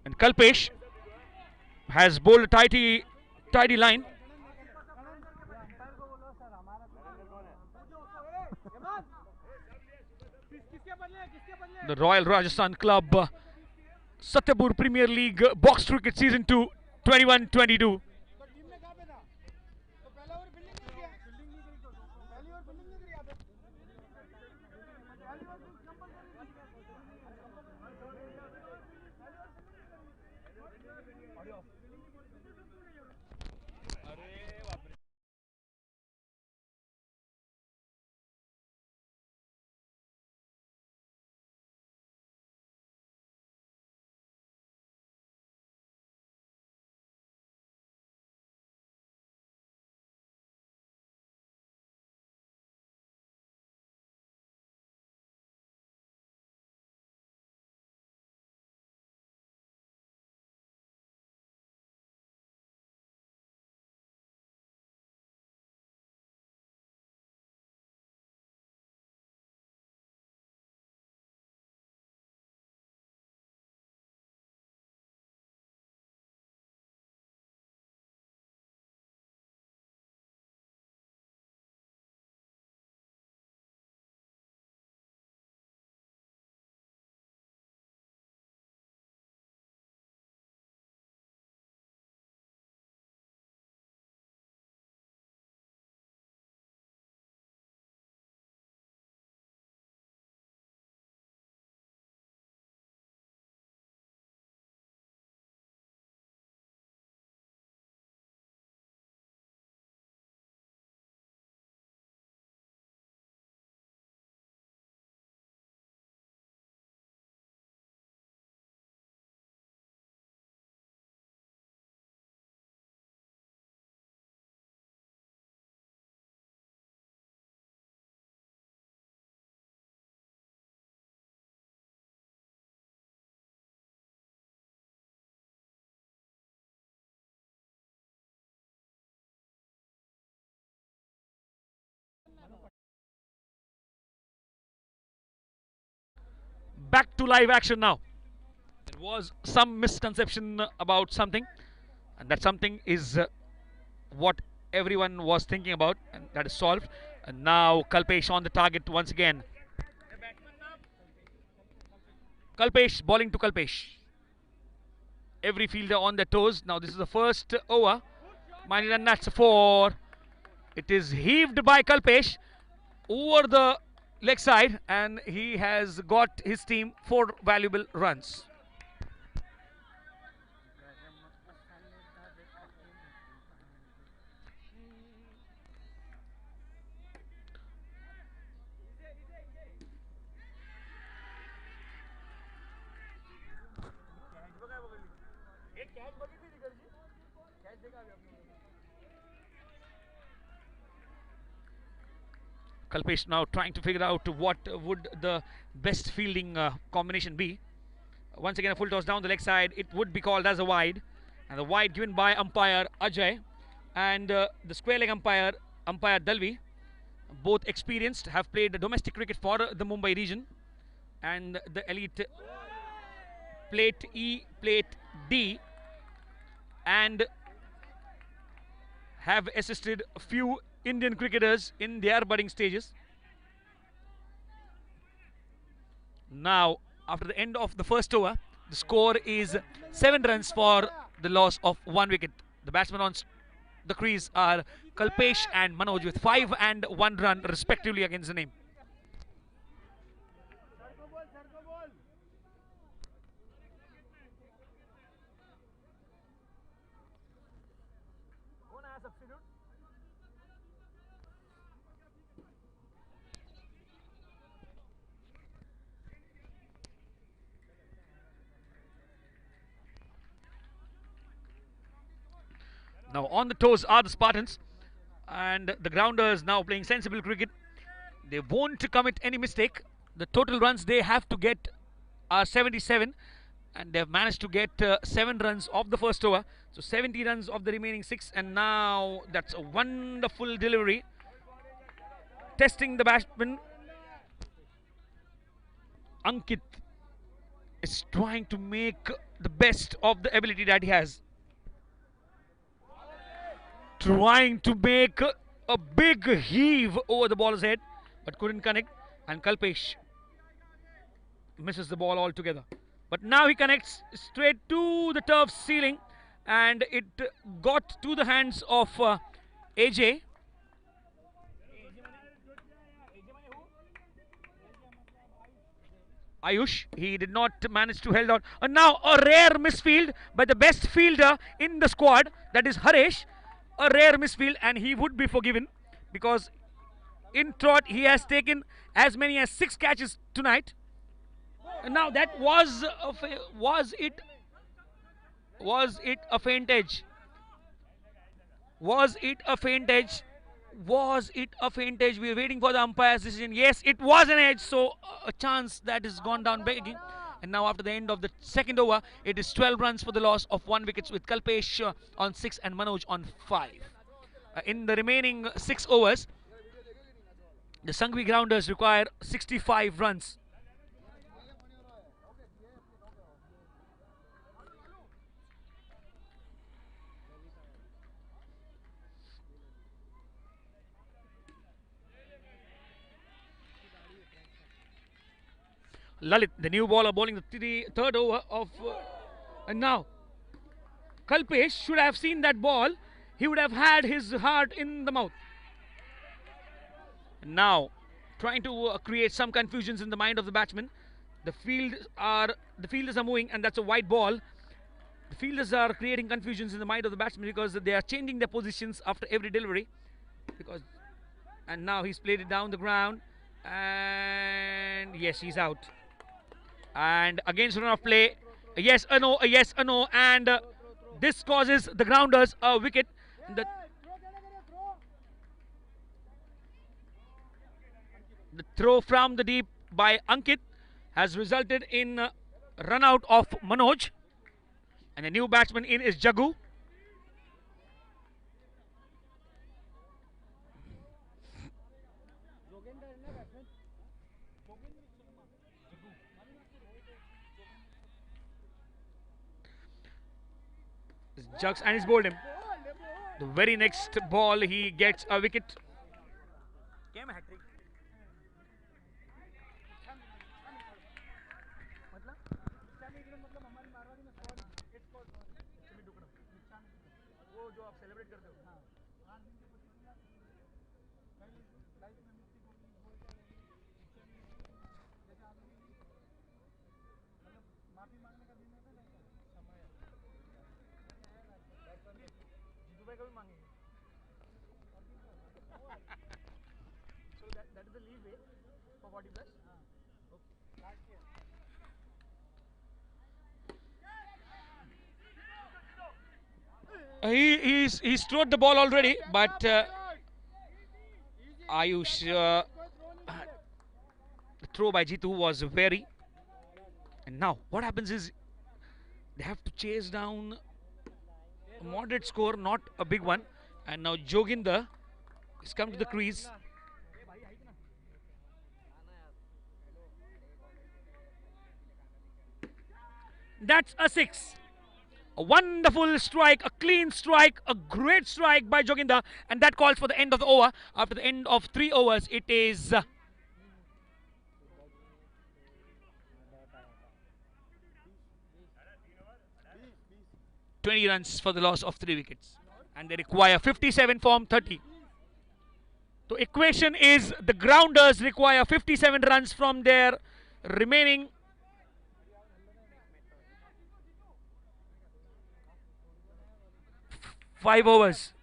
[SPEAKER 1] And Kalpesh has bowled a tidy line. The Royal Rajasthan Club
[SPEAKER 6] Satyapur Premier League Box Cricket Season 2 21-22. Back to live action now. There was some misconception about something, and that something is what everyone was thinking about, and that is solved. And now Kalpesh on the target once again. Kalpesh bowling to Kalpesh. Every fielder on their toes. Now this is the first over. Minded, and that's a 4. It is heaved by Kalpesh over the leg side, and he has got his team 4 valuable runs. Kalpesh now trying to figure out what would the best fielding combination be. Once again a full toss down the leg side. It would be called as a wide, and the wide given by umpire Ajay and the square leg umpire Dalvi. Both experienced, have played domestic cricket for the Mumbai region, and the elite plate E, plate D, and have assisted a few Indian cricketers in their budding stages. Now, after the end of the first over, the score is 7 runs for the loss of 1 wicket. The batsmen on the crease are Kalpesh and Manoj with 5 and 1 run respectively against the name. Now on the toes are the Spartans, and the grounders now playing sensible cricket. They won't commit any mistake. The total runs they have to get are 77, and they've managed to get 7 runs of the first over. So 70 runs of the remaining 6, and now that's a wonderful delivery. Testing the batsman. Ankit is trying to make the best of the ability that he has. Trying to make a big heave over the baller's head, but couldn't connect, and Kalpesh misses the ball altogether.
[SPEAKER 1] But now he connects straight to the turf ceiling, and it got to the hands of AJ. Ayush, he did not manage to hold on. And now a rare misfield by the best fielder in the squad, that is Haresh. A rare misfield, and he would be forgiven because in trot he has taken as many as 6 catches tonight. And now that was it a faint edge? Was it a faint edge? Was it a faint edge? We are waiting for the umpire's decision. Yes, it was an edge, so a chance that has gone down begging. And now after the end of the second over, it is 12 runs for the loss of 1 wicket with Kalpesh on 6 and Manoj on 5. In the remaining 6 overs, the Sangvi Grounders require 65 runs. Lalit, the new bowler, bowling the third over of... and now, Kalpesh should have seen that ball. He would have had his heart in the mouth. And now, trying to create some confusions in the mind of the batsman. The fielders are moving, and that's a wide ball. The fielders are creating confusions in the mind of the batsman because they are changing their positions after every delivery. And now he's played it down the ground, and yes, he's out. And against run of play, a yes, a no, a yes, a no, and this causes the Grounders a wicket. The throw from the deep by Ankit has resulted in a run out of Manoj, and the new batsman in is Jagu. Jugs, and he's bowled him. The very next ball he gets a wicket. So that is the leeway for 40 plus. He's thrown the ball already, but Ayush, the throw by Jitu was very. And now what happens is they have to chase down a moderate score, not a big one. And now Joginder has come to the crease. That's a 6. A wonderful strike, a clean strike, a great strike by Joginder, and that calls for the end of the over. After the end of 3 overs, it is 20 runs for the loss of 3 wickets, and they require 57 from 30. So equation is the Grounders require 57 runs from their remaining 5 overs.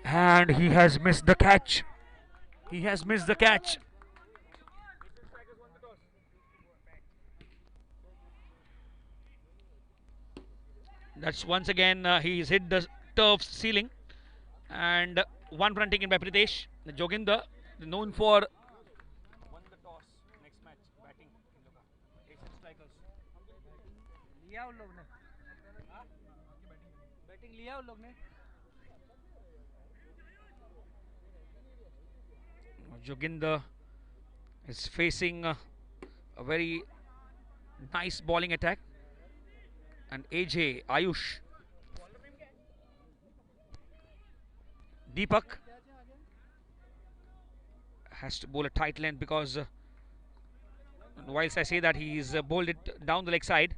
[SPEAKER 1] And he has missed the catch. He has missed the catch. That's once again he's hit the turf ceiling, and 1 run taken by Pritesh. The Joginder, known for won the toss next match batting in Loka. Asian strikers.
[SPEAKER 2] लिया उन लोग ने batting लिया उन लोग ने
[SPEAKER 1] Joginder is facing a very nice bowling attack, and AJ Ayush Deepak has to bowl a tight length because whilst I say that he's bowled it down the leg side,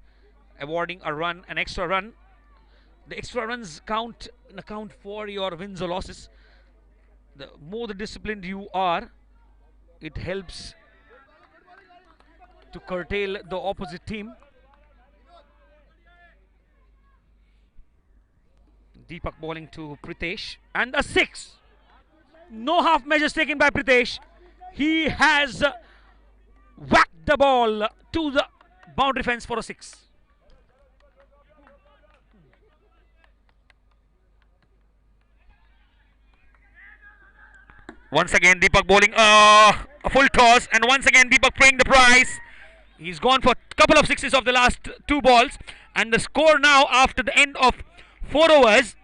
[SPEAKER 1] awarding a run, an extra run. The extra runs count in account for your wins or losses. The more the disciplined you are, it helps to curtail the opposite team. Deepak bowling to Pritesh and a 6. No half measures taken by Pritesh. He has whacked the ball to the boundary fence for a 6. Once again Deepak bowling a full toss, and once again Deepak paying the price. He's gone for a couple of sixes of the last 2 balls, and the score now after the end of 4 overs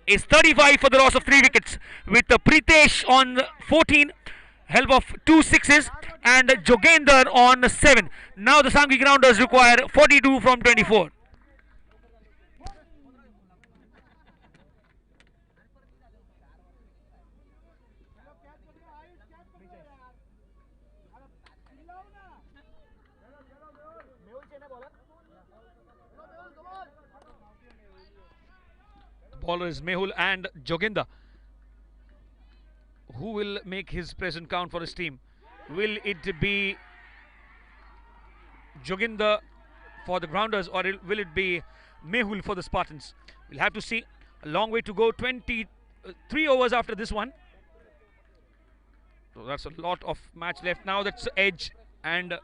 [SPEAKER 1] is 35 for the loss of 3 wickets, with Pritesh on 14, help of 2 sixes, and Jogender on 7. Now the Sanghi grounders require 42 from 24. Bowler is Mehul and Jogender. Who will make his present count for his team? Will it be Jogender for the grounders, or will it be Mehul for the Spartans? We'll have to see. A long way to go. 23 overs after this one. So that's a lot of match left now. That's edge, and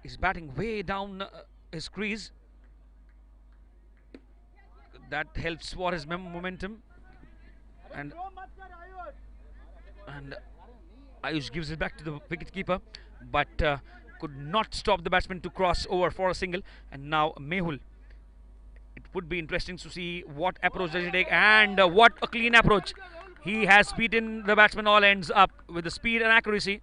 [SPEAKER 1] he's batting way down his crease. That helps for his momentum, and Ayush gives it back to the wicketkeeper, but could not stop the batsman to cross over for a single. And now Mehul. It would be interesting to see what approach does he take, and what a clean approach. He has beaten the batsman all ends up with the speed and accuracy.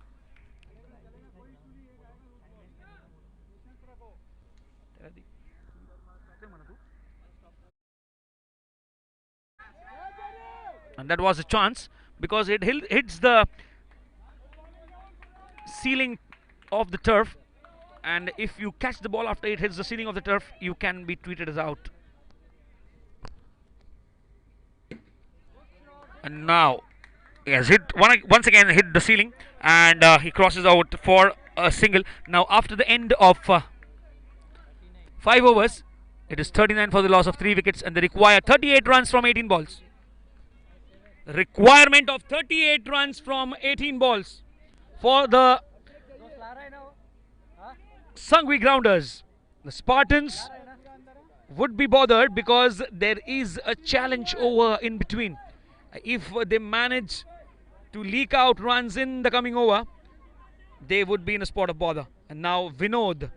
[SPEAKER 1] And that was a chance, because it hits the ceiling of the turf, and if you catch the ball after it hits the ceiling of the turf, you can be treated as out. And now he has once again hit the ceiling, and he crosses out for a single. Now after the end of 5 overs, it is 39 for the loss of 3 wickets, and they require 38 runs from 18 balls. The requirement of 38 runs from 18 balls for the Sangvi grounders. The Spartans would be bothered because there is a challenge over in between. If they manage to leak out runs in the coming over, they would be in a spot of bother. And now Vinod.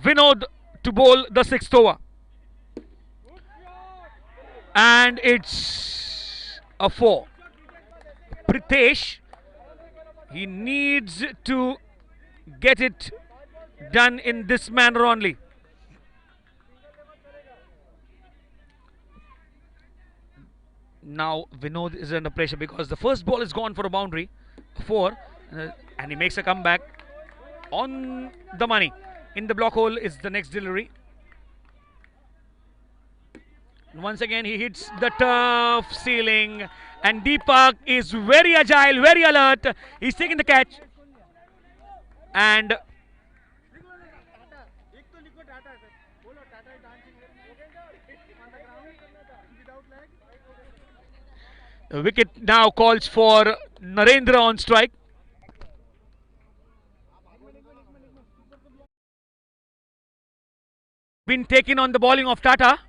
[SPEAKER 1] Vinod to bowl the 6th over, and it's a 4. Pritesh, he needs to get it done in this manner only. Now Vinod is under pressure because the first ball is gone for a boundary, 4, and he makes a comeback on the money. In the block hole is the next delivery. Once again he hits the turf ceiling, and Deepak is very agile, very alert. He's taking the catch, and
[SPEAKER 6] The wicket now calls for Narendra on strike. Been taken on the bowling of Tata.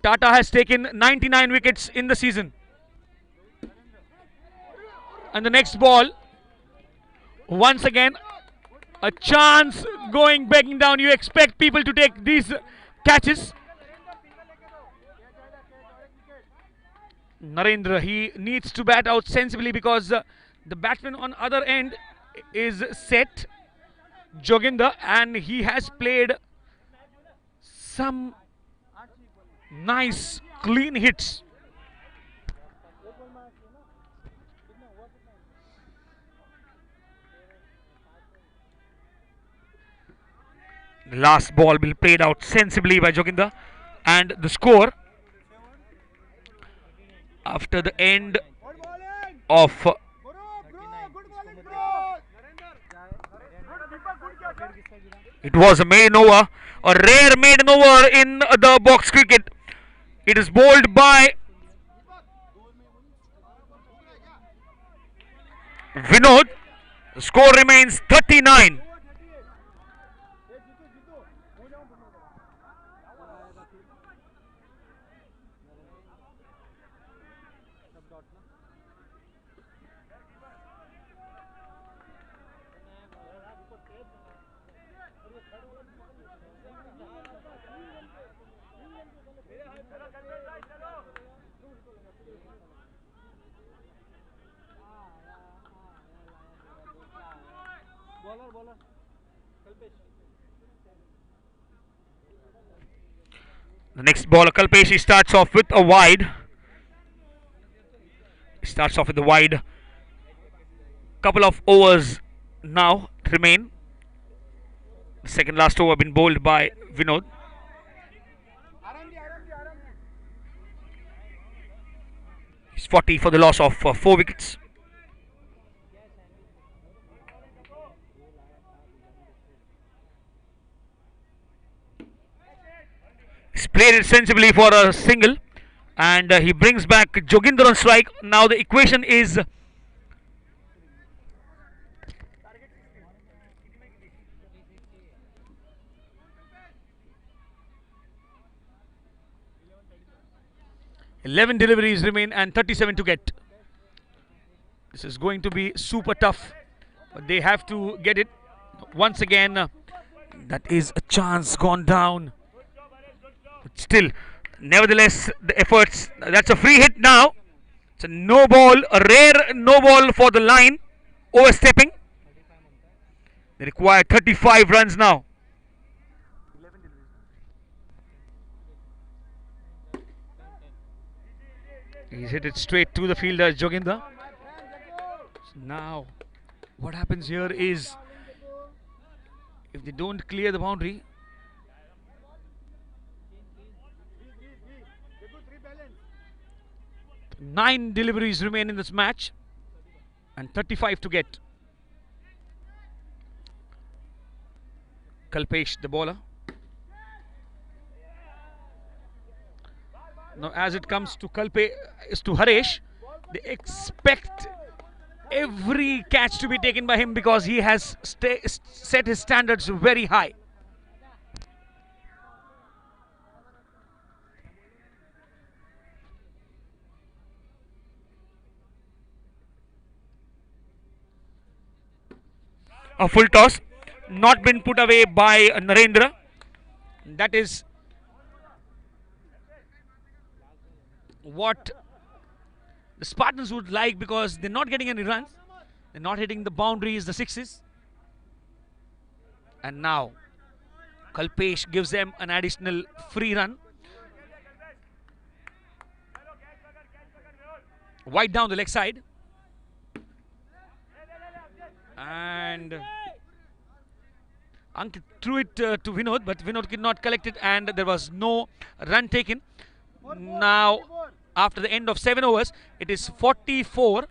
[SPEAKER 6] Tata has taken 99 wickets in the season. And the next ball, once again, a chance going begging down. You expect people to take these catches. Narendra, he needs to bat out sensibly because the batsman on other end is set, Joginder, and he has played some nice clean hits. The last ball will be played out sensibly by Joginder, and the score after the end of it was a maiden over, a rare maiden over in the box cricket. It is bowled by Vinod. The score remains 39. The next bowler, Kalpesh, starts off with a wide. Starts off with the wide. Couple of overs now remain. The second last over been bowled by Vinod. He's 40 for the loss of 4 wickets. He's played it sensibly for a single, and he brings back Joginder on strike. Now the equation is .11 deliveries remain and 37 to get. This is going to be super tough, but they have to get it. Once again, that is a chance gone down. But still, nevertheless, the efforts. That's a free hit now. It's a no ball, a rare no ball for the line. Overstepping. They require 35 runs now. He's hit it straight to the fielder, Joginder. So now, what happens here is, if they don't clear the boundary, nine deliveries remain in this match and 35 to get. Kalpesh, the bowler. Now as it comes to Haresh, they expect every catch to be taken by him because he has set his standards very high. A full toss, not been put away by Narendra. That is what the Spartans would like, because they're not getting any runs. They're not hitting the boundaries, the sixes. And now Kalpesh gives them an additional free run. Wide down the leg side. And Ankit threw it to Vinod, but Vinod could not collect it, and there was no run taken. Now, after the end of 7 overs, it is 44,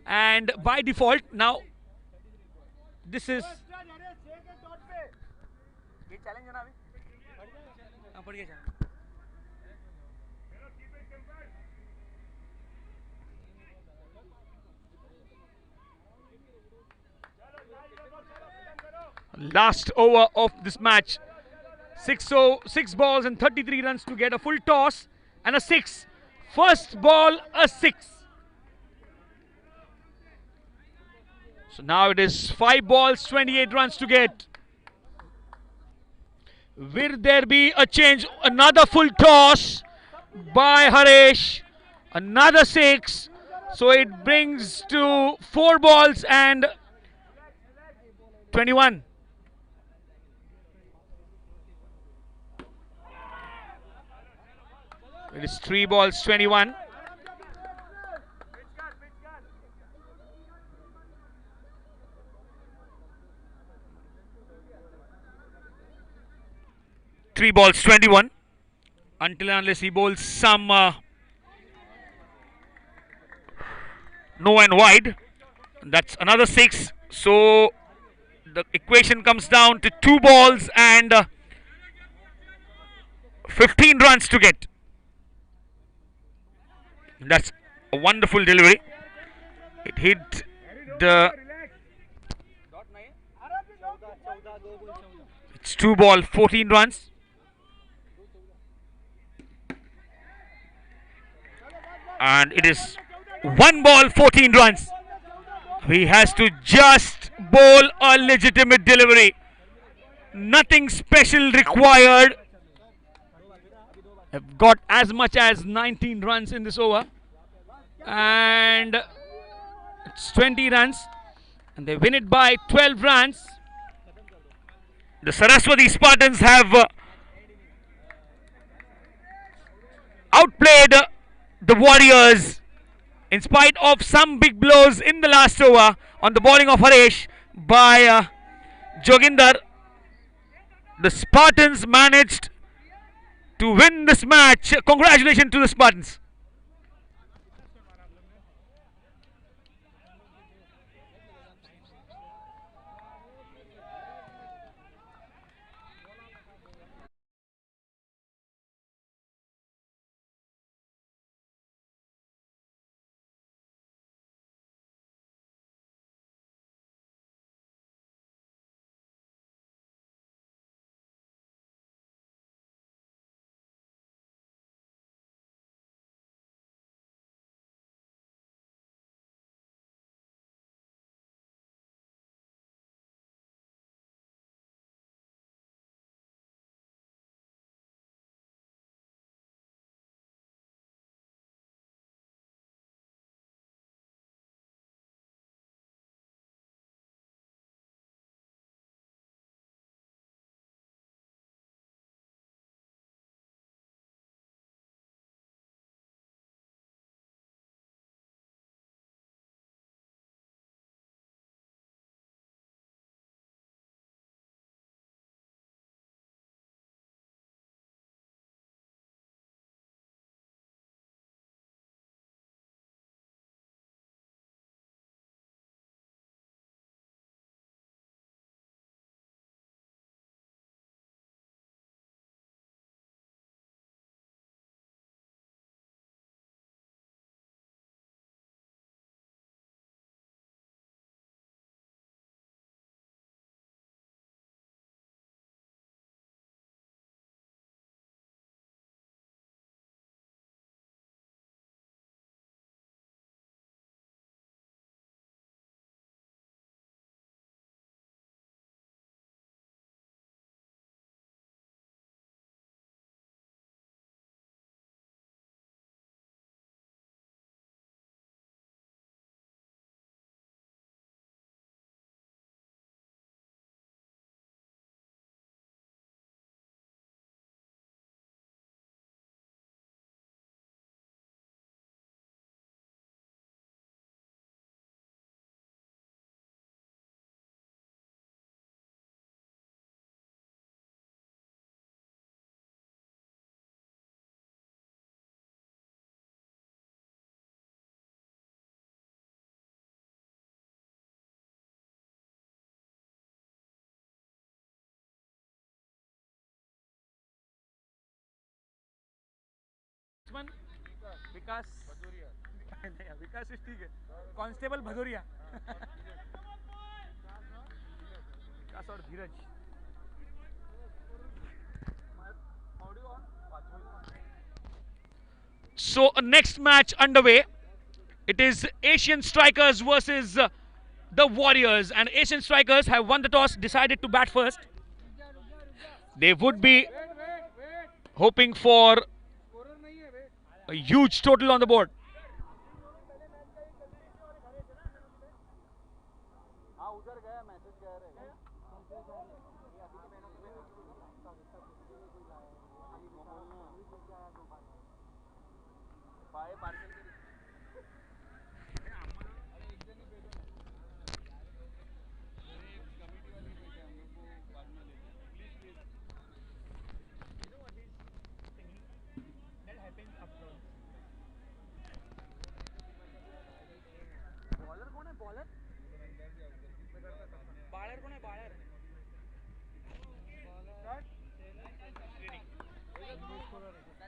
[SPEAKER 6] and by default, now this is
[SPEAKER 1] Last over of this match. 6 balls and 33 runs to get a full toss and a 6. First ball, a 6. So now it is 5 balls, 28 runs to get. Will there be a change? Another full toss by Harish. Another 6. So it brings to 4 balls and 21. It is 3 balls, 21. Three balls, 21. Until and unless he bowls some no and wide. That's another 6. So the equation comes down to 2 balls and 15 runs to get. That's a wonderful delivery. It hit the. It's 2 ball, 14 runs. And it is 1 ball, 14 runs. He has to just bowl a legitimate delivery. Nothing special required. Have got as much as 19 runs in this over. And it's 20 runs. And they win it by 12 runs. The Saraswati Spartans have outplayed the Warriors in spite of some big blows in the last over on the bowling of Harish by Joginder. The Spartans managed to win this match. Congratulations to the Spartans. विकास विकास ठीक है constable Bhadauria Vikas or Dheeraj. So next match underway. It is Asian Strikers versus the Warriors, and Asian Strikers have won the toss, decided to bat first. They would be hoping for a huge total on the board.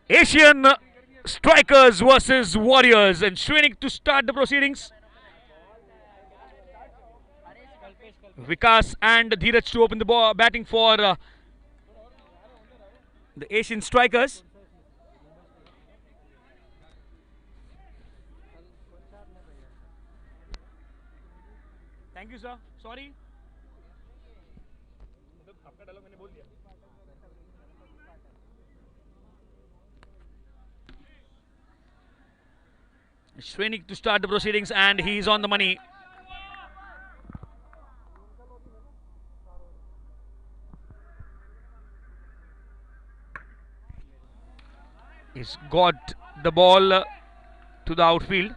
[SPEAKER 1] Asian Strikers versus Warriors, and Shrenik to start the proceedings. Vikas and Dheeraj to open the ball, batting for the Asian Strikers. Thank you, sir. Sorry. Shrenik to start the proceedings, and he's on the money. He's got the ball to the outfield.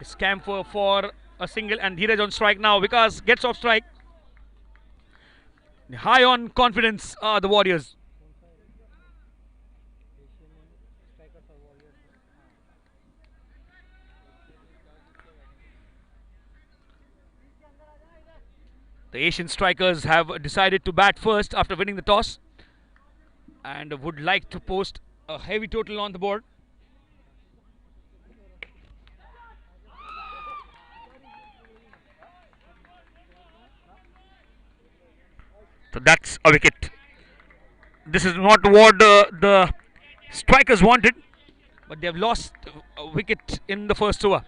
[SPEAKER 1] Scamper for a single, and Dheeraj on strike now. Vikas gets off strike. High on confidence are the Warriors. The Asian Strikers have decided to bat first after winning the toss and would like to post a heavy total on the board. So that's a wicket. This is not what the Strikers wanted, but they have lost a wicket in the first over.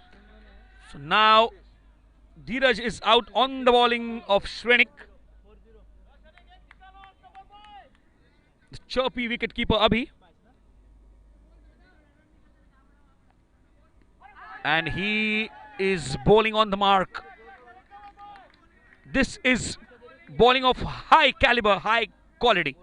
[SPEAKER 1] So now Dheeraj is out on the bowling of Shrenik. The chirpy wicketkeeper Abhi. And he is bowling on the mark. This is bowling of high caliber, high quality.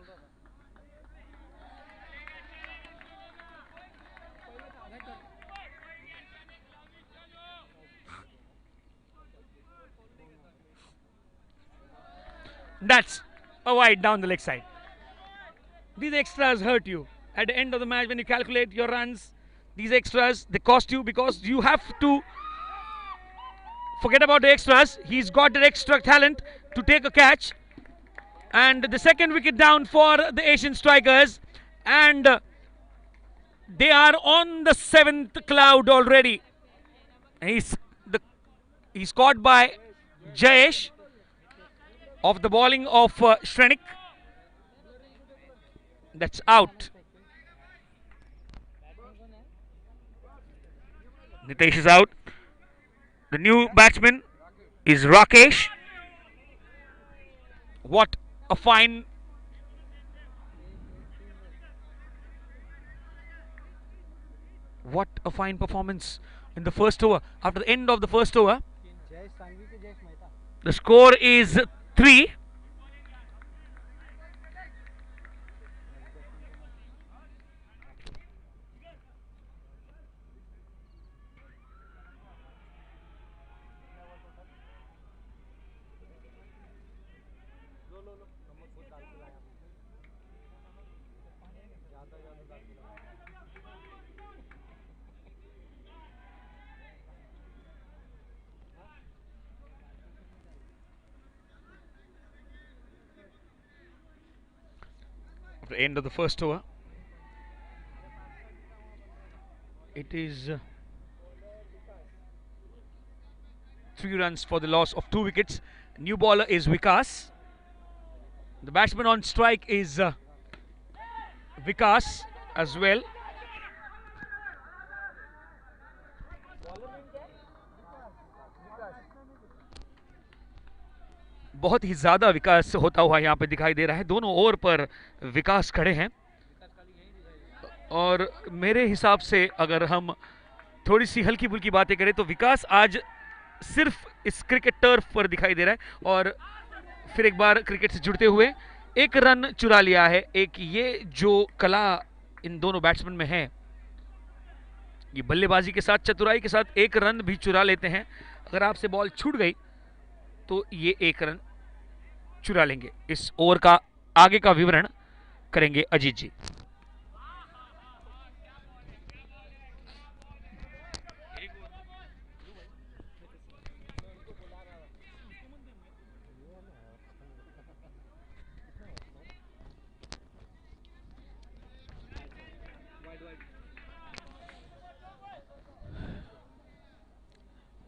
[SPEAKER 1] That's a wide down the leg side. These extras hurt you. At the end of the match, when you calculate your runs, these extras, they cost you because you have to forget about the extras. He's got the extra talent to take a catch. And the second wicket down for the Asian Strikers. And they are on the 7th cloud already. He's caught by Jayesh of the bowling of Shrenik. That's out. Nitesh is out. The new batsman is Rakesh. What a fine performance in the first over. After the end of the first over, the score is 3. At the end of the first over, it is 3 runs for the loss of 2 wickets. New bowler is Vikas. The batsman on strike is Vikas as well. बहुत ही ज्यादा विकास होता हुआ यहाँ पे दिखाई दे रहा है। दोनों ओवर पर विकास खड़े हैं और मेरे हिसाब से अगर हम थोड़ी सी हल्की फुल्की बातें करें तो विकास आज सिर्फ इस क्रिकेट टर्फ पर दिखाई दे रहा है और फिर एक बार क्रिकेट से जुड़ते हुए एक रन चुरा लिया है। एक ये जो कला इन दोनों बैट्समैन में है, ये बल्लेबाजी के साथ चतुराई के साथ एक रन भी चुरा लेते हैं। अगर आपसे बॉल छूट गई तो ये एक रन चुरा लेंगे। इस ओवर का आगे का विवरण करेंगे अजीत जी।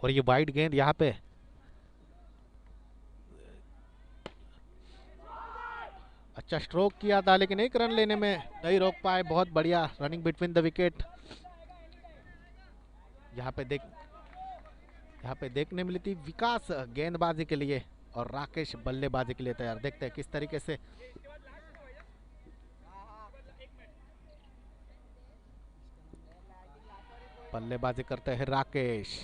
[SPEAKER 4] और ये वाइड गेंद यहाँ पे अच्छा स्ट्रोक किया था लेकिन एक रन लेने में नहीं रोक पाए। बहुत बढ़िया रनिंग बिटवीन द विकेट यहाँ पे देखने मिली थी। विकास गेंदबाजी के लिए और राकेश बल्लेबाजी के लिए तैयार। देखते हैं किस तरीके से बल्लेबाजी करते हैं राकेश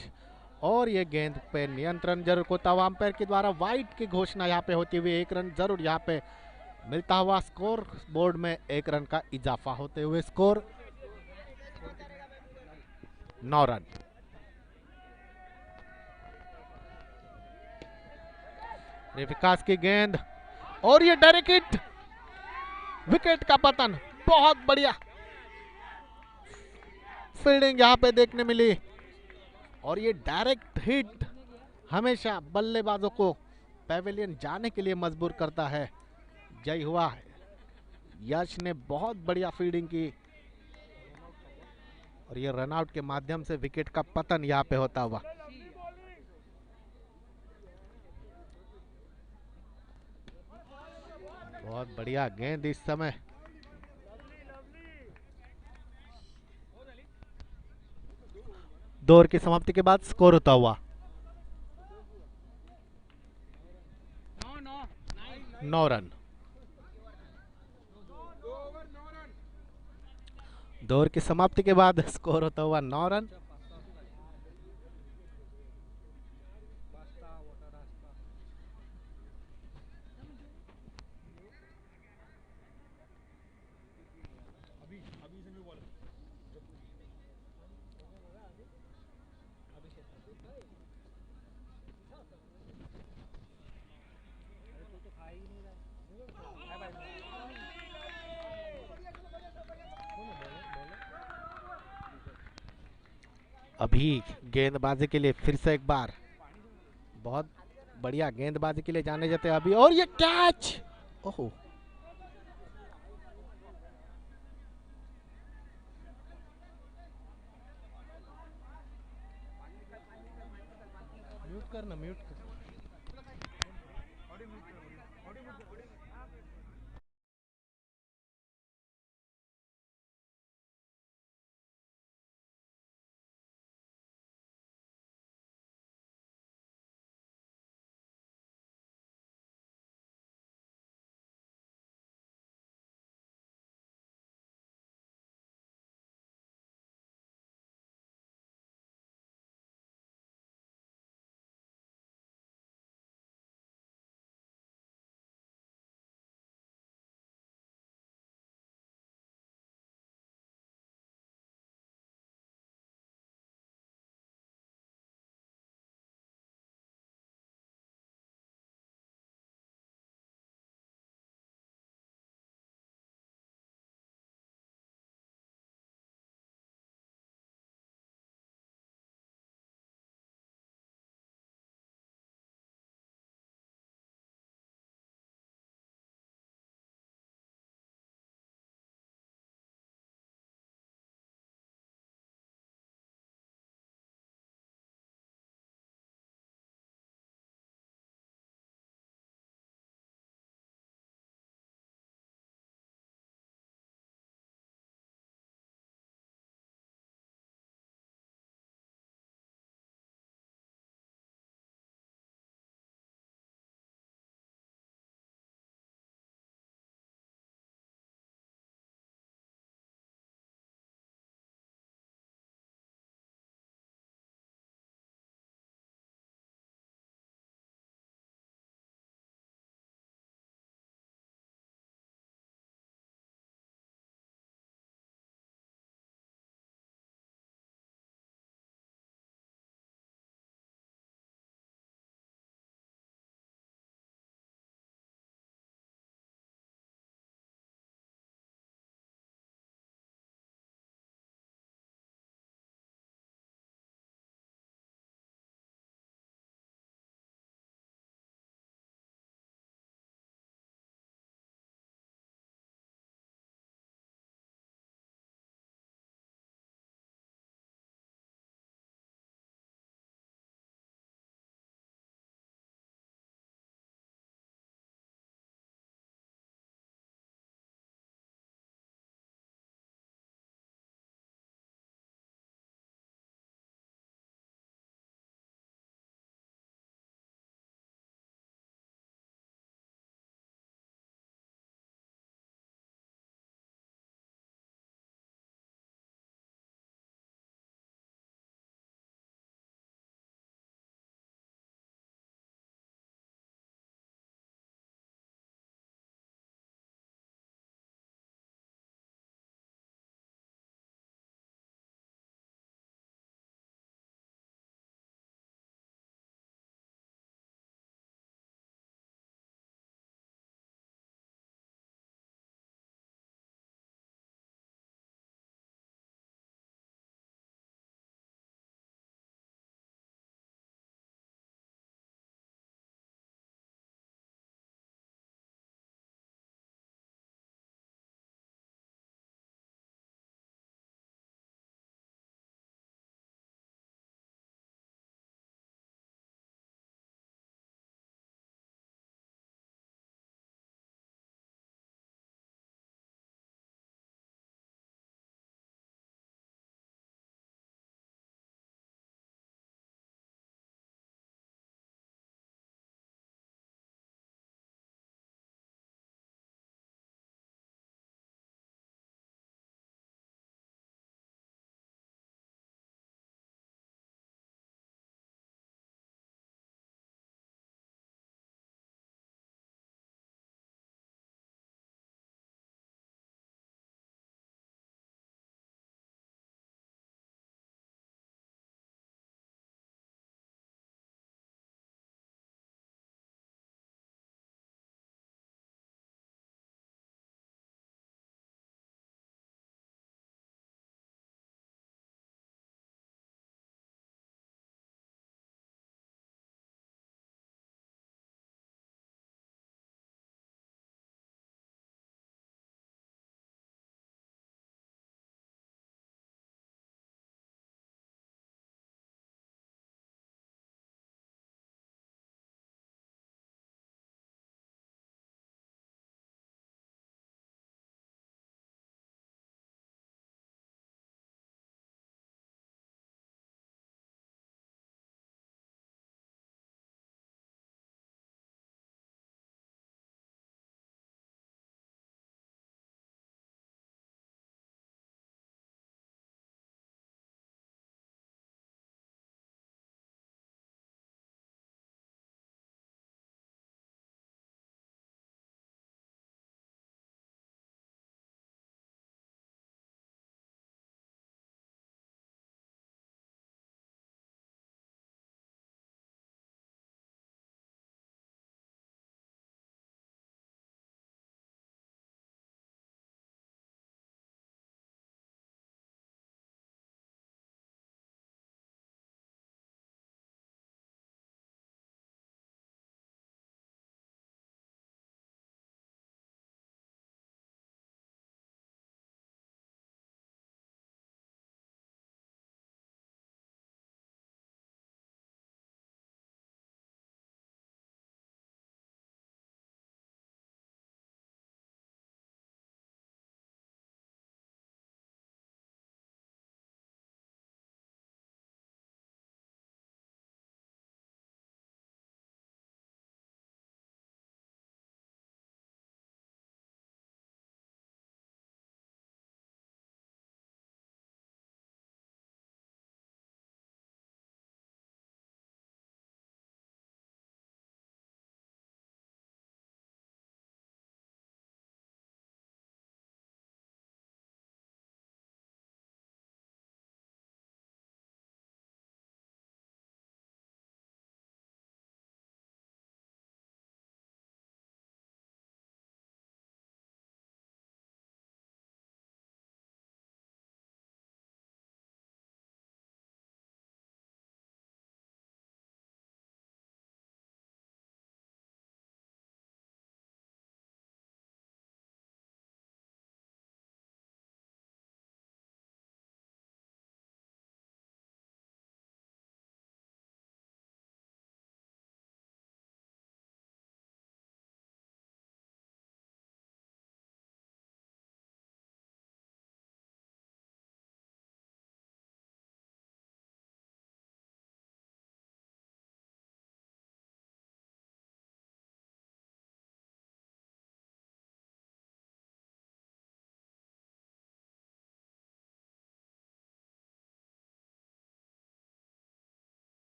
[SPEAKER 4] और ये गेंद पे नियंत्रण जरूर होता हुआ अंपायर के द्वारा वाइड की घोषणा यहाँ पे होती हुई एक रन जरूर यहाँ पे मिलता हुआ। स्कोर बोर्ड में एक रन का इजाफा होते हुए स्कोर 9 रन। विकास की गेंद और ये डायरेक्ट हिट, विकेट का पतन। बहुत बढ़िया फील्डिंग यहाँ पे देखने मिली और ये डायरेक्ट हिट हमेशा बल्लेबाजों को पैवेलियन जाने के लिए मजबूर करता है। जय हुआ है, यश ने बहुत बढ़िया फील्डिंग की और ये रनआउट के माध्यम से विकेट का पतन यहाँ पे होता हुआ। बहुत बढ़िया गेंद इस समय। दो ओवर की समाप्ति के बाद स्कोर होता हुआ 9 रन। 2 ओवर की समाप्ति के बाद स्कोर होता हुआ 9 रन। अभी गेंदबाजी के लिए फिर से एक बार बहुत बढ़िया गेंदबाजी के लिए जाने जाते हैं अभी और ये कैच। ओहो म्यूट करना म्यूट कर।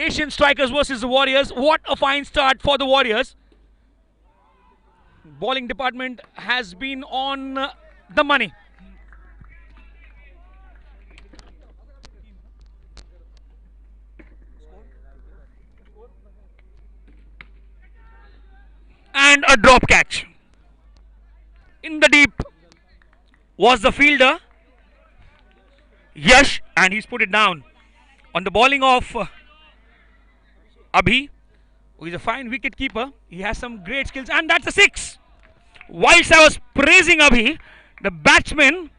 [SPEAKER 1] Asian Strikers versus the Warriors. What a fine start for the Warriors. Bowling department has been on the money. And a drop catch. In the deep was the fielder Yash, and he's put it down. On the bowling of Abhi, who is a fine wicket keeper. He has some great skills, and that's a 6. Whilst I was praising Abhi, the batsman,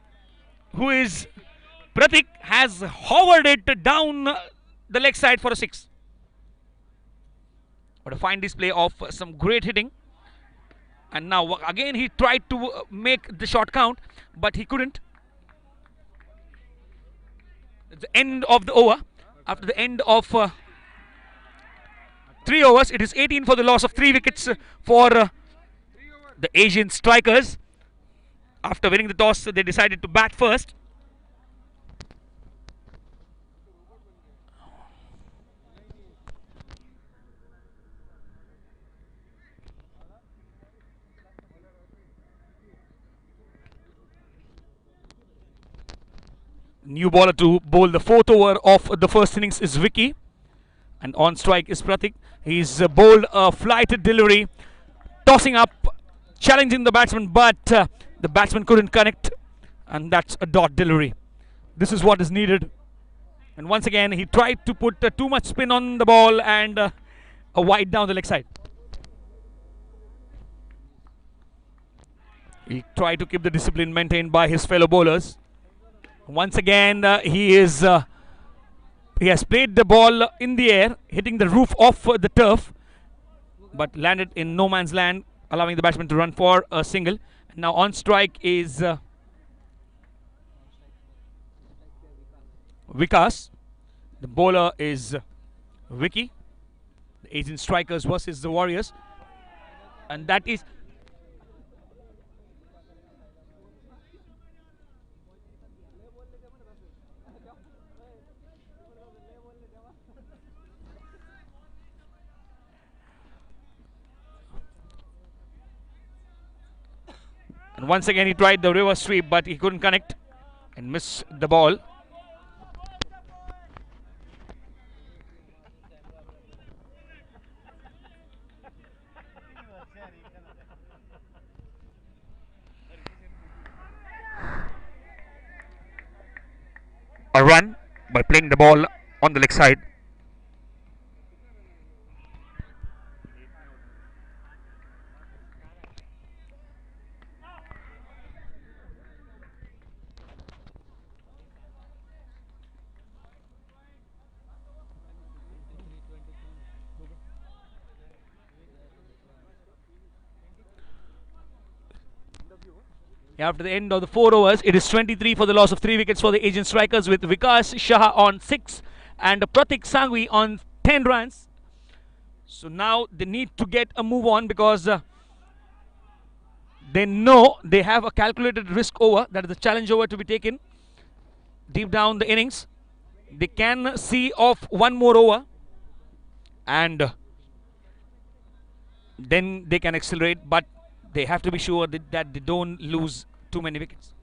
[SPEAKER 1] who is Pratik, has hovered it down the leg side for a 6. What a fine display of some great hitting. And now again he tried to make the shot count, but he couldn't. It's the end of the over. After the end of 3 overs, it is 18 for the loss of 3 wickets for the Asian Strikers. After winning the toss, they decided to bat first. New bowler to bowl the 4th over of the first innings is Vicky, and on strike is Pratik. He's bowled a flighted delivery, tossing up, challenging the batsman, but the batsman couldn't connect, and that's a dot delivery. This is what is needed. And once again he tried to put too much spin on the ball, and a wide down the leg side. He tried to keep the discipline maintained by his fellow bowlers. Once again he has played the ball in the air, hitting the roof of the turf, but landed in no man's land, allowing the batsman to run for a single. Now on strike is Vikas. The bowler is Vicky. The Asian Strikers versus the Warriors, and that is and once again he tried the reverse sweep, but he couldn't connect and missed the ball. A run by playing the ball on the leg side. After the end of the 4 overs, it is 23 for the loss of 3 wickets for the Asian Strikers, with Vikas Shah on 6 and Pratik Sangvi on 10 runs. So now they need to get a move on, because they know they have a calculated risk over, that is the challenge over to be taken deep down the innings. They can see off one more over, and then they can accelerate, but they have to be sure that they don't lose too many wickets.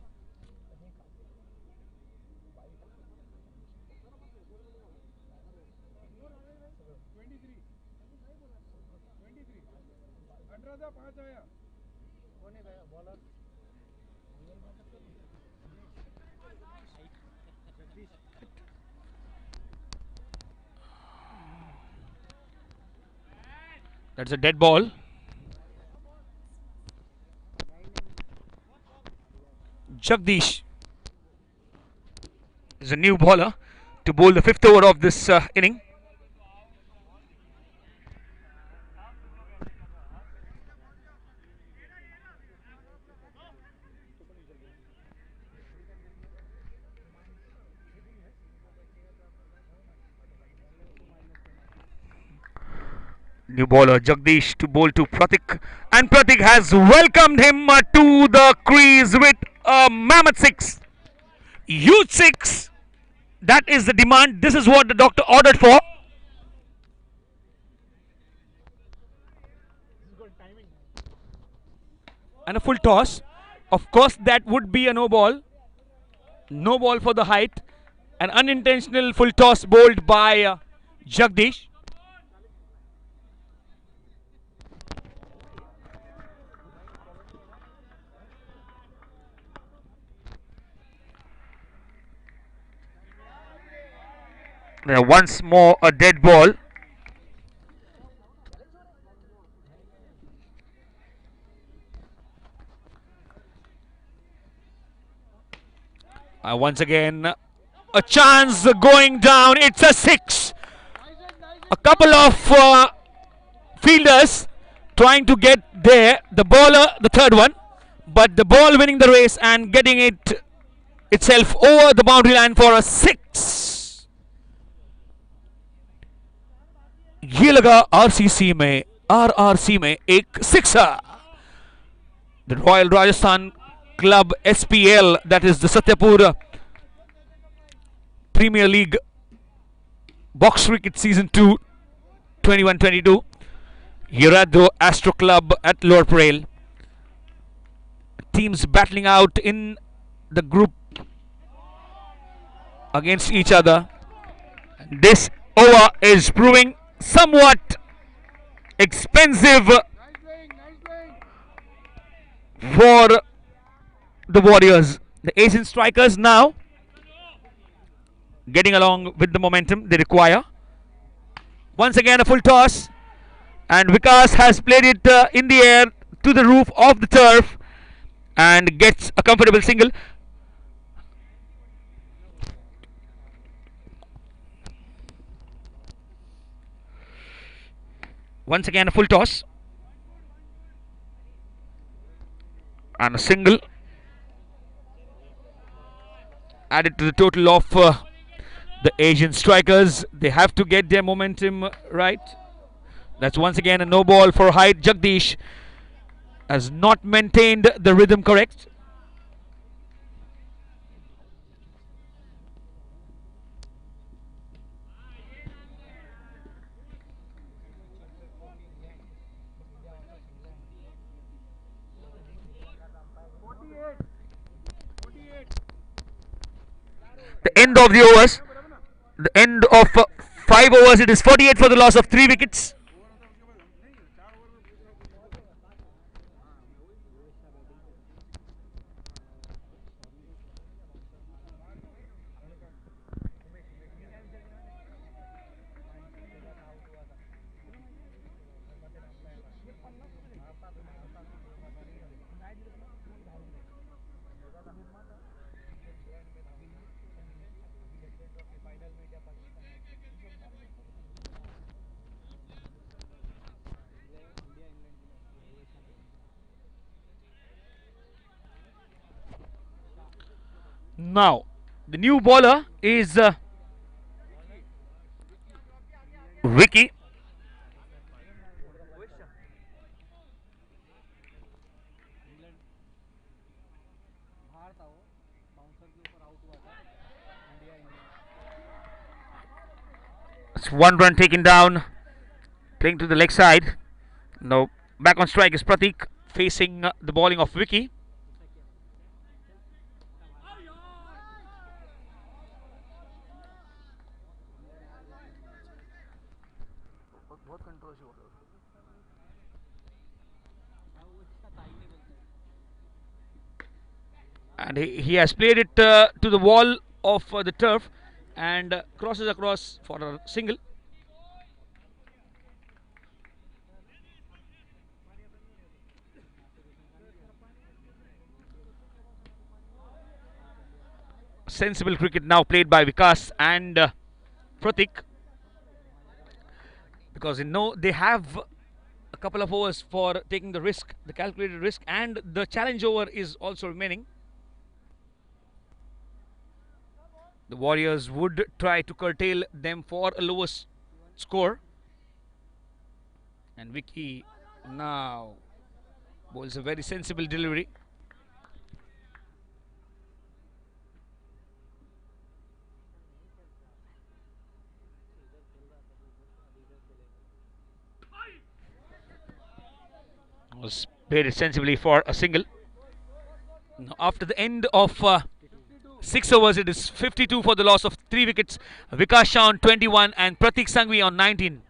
[SPEAKER 1] That's a dead ball. Jagdish is a new bowler to bowl the 5th over of this inning. New bowler Jagdish to bowl to Pratik, and Pratik has welcomed him to the crease with a mammoth 6. Huge 6. That is the demand. This is what the doctor ordered for. and a full toss. Of course, that would be a no ball. No ball for the height. An unintentional full toss bowled by Jagdish.
[SPEAKER 6] Once more a dead ball. Once again, a chance going down. It's a 6. A couple of fielders trying to get there. The bowler, the third one, but the ball winning the race and getting it itself over the boundary line for a 6. ये लगा RCC में RRC में एक 6. The Royal Rajasthan Club SPL, that is the Satyapur Premier League Box Cricket Season 2 21-22. Yerado Astro Club at Lower Parel. Teams battling out in the group against each other. This over is proving somewhat expensive for the Warriors. The Asian strikers now getting along with the momentum they require. Once again a full toss, and Vikas has played it in the air to the roof of the turf and gets a comfortable single. Once again a full toss and a single added to the total of the Asian strikers. They have to get their momentum right. That's once again a no ball for height. Jagdish has not maintained the rhythm correct. The end of the overs, the end of 5 overs, it is 48 for the loss of 3 wickets. Now, the new bowler is Vicky. It's 1 run taken down, playing to the leg side. Now, back on strike is Pratik, facing the bowling of Vicky. And he has played it to the wall of the turf and crosses across for a single. Sensible cricket now played by Vikas and Pratik, because they have a couple of overs for taking the risk, the calculated risk, and the challenge over is also remaining. The Warriors would try to curtail them for a lower score. And Vicky now bowls a very sensible delivery. Was played it sensibly for a single. Now, after the end of 6 overs, it is 52 for the loss of 3 wickets. Vikas Shah on 21 and Pratik Sanghvi on 19.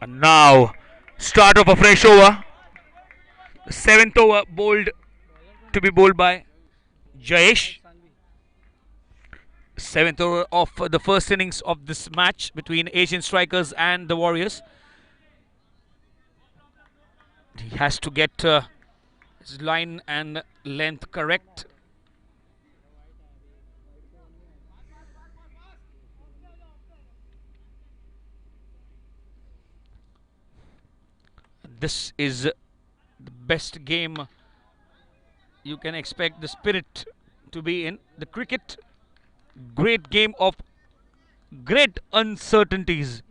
[SPEAKER 6] And now, start of a fresh over. The 7th over to be bowled by Jayesh. 7th over of the first innings of this match between Asian Strikers and the Warriors. He has to get his line and length correct. This is the best game you can expect the spirit to be in. The cricket, great game of great uncertainties.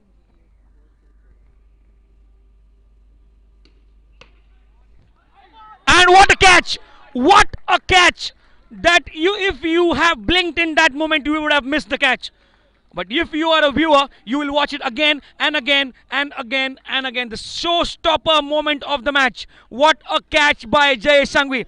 [SPEAKER 6] And what a catch! What a catch! That if you have blinked in that moment, you would have missed the catch. But if you are a viewer, you will watch it again and again and again and again. The showstopper moment of the match. What a catch by Jayesh Sanghvi.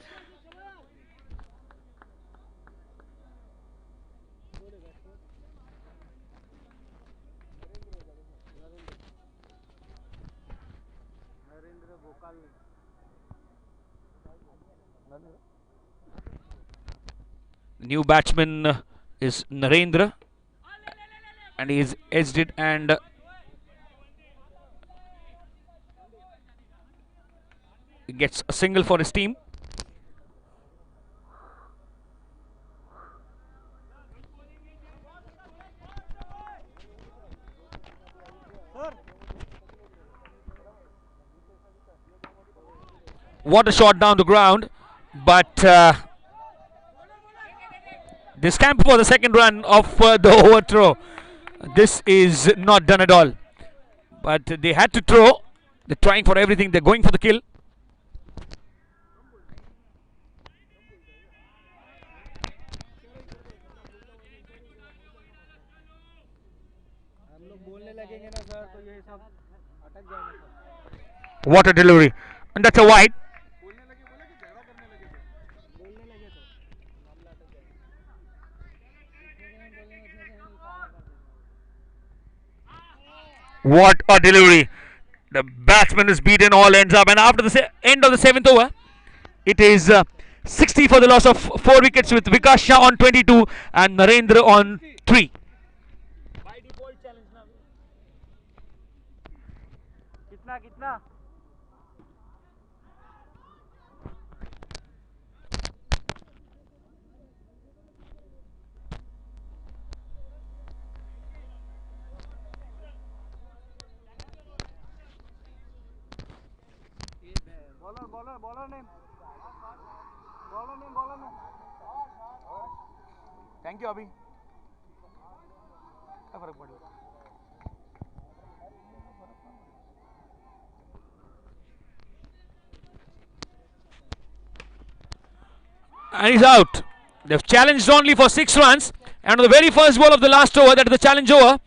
[SPEAKER 6] New batsman is Narendra. And he's edged it and gets a single for his team. What a shot down the ground, but they scamper for the second run of the overthrow. This is not done at all, but they had to throw. They're trying for everything. They're going for the kill. What a delivery, and that's a wide. What a delivery. The batsman is beaten, all ends up. And after the end of the 7th over, it is 60 for the loss of 4 wickets with Vikas Shah on 22 and Narendra on 3.
[SPEAKER 2] By default challenge now. Kitna? Bowler name.
[SPEAKER 1] Thank you, Abhi.
[SPEAKER 6] And he's out. They've challenged only for 6 runs. And on the very first ball of the last over, that is the challenge over,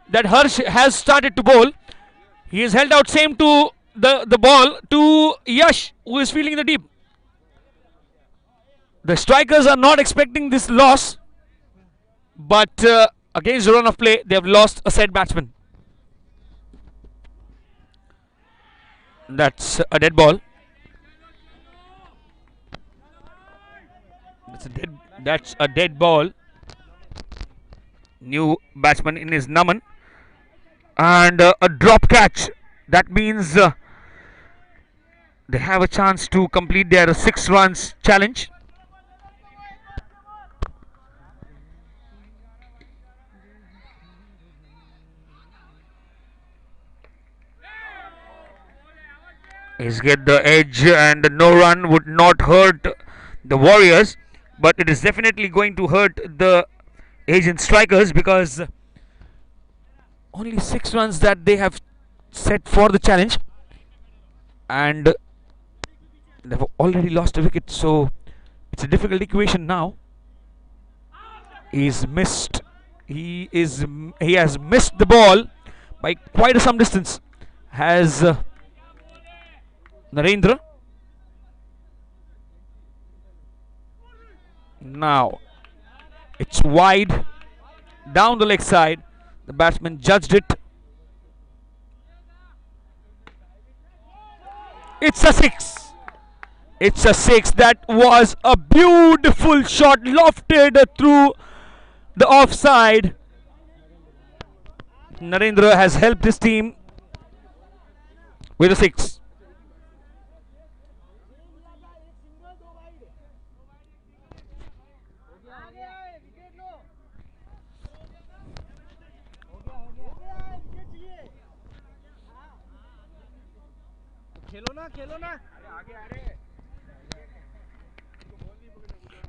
[SPEAKER 6] that Harsh has started to bowl. He is held out same to the ball to Yash, who is fielding the deep. The strikers are not expecting this loss, but against the run of play, they have lost a set batsman. That's a dead ball. That's a dead ball. New batsman in is Naman. And a drop catch. That means They have a chance to complete their 6 runs challenge. He's get the edge, and no run would not hurt the Warriors, but it is definitely going to hurt the Asian strikers because only 6 runs that they have set for the challenge, and they've already lost a wicket, so it's a difficult equation now. He's missed. He has missed the ball by quite some distance. Has Narendra. Now it's wide down the leg side. The batsman judged it. It's a 6. It's a 6. That was a beautiful shot lofted through the offside. Narendra has helped his team with a 6.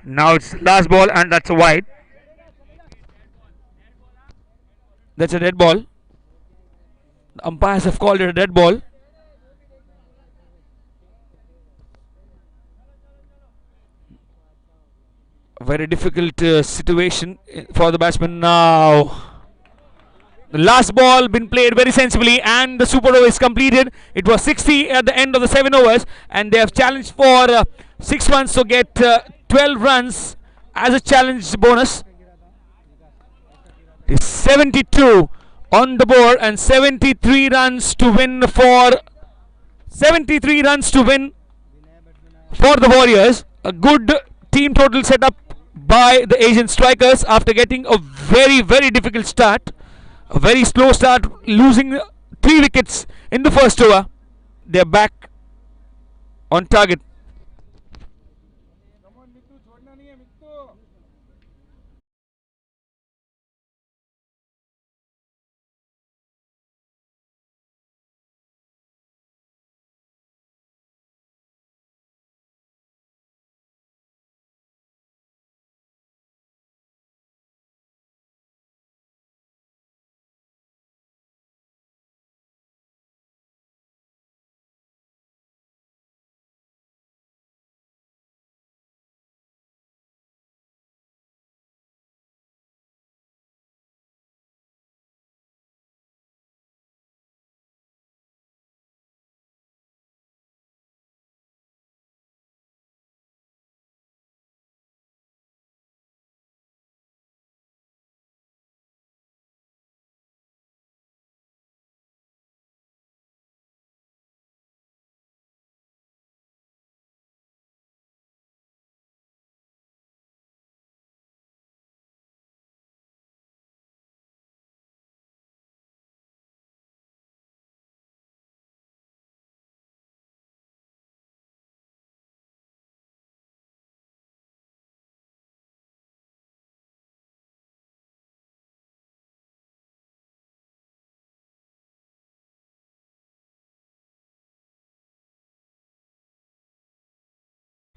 [SPEAKER 6] Now it's last ball, and that's a wide. That's a dead ball. The umpires have called it a dead ball. A very difficult situation for the batsman now. The last ball been played very sensibly, and the super over is completed. It was 60 at the end of the 7 overs, and they have challenged for 6 runs, so get 12 runs as a challenge bonus. It's 72 on the board, and 73 runs to win for 73 runs to win for the Warriors. A good team total set up by the Asian strikers after getting a very, very difficult start. A very slow start, losing 3 wickets in the first over. They're back on target.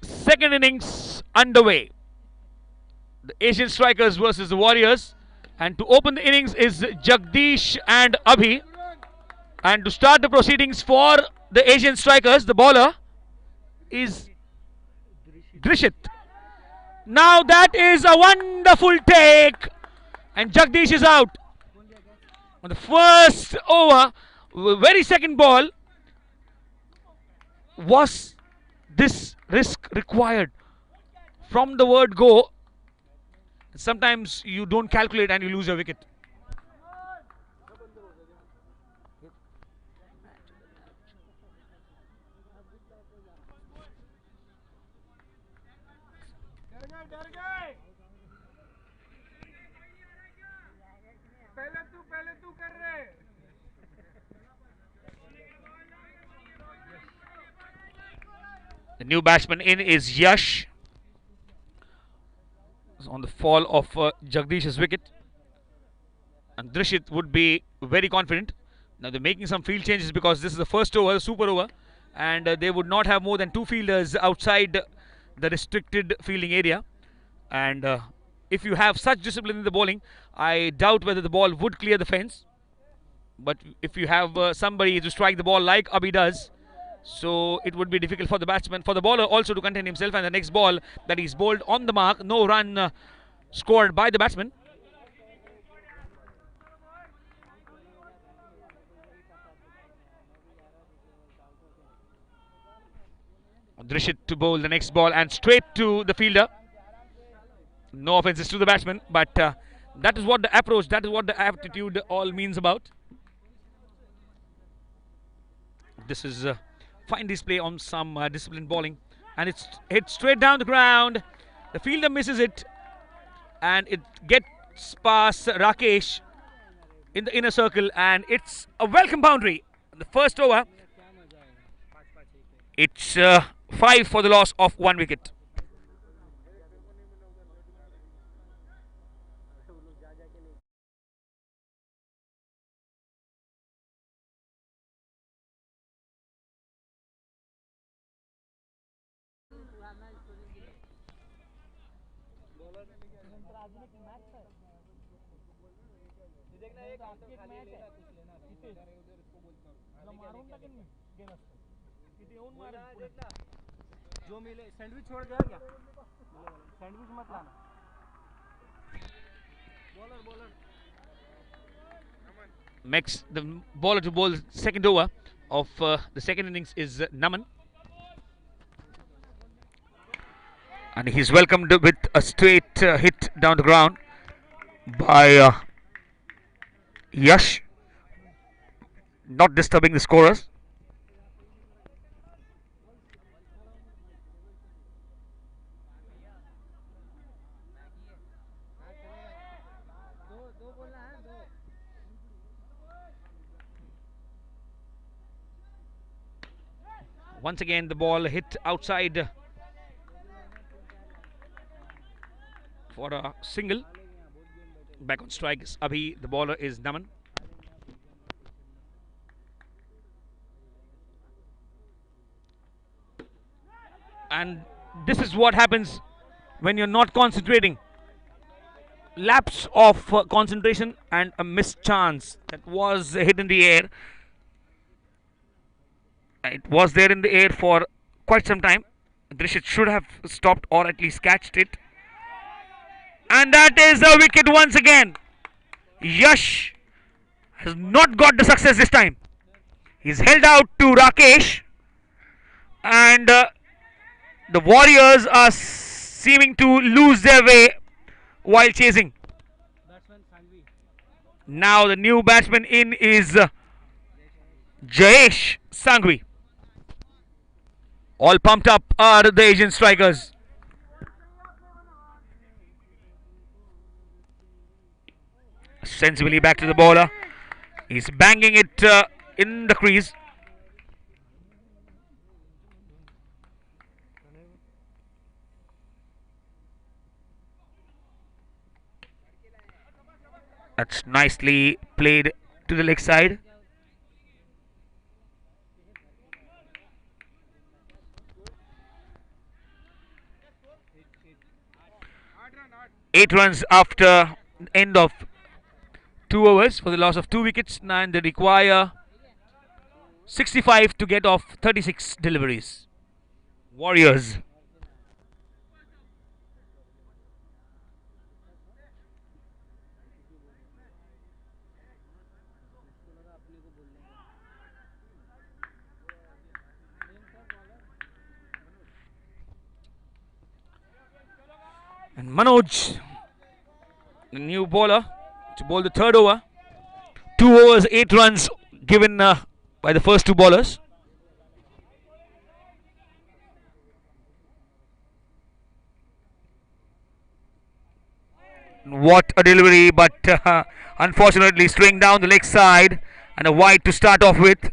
[SPEAKER 6] Second innings underway. The Asian strikers versus the Warriors. And to open the innings is Jagdish and Abhi. And to start the proceedings for the Asian strikers, the bowler is Drishit. Now that is a wonderful take. And Jagdish is out. On the first over, very second ball, was this risk required? From the word go, sometimes you don't calculate and you lose your wicket. The new batsman in is Yash. On the fall of Jagdish's wicket. And Drishit would be very confident. Now they're making some field changes because this is the first over, the super over. And they would not have more than 2 fielders outside the restricted fielding area. And if you have such discipline in the bowling, I doubt whether the ball would clear the fence. But if you have somebody to strike the ball like Abhi does, so it would be difficult for the batsman, for the bowler also to contain himself. And the next ball that is bowled on the mark, no run scored by the batsman. Drishit to bowl the next ball and straight to the fielder. No offenses to the batsman, but that is what the approach, that is what the aptitude all means about. This is fine display on some disciplined bowling, and it's hit straight down the ground. The fielder misses it, and it gets past Rakesh in the inner circle, and it's a welcome boundary. The first over, it's 5 for the loss of 1 wicket.
[SPEAKER 5] जो मिले sandwich छोड़ गया क्या sandwich मत लाना bowler
[SPEAKER 6] Next, the bowler to bowl second over of the second innings is Naman, and he's welcomed with a straight hit down the ground by Yash, not disturbing the scorers. Once again, the ball hit outside for a single. Back on strikes, Abhi, the bowler is Naman. And this is what happens when you're not concentrating. Lapse of concentration and a missed chance that was hit in the air. It was there in the air for quite some time. Drishit should have stopped or at least catched it. And that is a wicket once again. Yash has not got the success this time. He's held out to Rakesh. And the Warriors are seeming to lose their way while chasing. Now the new batsman in is Jayesh Sanghvi. All pumped up are the Asian strikers. Sensibly back to the bowler. He's banging it in the crease. That's nicely played to the leg side. Eight runs after end of 2 overs for the loss of 2 wickets, and they require 65 to get off 36 deliveries. Warriors. And Manoj, the new bowler, to bowl the third over. 2 overs, 8 runs given by the first 2 bowlers. What a delivery, but unfortunately straying down the leg side, and a wide to start off with.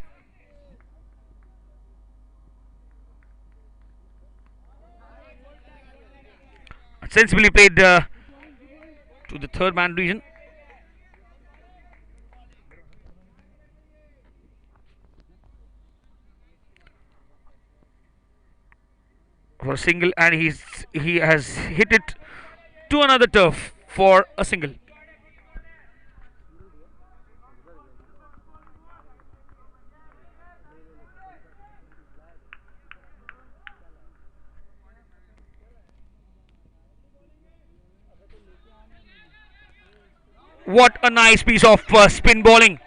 [SPEAKER 6] sensibly played to the third man region. For a single, and he has hit it to another turf for a single. What a nice piece of spin bowling.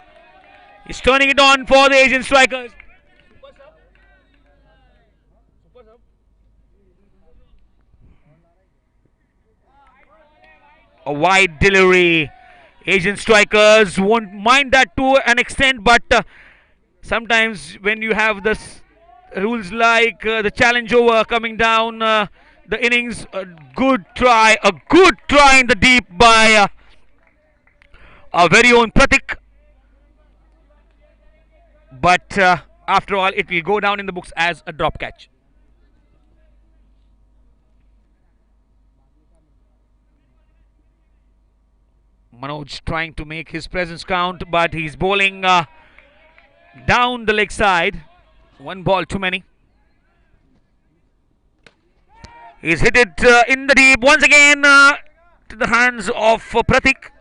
[SPEAKER 6] He's turning it on for the Asian strikers. A wide delivery. Asian strikers won't mind that to an extent, but sometimes when you have this rules like the challenge over coming down the innings, a good try in the deep by our very own Pratik. But after all, it will go down in the books as a drop catch. Manoj trying to make his presence count, but he's bowling down the leg side. One ball too many. He's hit it in the deep once again to the hands of Pratik.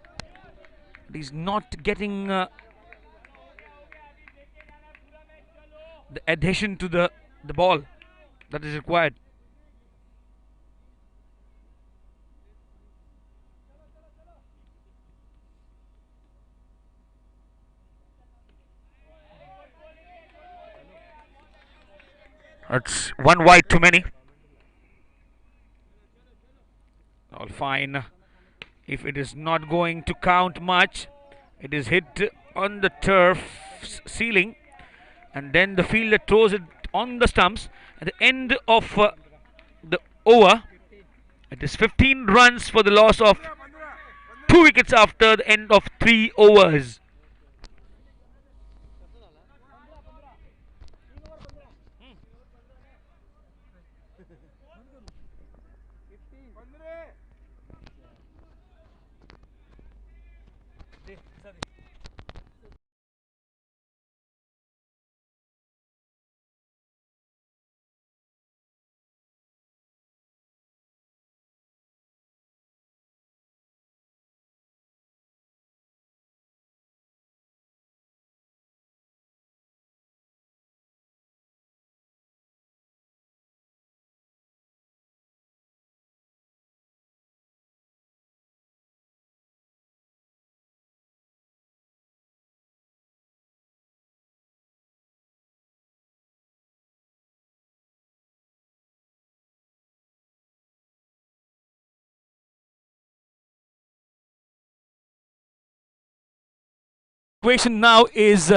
[SPEAKER 6] He's not getting the adhesion to the ball that is required. That's one wide too many. All fine. If it is not going to count much, it is hit on the turf's ceiling, and then the fielder throws it on the stumps. At the end of the over, it is 15 runs for the loss of 2 wickets after the end of 3 overs. Equation now is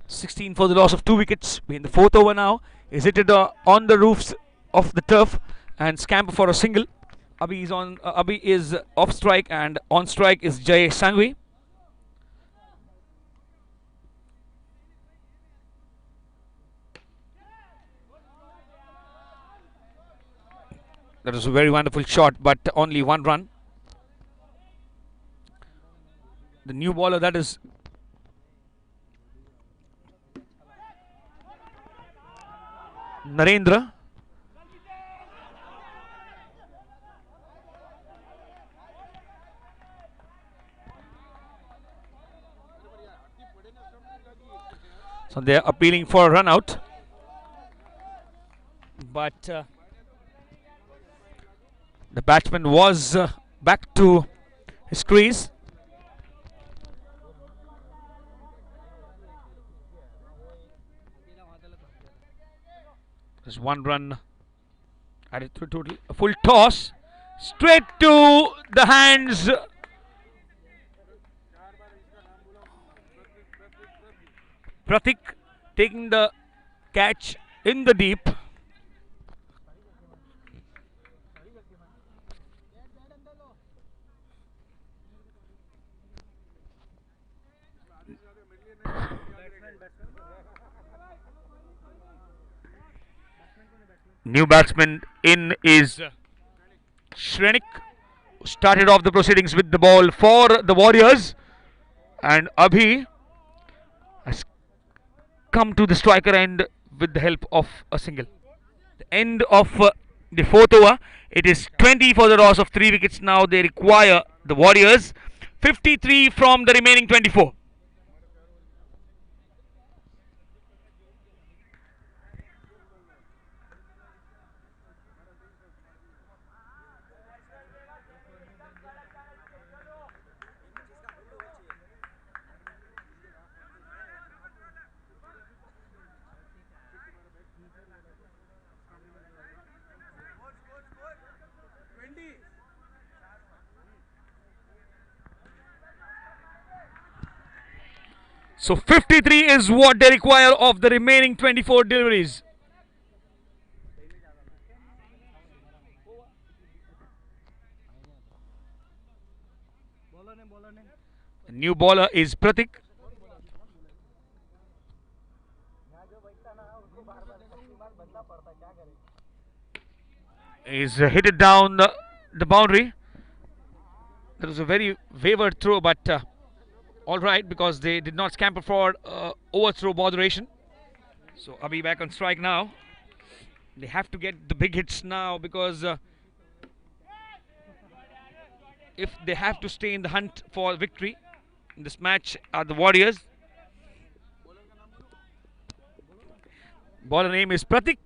[SPEAKER 6] 16 for the loss of 2 wickets. We're in the 4th over now. Is hit it on the roofs of the turf and scamper for a single. Abhi is off strike, and on strike is Jay Sangvi. That was a very wonderful shot, but only 1 run. The new bowler, that is Narendra. So they are appealing for a run out, but the batsman was back to his crease. There's 1 run added to total. A full toss straight to the hands. Pratik taking the catch in the deep. New batsman in is Shrenik. Started off the proceedings with the ball for the Warriors, and Abhi has come to the striker end with the help of a single. The end of the fourth over. It is 20 for the loss of 3 wickets. Now they require the Warriors 53 from the remaining 24. So 53 is what they require of the remaining 24 deliveries. The new bowler is Pratik. He's hit it down the boundary. That was a very wayward throw, but all right, because they did not scamper for overthrow botheration. So Abhi back on strike now. They have to get the big hits now, because if they have to stay in the hunt for victory in this match are the Warriors. Bowler name is Pratik.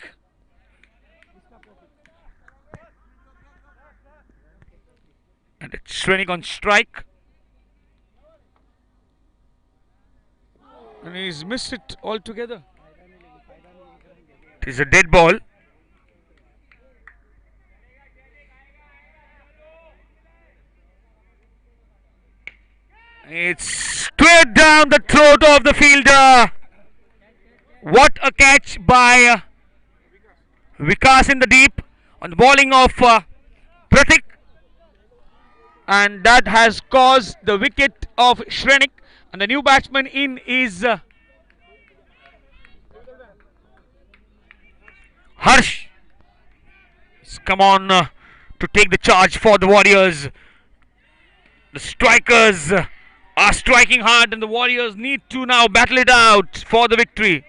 [SPEAKER 6] And it's Shrenik on strike. And he's missed it altogether. It is a dead ball. It's straight down the throat of the fielder. What a catch by Vikas in the deep on the bowling of Pratik. And that has caused the wicket of Shrenik. And the new batsman in is Harsh. He's come on to take the charge for the Warriors. The strikers are striking hard, and the Warriors need to now battle it out for the victory.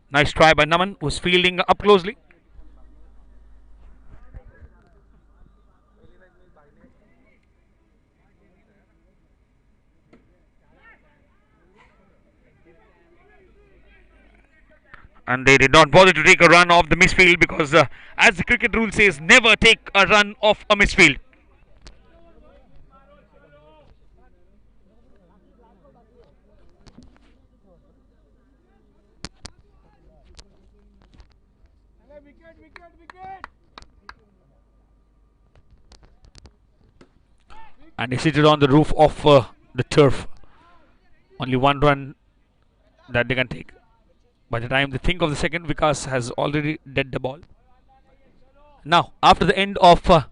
[SPEAKER 6] Nice try by Naman, who was fielding up closely. And they did not bother to take a run off the misfield, because as the cricket rule says, never take a run off a misfield. And they seated on the roof of the turf. Only one run that they can take. By the time they think of the second, Vikas has already dead the ball. Now, after the end of 5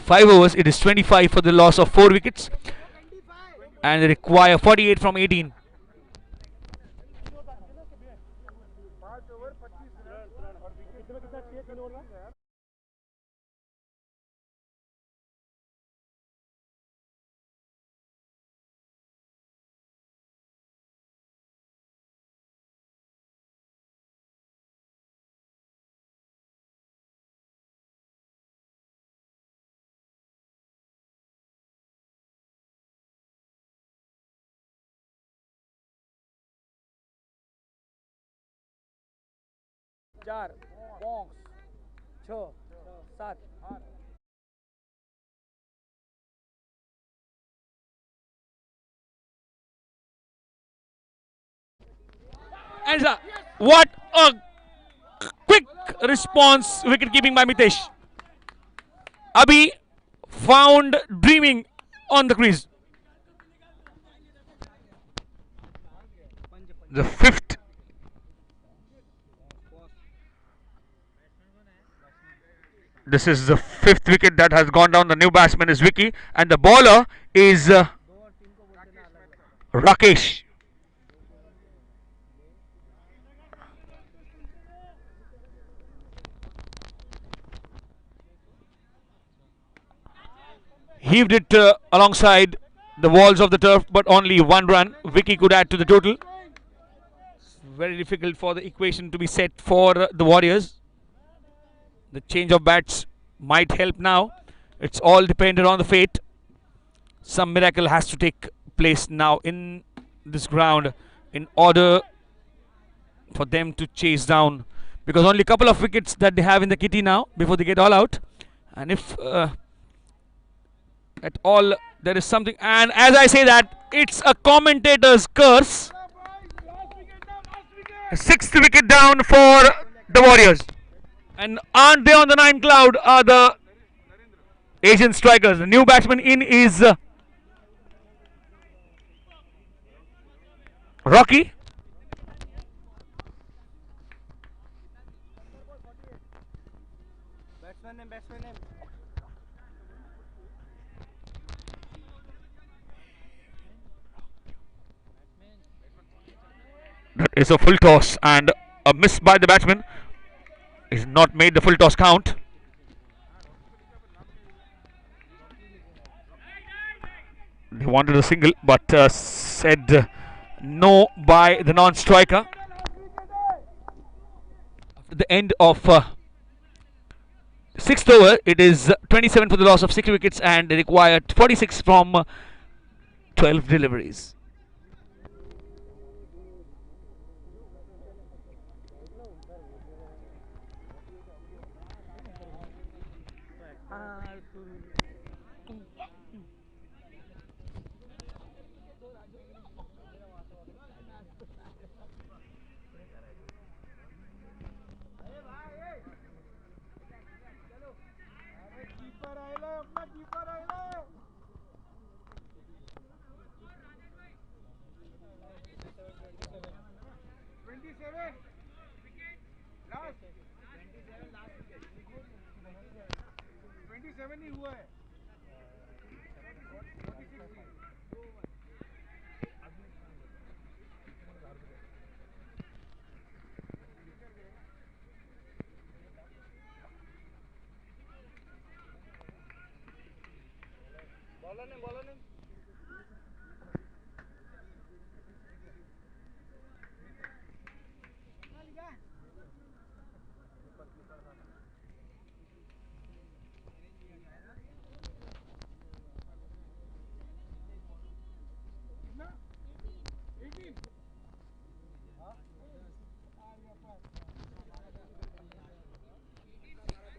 [SPEAKER 6] overs, it is 25 for the loss of 4 wickets. And they require 48 from 18.
[SPEAKER 2] चार पाँच छः सात
[SPEAKER 1] And what a quick response, wicket keeping by Mitesh. Abhi found dreaming on the crease.
[SPEAKER 6] The fifth. This is the 5th wicket that has gone down. The new batsman is Vicky, and the bowler is Rakesh. heaved it alongside the walls of the turf, but only 1 run. Vicky could add to the total. It's very difficult for the equation to be set for the Warriors. The change of bats might help now. It's all dependent on the fate. Some miracle has to take place now in this ground in order for them to chase down, because only a couple of wickets that they have in the kitty now before they get all out. And if at all there is something, and as I say that, it's a commentator's curse. A 6th wicket down for the Warriors. And aren't they on the 9 cloud are the Asian strikers. The new batsman in is Rocky.
[SPEAKER 5] batsman name.
[SPEAKER 6] That is a full toss, and a miss by the batsman is not made the full toss count. They wanted a single, but said no by the non-striker. After the end of 6th over, it is 27 for the loss of 6 wickets, and they required 46 from 12 deliveries.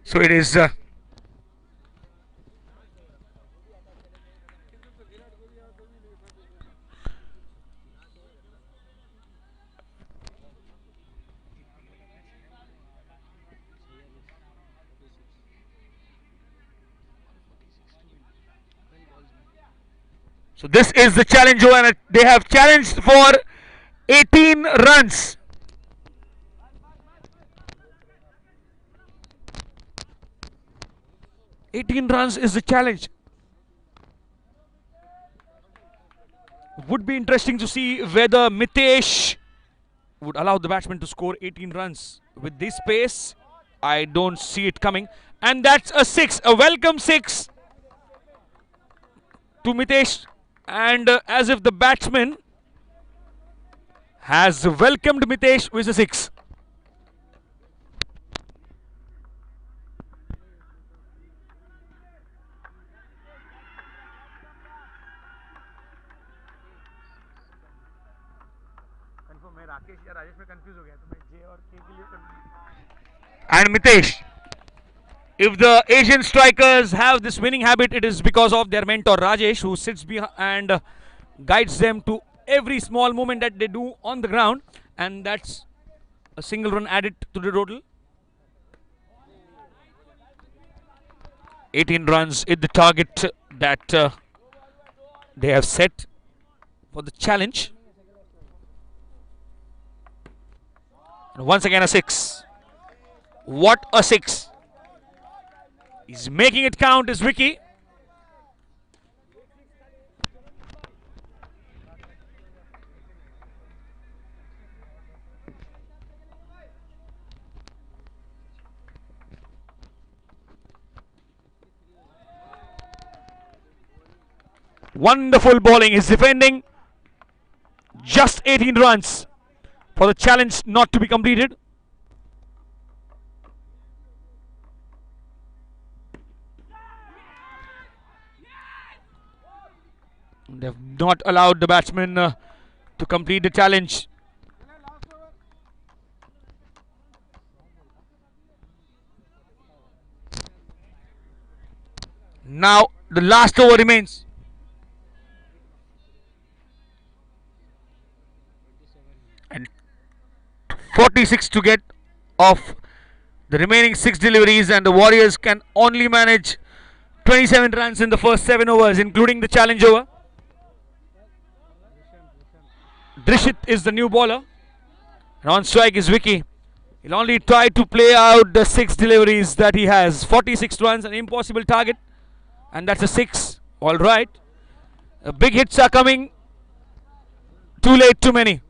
[SPEAKER 6] So it is so this is the challenge, and they have challenged for 18 runs. Runs is the challenge. Would be interesting to see whether Mitesh would allow the batsman to score 18 runs with this pace. I don't see it coming, and that's a 6, a welcome 6 to Mitesh, and as if the batsman has welcomed Mitesh with a 6. And Mitesh, if the Asian strikers have this winning habit, it is because of their mentor Rajesh, who sits behind and guides them to every small movement that they do on the ground, and that's a single run added to the total. 18 runs is the target that they have set for the challenge. And once again a 6. What a 6. He's making it count is Vicky. Wonderful bowling. He's defending. Just 18 runs for the challenge not to be completed. They have not allowed the batsman to complete the challenge. Now the last over remains. And 46 to get of the remaining 6 deliveries, and the Warriors can only manage 27 runs in the first 7 overs, including the challenge over. Drishit is the new bowler, and on strike is Vicky. He'll only try to play out the 6 deliveries that he has. 46 runs, an impossible target, and that's a 6. All right. Big hits are coming. Too late, too many.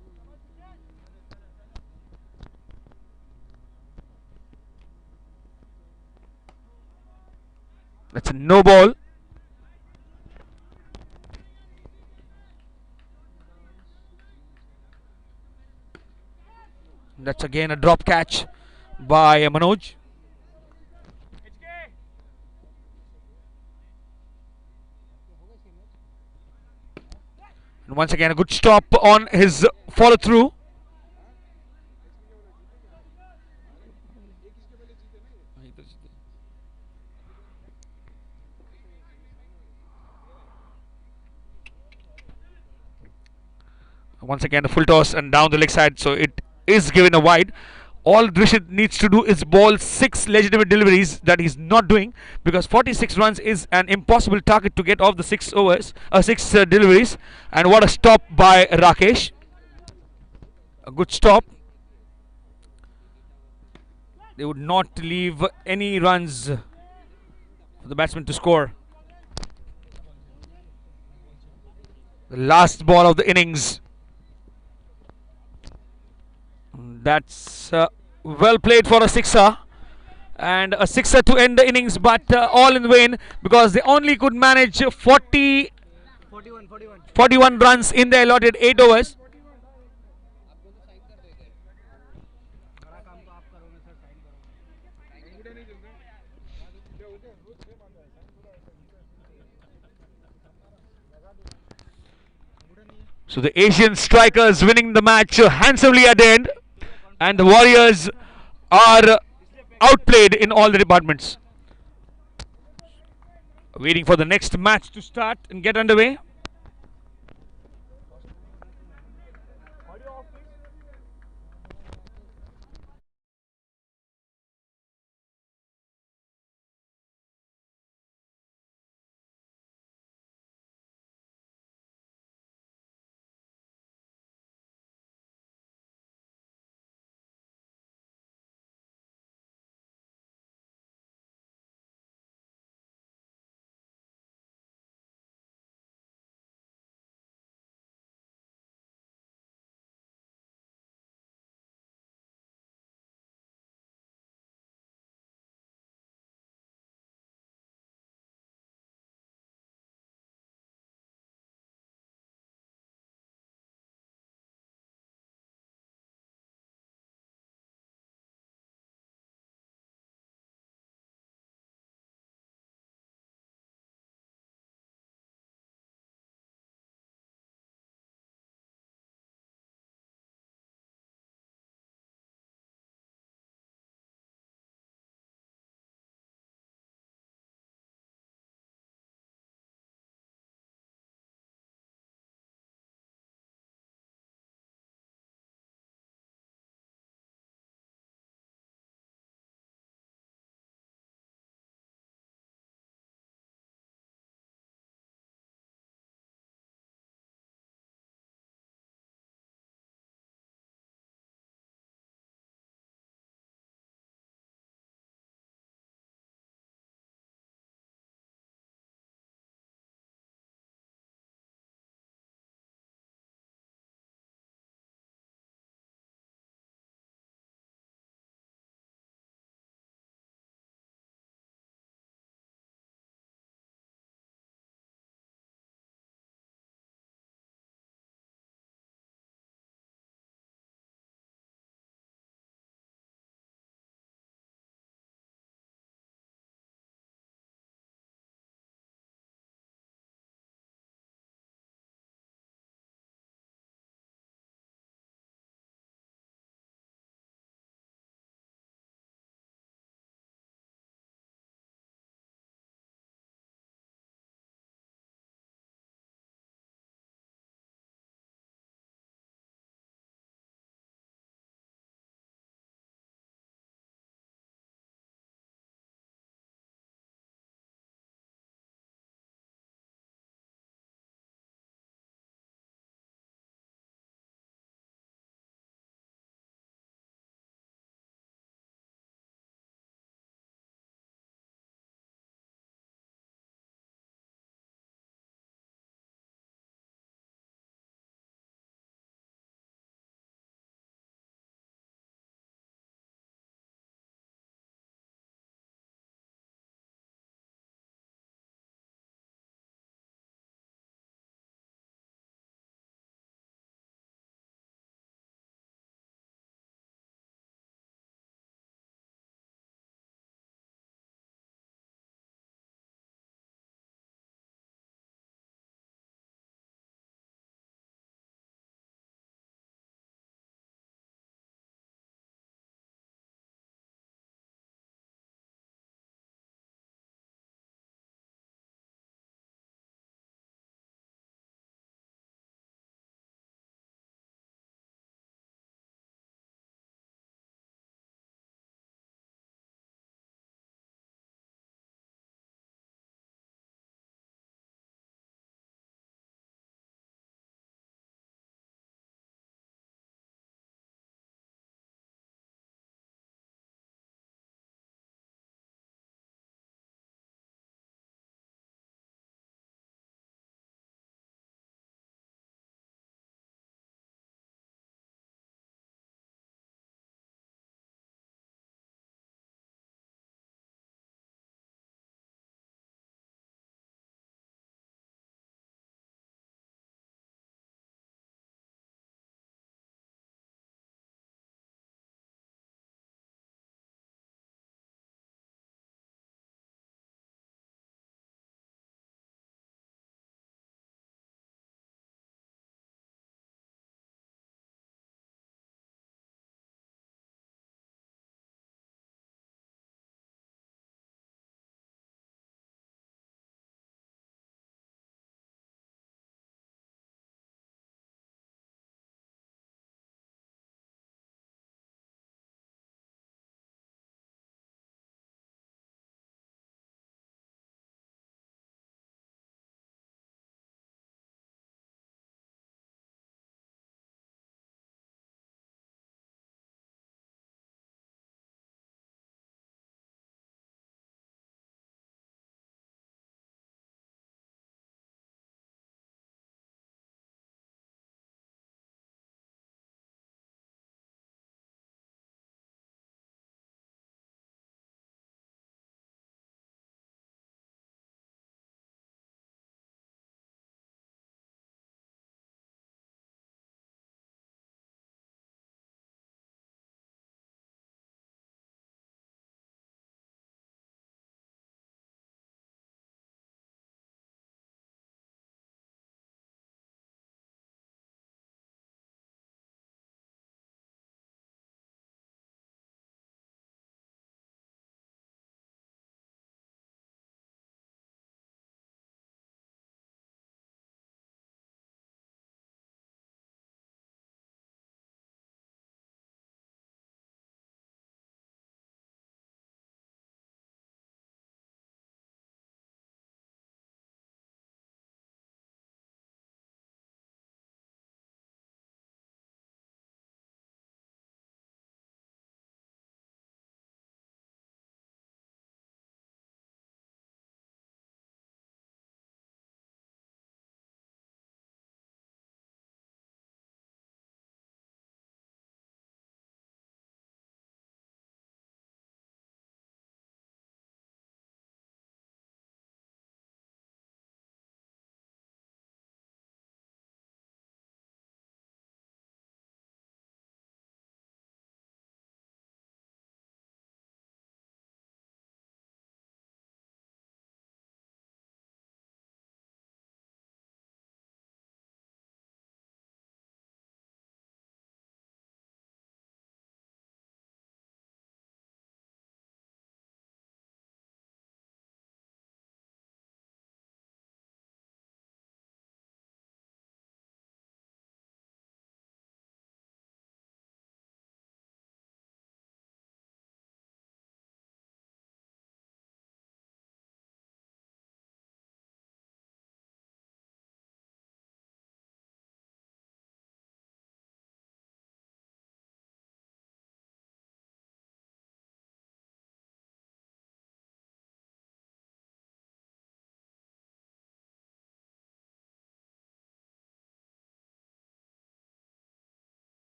[SPEAKER 6] That's a no ball. That's again a drop catch by Manoj. And once again a good stop on his follow through. Once again a full toss and down the leg side, so it is given a wide. All Drishit needs to do is bowl 6 legitimate deliveries, that he's not doing, because 46 runs is an impossible target to get off the 6 overs, 6 deliveries. And what a stop by Rakesh. A good stop. They would not leave any runs for the batsman to score. The last ball of the innings. That's well played for a sixer, and a sixer to end the innings, but all in vain, because they only could manage 41 runs in the allotted 8 overs. So the Asian strikers winning the match handsomely at the end, and the Warriors are outplayed in all the departments. Waiting for the next match to start and get underway.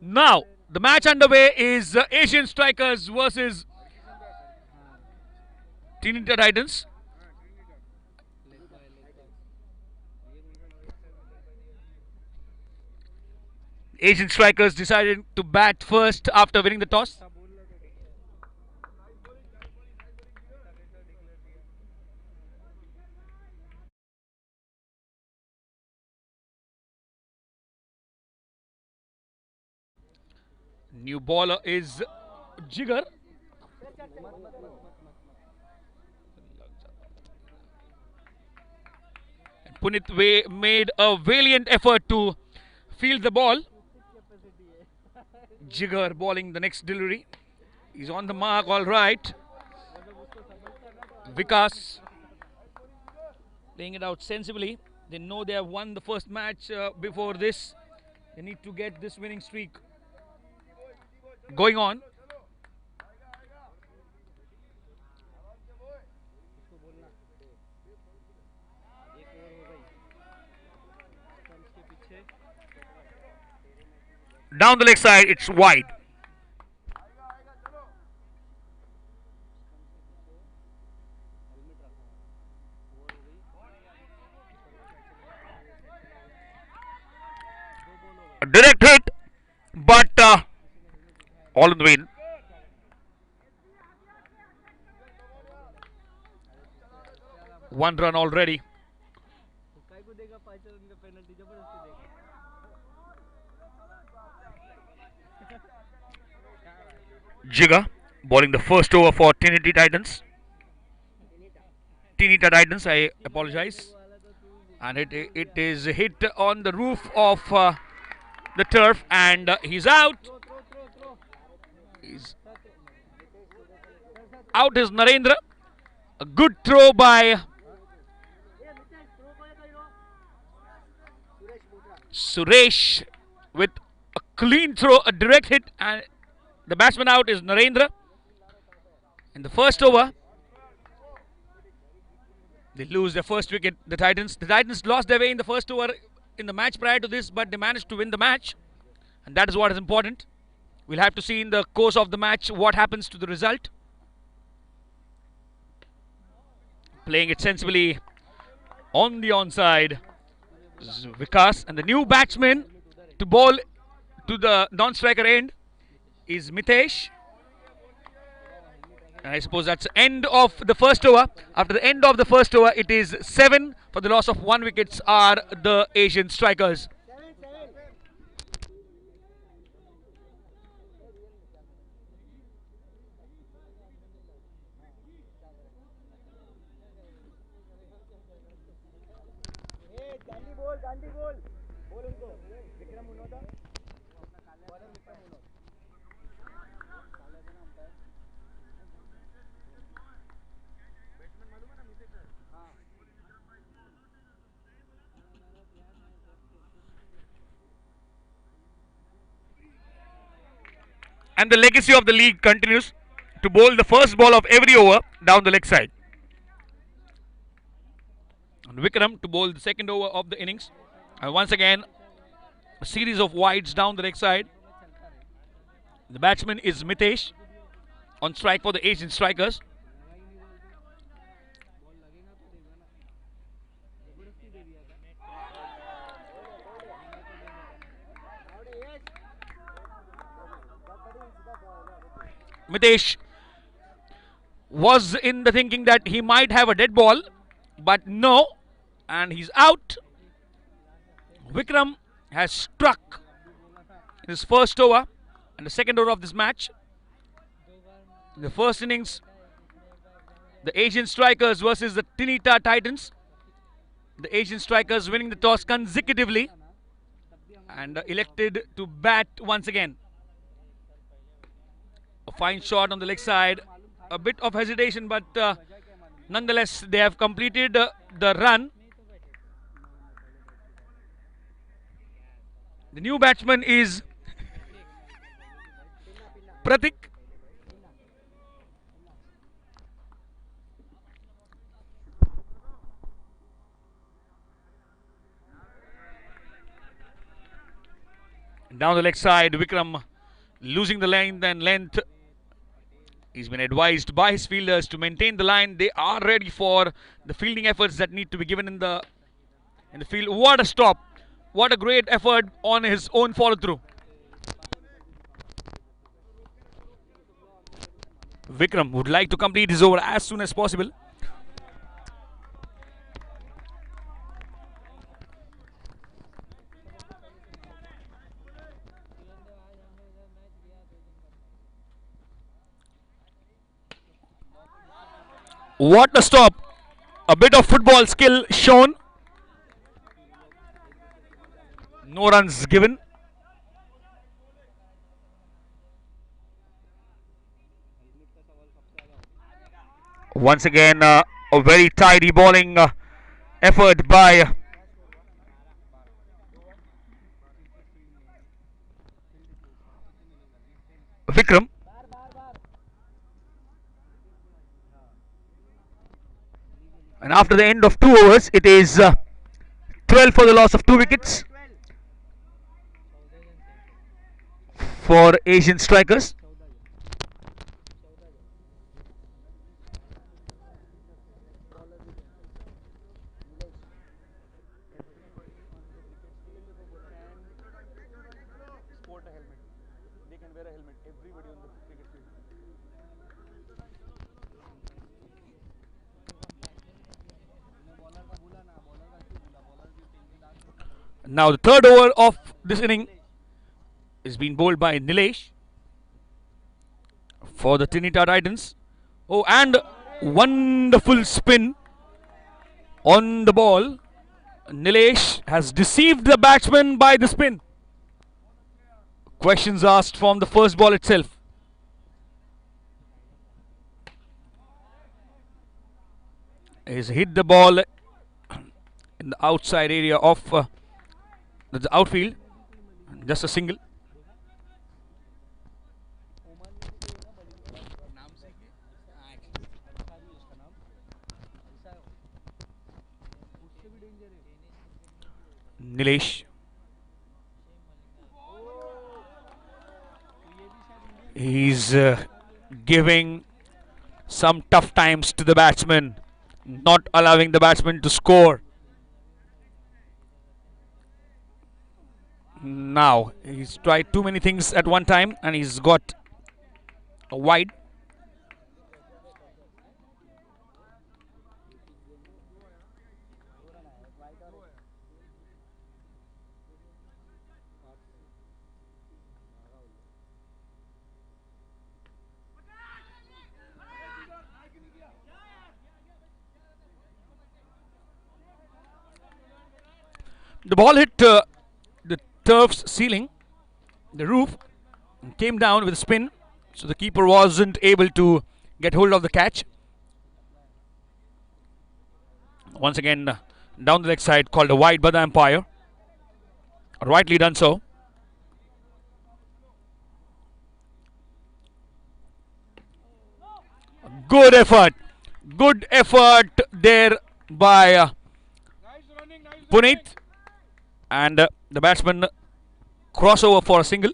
[SPEAKER 1] Now, the match underway is Asian Strikers versus Trinidad Titans. Asian Strikers decided to bat first after winning the toss. New bowler is Jigar. Punit made a valiant effort to field the ball. Jigar bowling the next delivery. He's on the mark, all right. Vikas playing it out sensibly. They know they have won the first match before this. They need to get this winning streak going on. Down the leg side, it's wide. A direct hit, but all in the wind. One run already. Jiga bowling the first over for Trinity Titans. Trinity Titans, I apologize. And it is hit on the roof of the turf, and he's out. He's out is Narendra. A good throw by Suresh with a clean throw, a direct hit, and the batsman out is Narendra. In the first over, they lose their first wicket. The Titans lost their way in the first over in the match prior to this, but they managed to win the match, and that is what is important. We'll have to see in the course of the match what happens to the result. Playing it sensibly on the onside, Vikas, and the new batsman to bowl to the non-striker end is Mitesh. And I suppose that's the end of the first over. After the end of the first over, it is 7 for the loss of 1 wickets are the Asian Strikers. And the legacy of the league continues to bowl the first ball of every over down the leg side. And Vikram to bowl the second over of the innings. And once again, a series of wides down the leg side. The batsman is Mitesh on strike for the Asian Strikers. Mitesh was in the thinking that he might have a dead ball, but no, and he's out. Vikram has struck in his first over and the second over of this match. In the first innings, the Asian Strikers versus the Trinidad Titans. The Asian Strikers winning the toss consecutively and elected to bat once again. A fine shot on the leg side, a bit of hesitation, but nonetheless they have completed the run. The new batsman is Pratik.
[SPEAKER 6] Down the leg side, Vikram losing the length and length. He's been advised by his fielders to maintain the line. They are ready for the fielding efforts that need to be given in the field. What a stop! What a great effort on his own follow through. Vikram would like to complete his over as soon as possible. What a stop! A bit of football skill shown. No runs given. Once again, a very tidy bowling effort by Vikram. And after the end of 2 overs, it is 12 for the loss of 2 wickets for Asian strikers. Now the third over of this inning is being bowled by Nilesh for the Trinidad Titans. Oh, and wonderful spin on the ball. Nilesh has deceived the batsman by the spin. Questions asked from the first ball itself. He's hit the ball in the outside area of the outfield. Just a single. Nilesh. He's giving some tough times to the batsman, not allowing the batsman to score. Now he's tried too many things at one time and he's got a wide. The ball hit the turf's ceiling, the roof, and came down with a spin, so the keeper wasn't able to get hold of the catch. Once again, down the leg side, called a wide by the umpire. Rightly done so. Good effort there by Puneet, and the batsman crossover for a single.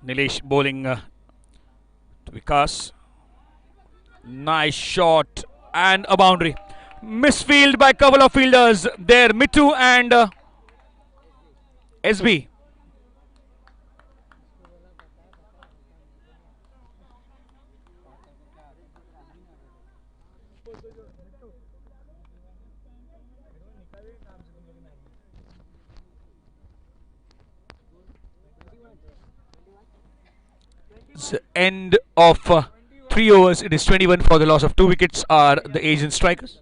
[SPEAKER 6] Nilesh bowling to Vikas. Nice shot and a boundary. Misfield by a couple of fielders there, Mittu and SB. It's the end of 3 overs. It is 21 for the loss of 2 wickets are the Asian strikers.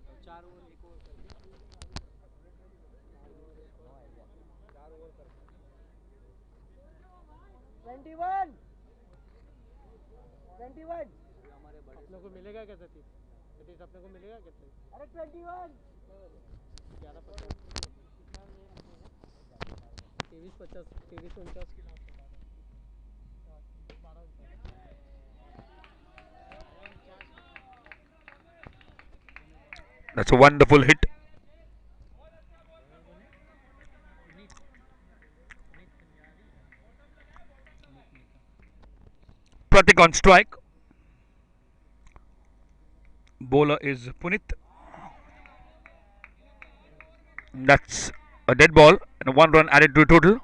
[SPEAKER 6] That's a wonderful hit. Pratik on strike. Bowler is Punit. That's a dead ball and a 1 run added to a total.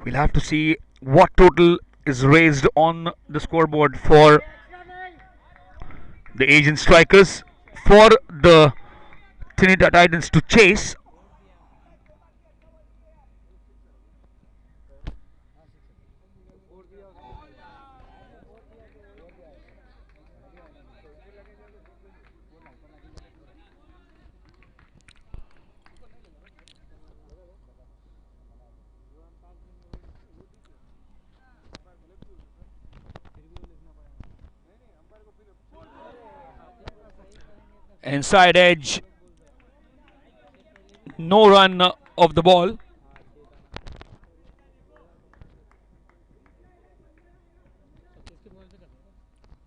[SPEAKER 6] We'll have to see what total is raised on the scoreboard for the Asian strikers, for the Trinidad Titans to chase. Inside edge, no run of the ball.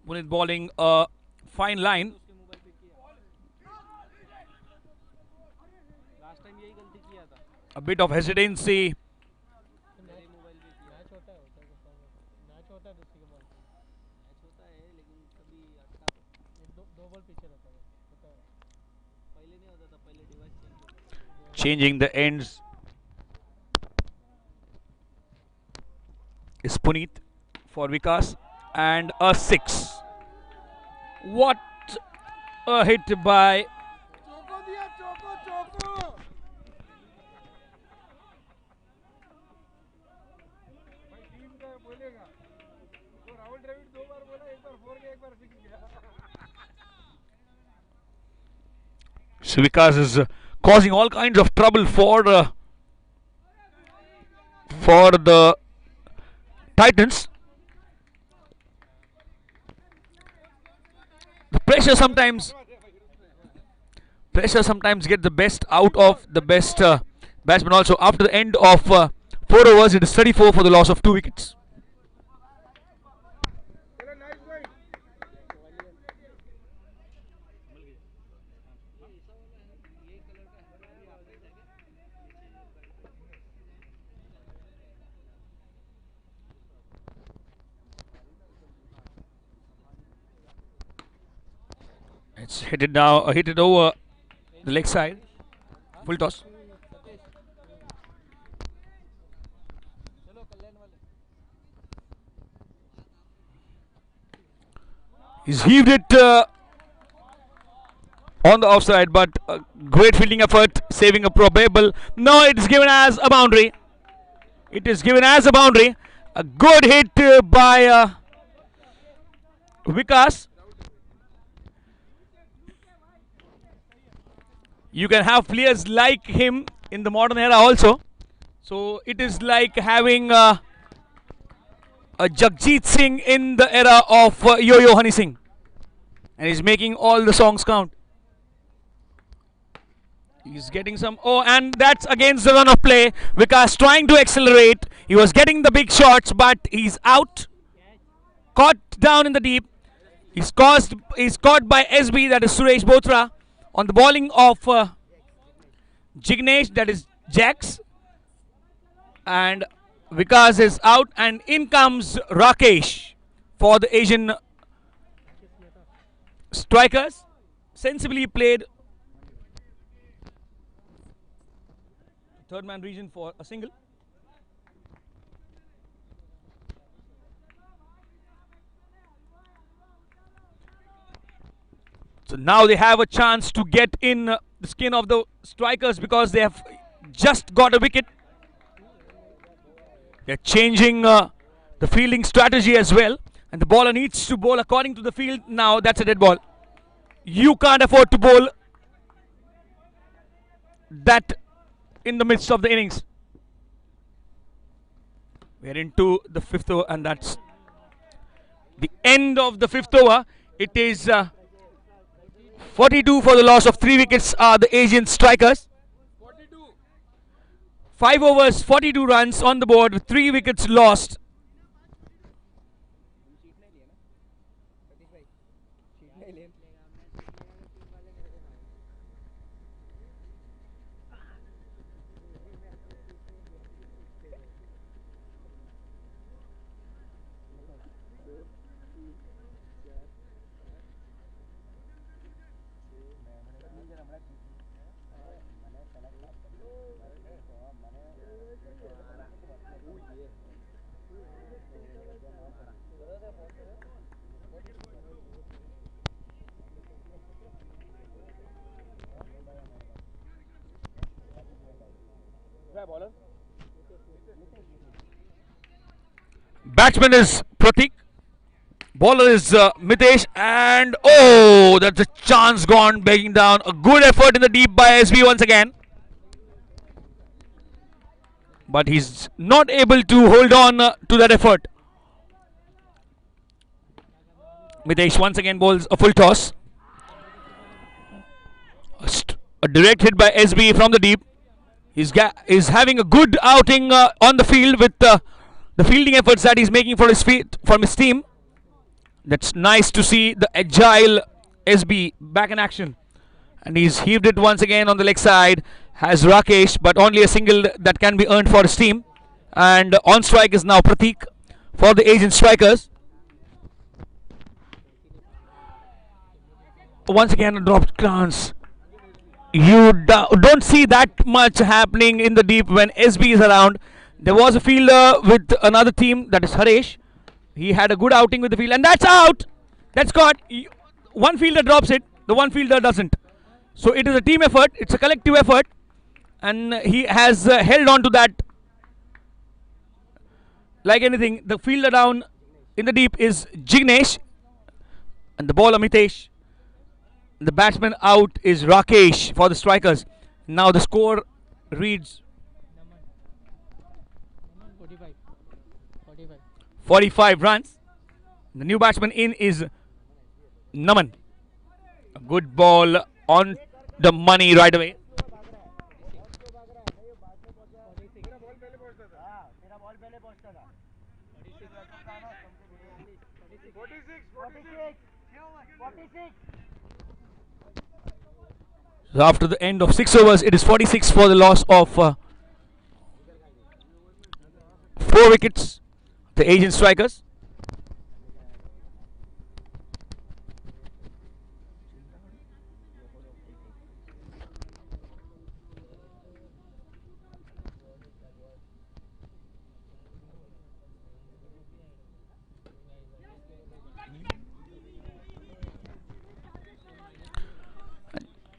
[SPEAKER 6] Punit bowling a fine line. A bit of hesitancy. Changing the ends is Puneet for Vikas, and a 6. What a hit by so Vikas is causing all kinds of trouble for the Titans. The pressure sometimes gets the best out of the best batsman. Also, after the end of 4 overs, it is 34 for the loss of 2 wickets. It's hit it now, hit it over the leg side. Full toss. He's heaved it on the offside, but great fielding effort, saving a probable. No, it is given as a boundary. It is given as a boundary. A good hit by Vikas. You can have players like him in the modern era also. So it is like having a Jagjit Singh in the era of Yo-Yo Honey Singh. And he's making all the songs count. He's getting some... Oh, and that's against the run of play. Vikas trying to accelerate. He was getting the big shots, but he's out. Caught down in the deep. He's caught by SB, that is Suresh Bothra, on the bowling of Jignesh, that is Jax. And Vikas is out, and in comes Rakesh for the Asian strikers. Sensibly played. Third man region for a single. So now they have a chance to get in the skin of the strikers because they have just got a wicket. They're changing the fielding strategy as well. And the bowler needs to bowl according to the field. Now that's a dead ball. You can't afford to bowl that in the midst of the innings. We're into the 5th over, and that's the end of the 5th over. It is 42 for the loss of 3 wickets are the Asian strikers. 5 overs, 42 runs on the board with 3 wickets lost. Batsman is Pratik. Bowler is Mitesh, and oh, that's a chance gone, begging down. A good effort in the deep by SB once again, but he's not able to hold on to that effort. Mitesh once again bowls a full toss. A direct hit by SB from the deep. He's having a good outing on the field with the fielding efforts that he's making for his team. That's nice to see the agile SB back in action. And he's heaved it once again on the leg side. Has Rakesh, but only a single that can be earned for his team. And on strike is now Pratik for the Asian strikers. Once again a dropped glance. You don't see that much happening in the deep when SB is around. There was a fielder with another team, that is Haresh. He had a good outing with the field, and that's out. That's caught. One fielder drops it, the one fielder doesn't. So it is a team effort, it's a collective effort, and he has held on to that. Like anything, the fielder down in the deep is Jignesh, and the bowler Mitesh. The batsman out is Rakesh for the strikers. Now the score reads 45 runs. The new batsman in is Naman. A good ball on the money right away. So after the end of 6 overs, it is 46 for the loss of 4 wickets. The Asian strikers.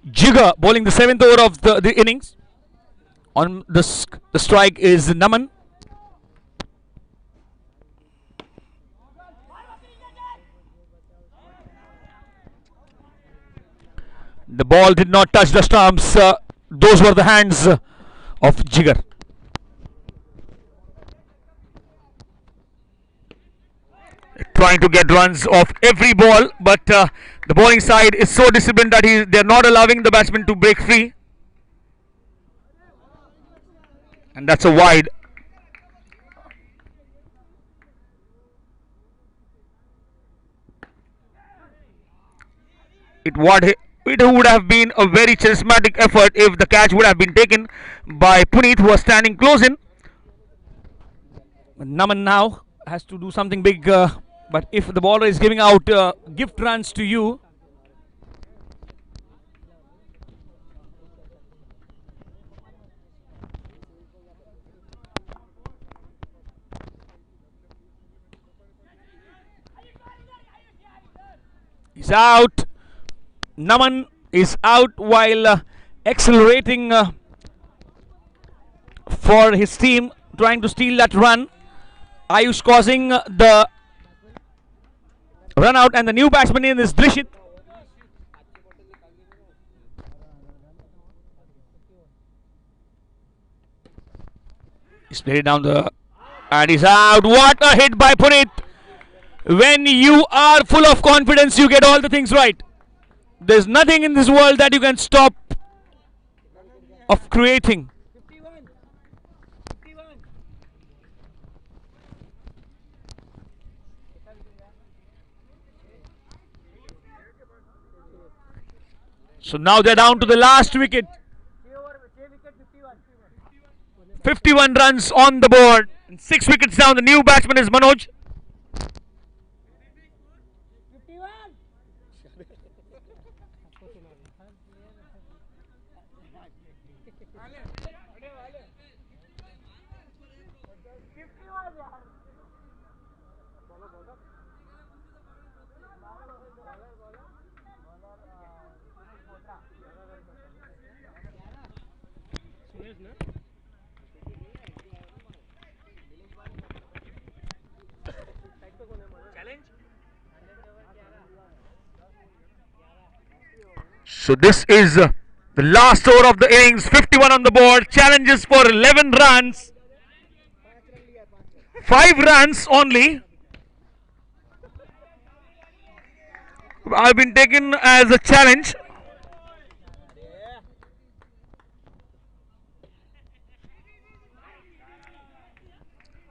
[SPEAKER 6] Jigger bowling the 7th over of the innings. On the strike is Naman. The ball did not touch the stumps. Those were the hands of Jigger. Trying to get runs off every ball, but the bowling side is so disciplined that they're not allowing the batsman to break free. And that's a wide. It would have been a very charismatic effort if the catch would have been taken by Puneet, who was standing close in. Naman now has to do something big, but if the bowler is giving out gift runs to you, he's out. Naman is out while accelerating for his team, trying to steal that run. Ayush causing the run out, and the new batsman in is Drishit. He's played down and he's out. What a hit by Puneet. When you are full of confidence, you get all the things right. There's nothing in this world that you can stop of creating. So now they're down to the last wicket. 51 runs on the board. And 6 wickets down. The new batsman is Manoj. So this is the last over of the innings. 51 on the board. Challenges for 11 runs. 5 runs only. I've been taken as a challenge.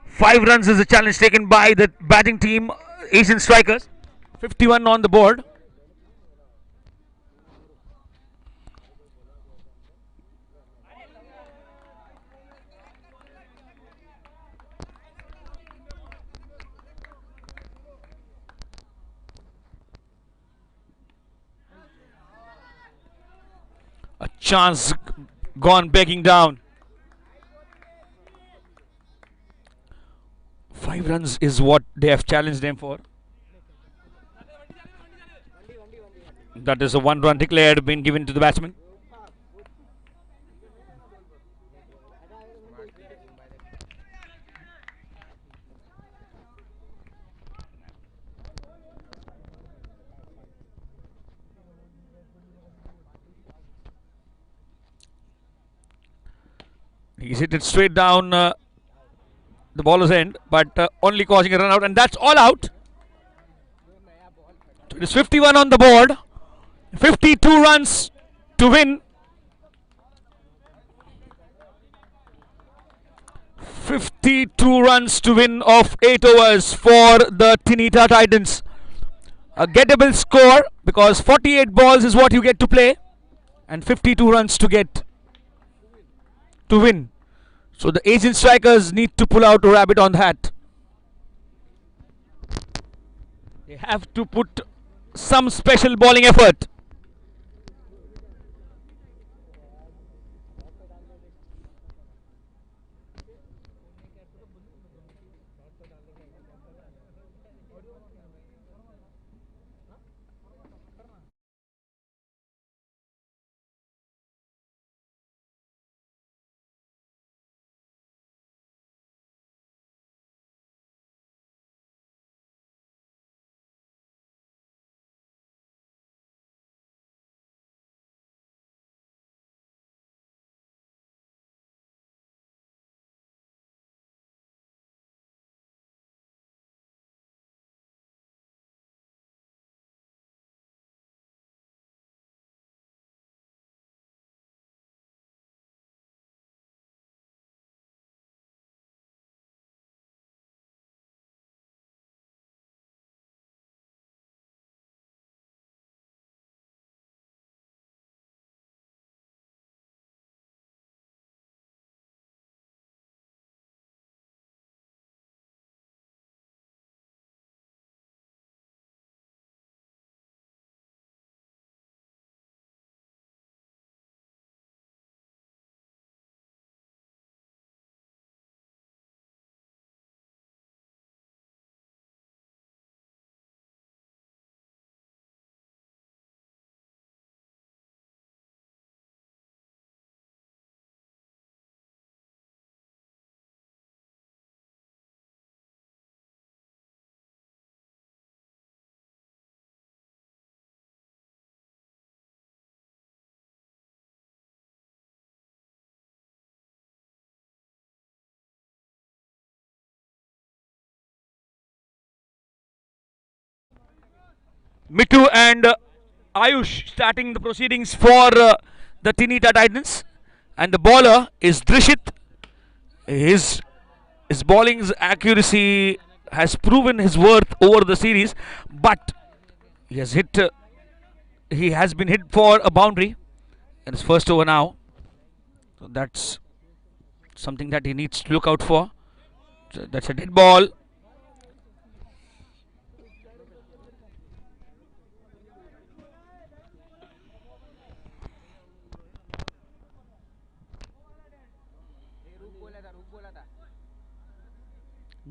[SPEAKER 6] Five runs is a challenge taken by the batting team, Asian Strikers. 51 on the board. A chance gone begging down. 5 runs is what they have challenged them for. That is a 1 run declared, been given to the batsman. He's hit it straight down the bowler's end, but only causing a run out, and that's all out. It is 51 on the board. 52 runs to win. 52 runs to win of 8 overs for the Tinita Titans. A gettable score because 48 balls is what you get to play, and 52 runs to get to win. So the Asian Strikers need to pull out a rabbit on the hat. They have to put some special bowling effort. Mittu and Ayush starting the proceedings for the Tinita Titans, and the bowler is Drishit. His bowling's accuracy has proven his worth over the series, but he has hit. He has been hit for a boundary in his first over now. So that's something that he needs to look out for. So that's a dead ball.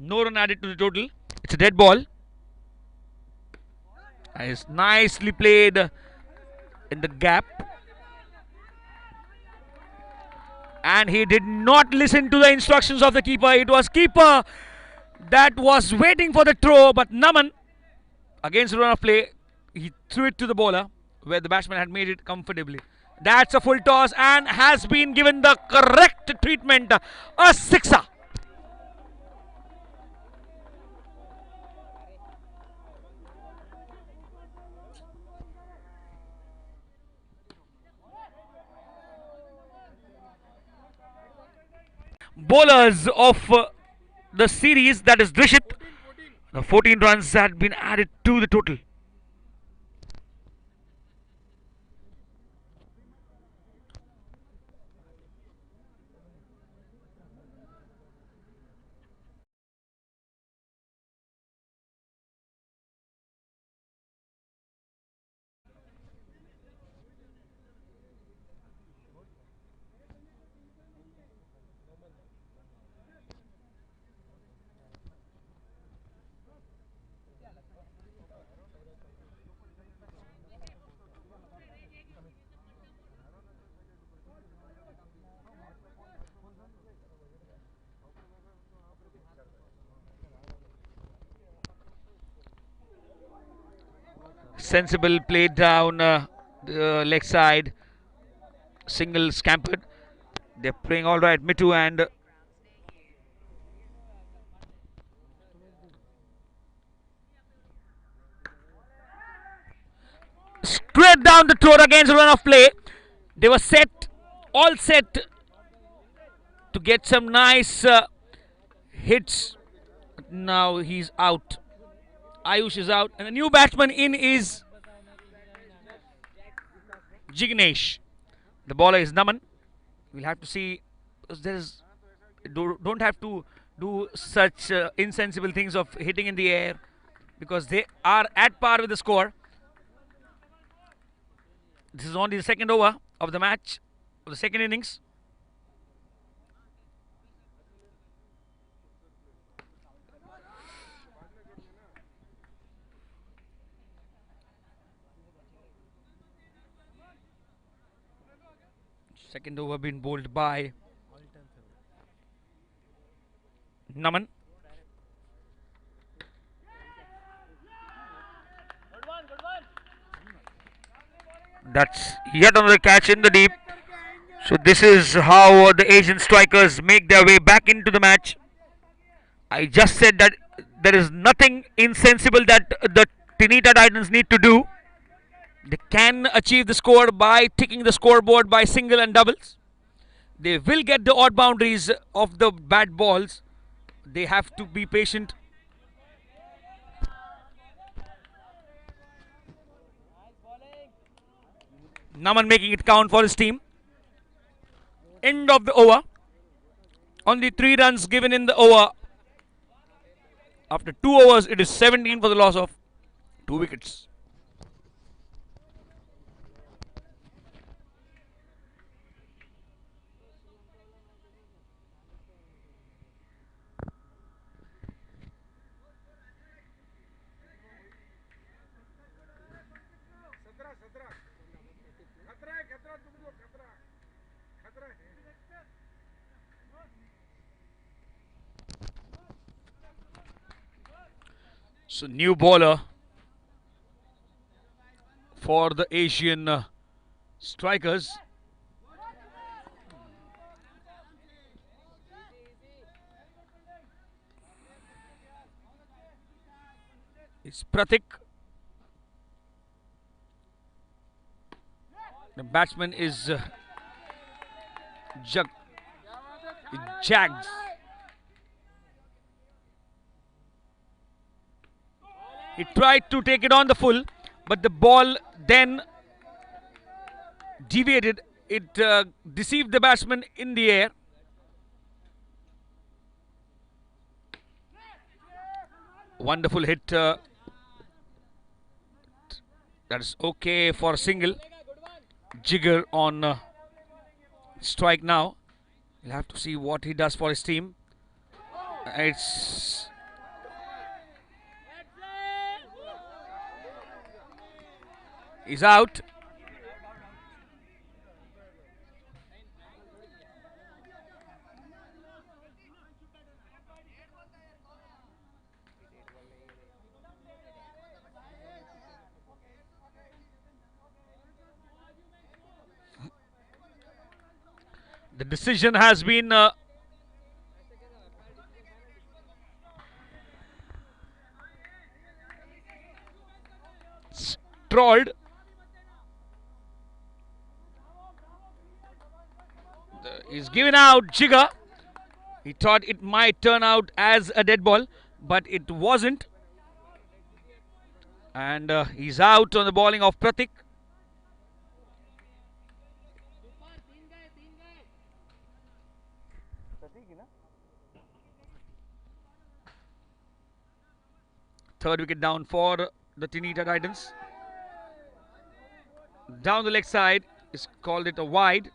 [SPEAKER 6] No run added to the total. It's a dead ball. It's nicely played in the gap. And he did not listen to the instructions of the keeper. It was keeper that was waiting for the throw, but Naman, against the run of play, he threw it to the bowler,
[SPEAKER 1] where the batsman had made it comfortably. That's a full toss and has been given the correct treatment. A sixer. Bowlers of the series, that is Drishit. The 14 runs had been added to the total. Sensible play down the leg side. Single scampered. They're playing all right. Mitu and straight down the throat against a run of play. They were set, all set to get some nice hits. Now he's out. Ayush is out, and the new batsman in is Jignesh. The bowler is Naman. We'll have to see. There's don't have to do such insensible things of hitting in the air, because they are at par with the score. This is only the second over of the match, of the second innings. Second over been bowled by Naman. That's yet another catch in the deep. So this is how the Asian strikers make their way back into the match. I just said that there is nothing insensible that the Tinita Titans need to do. They can achieve the score by ticking the scoreboard by single and doubles. They will get the odd boundaries of the bad balls. They have to be patient. Naman making it count for his team. End of the over. Only 3 runs given in the over. After 2 overs, it is 17 for the loss of 2 wickets. So new bowler for the Asian strikers. It's Pratik. The batsman is Jags. He tried to take it on the full, but the ball then deviated. It deceived the batsman in the air. Wonderful hit. That is okay for a single. Jigger on strike now. We'll have to see what he does for his team. He's out. The decision has been trolled. He's given out Jigga. He thought it might turn out as a dead ball, but it wasn't. And he's out on the bowling of Pratik. Third wicket down for the Tinita Titans. Down the leg side is called it a wide.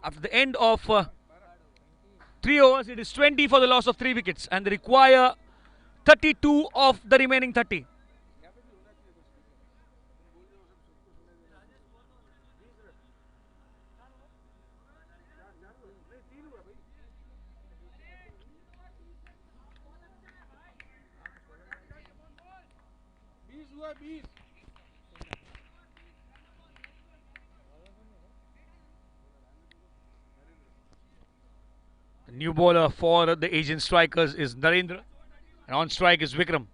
[SPEAKER 1] After the end of 3 overs, it is 20 for the loss of 3 wickets, and they require 32 of the remaining 30. The new bowler for the Asian strikers is Narendra, and on strike is Vikram.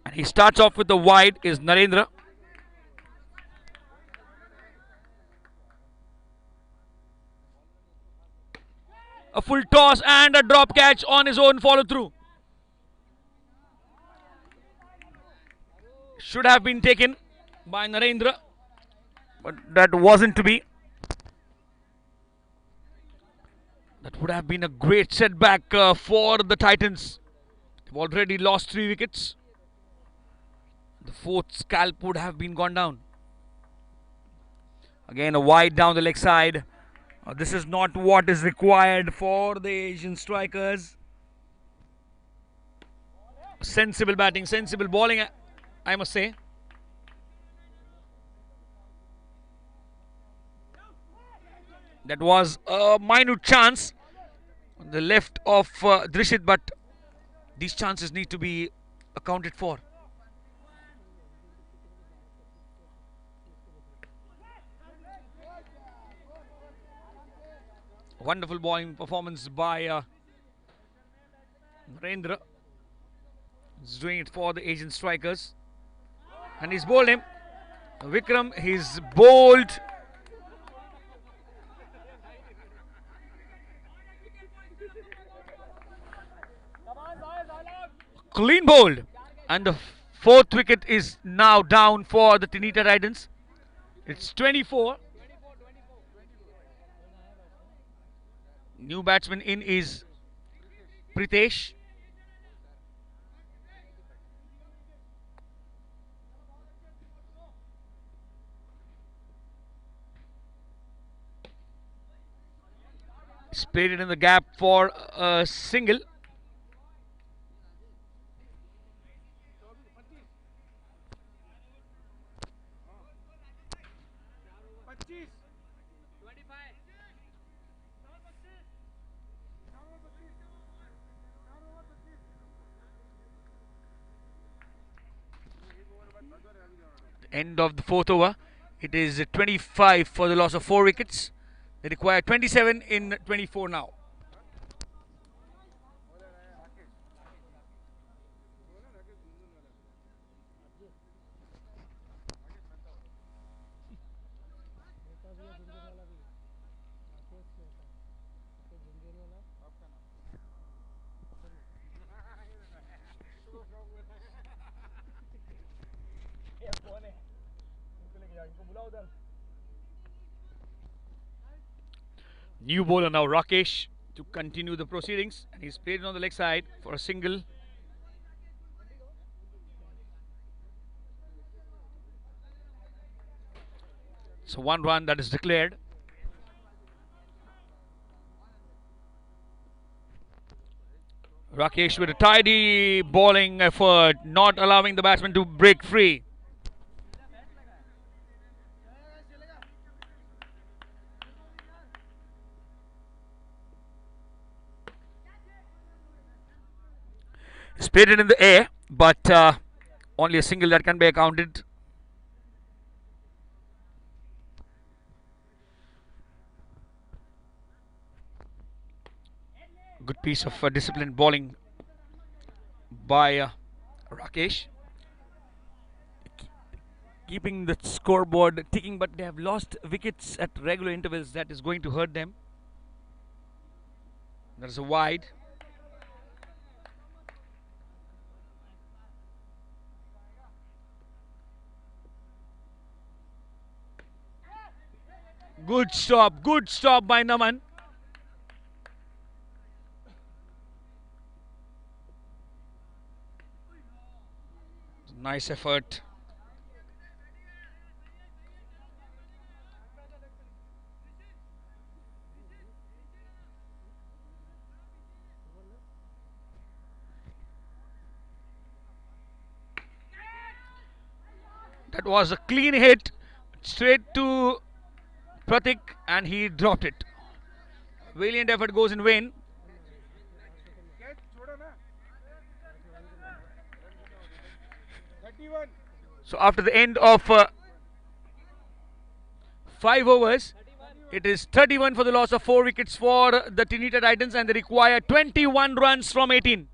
[SPEAKER 1] And he starts off with the wide is Narendra. A full toss and a drop catch on his own follow through. Should have been taken by Narendra, but that wasn't to be. That would have been a great setback for the Titans. They've already lost 3 wickets. The fourth scalp would have been gone down. Again, a wide down the leg side. This is not what is required for the Asian strikers. Sensible batting, sensible bowling, I must say. That was a minute chance on the left of Drishit, but these chances need to be accounted for. Wonderful bowling performance by Narendra. He's doing it for the Asian strikers. And he's bowled him. Vikram, he's bowled. Clean bowled. And the fourth wicket is now down for the Tinita Titans. It's 24. New batsman in is Pritesh. Splayed it in the gap for a single. End of the fourth over. It is 25 for the loss of 4 wickets. They require 27 in 24 now. New bowler now, Rakesh, to continue the proceedings. And he's played it on the leg side for a single. So 1 run that is declared. Rakesh with a tidy bowling effort, not allowing the batsman to break free. He's played it in the air, but only a single that can be accounted. Good piece of disciplined bowling by Rakesh. Keeping the scoreboard ticking, but they have lost wickets at regular intervals. That is going to hurt them. That is a wide. Good stop by Naman. Nice effort. That was a clean hit straight to Pratik and he dropped it. Valiant effort goes in vain. So after the end of 5 overs, it is 31 for the loss of 4 wickets for the Trinita Titans and they require 21 runs from 18.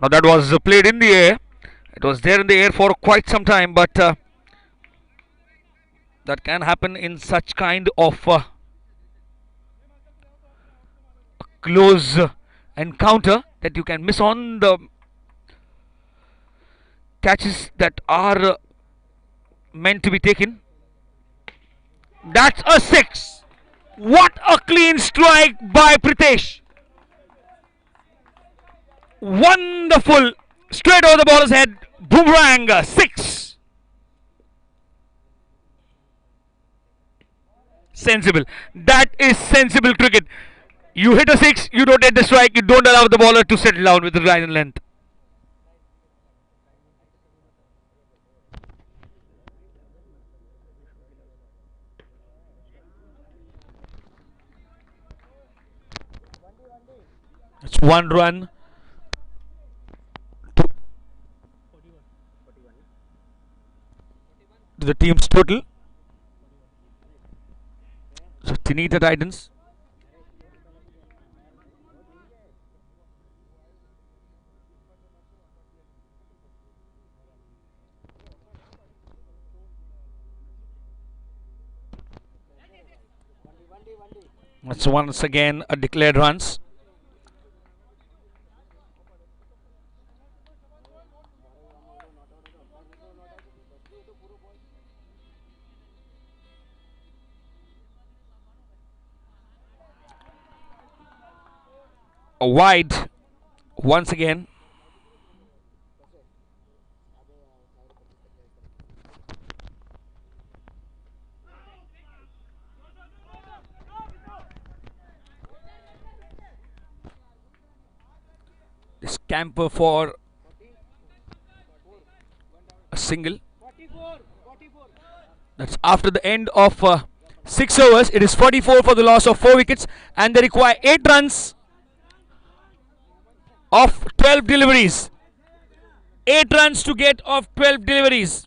[SPEAKER 1] Now that was played in the air. It was there in the air for quite some time, but that can happen in such kind of close encounter that you can miss on the catches that are meant to be taken. That's a 6. What a clean strike by Pritesh. Wonderful. Straight over the baller's head. Boomerang. 6. Sensible. That is sensible cricket. You hit a 6, you don't hit the strike, you don't allow the bowler to settle down with the line and length. It's 1 run to the team's total. So Trinita Titans That's once again a declared runs. A wide once again. The scamper for a single. That's after the end of 6 overs. It is 44 for the loss of 4 wickets, and they require 8 runs of 12 deliveries. 8 runs to get of 12 deliveries.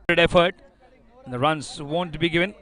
[SPEAKER 1] Good effort. And the runs won't be given.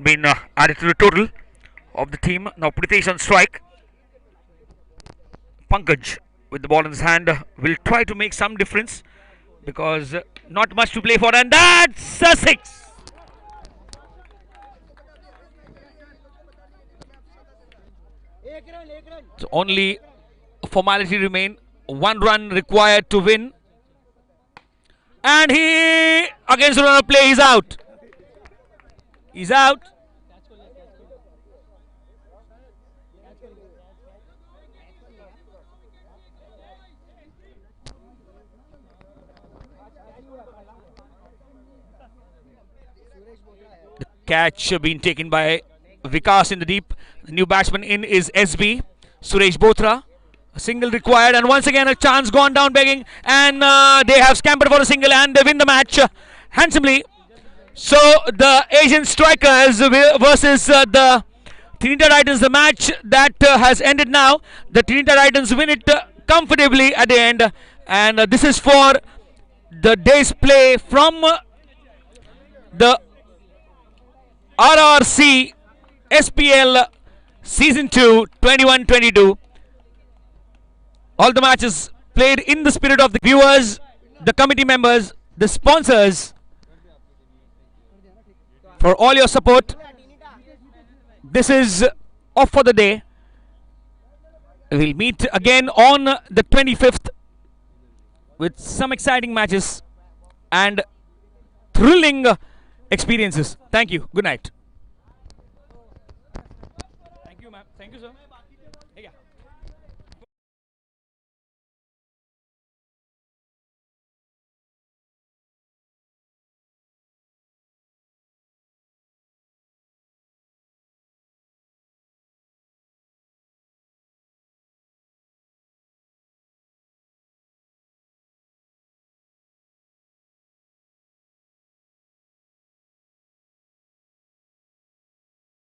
[SPEAKER 1] Been added to the total of the team. Now Pritesh on strike. Pankaj with the ball in his hand will try to make some difference because not much to play for, and that's a 6. So only a formality remain. 1 run required to win, and he against the run of play. He's out. He's out. The catch being taken by Vikas in the deep. The new batsman in is SB, Suresh Bothra. A single required, and once again a chance gone down begging, and they have scampered for a single and they win the match handsomely. So the Asian strikers versus the Trinidad Titans, the match that has ended now. The Trinidad Titans win it comfortably at the end, and this is for the day's play from the RRC SPL Season 2 21-22. All the matches played in the spirit of the viewers, the committee members, the sponsors, for all your support. This is off for the day. We'll meet again on the 25th with some exciting matches and thrilling experiences. Thank you. Good night. Thank you, ma'am. Thank you, sir. Hey, yeah.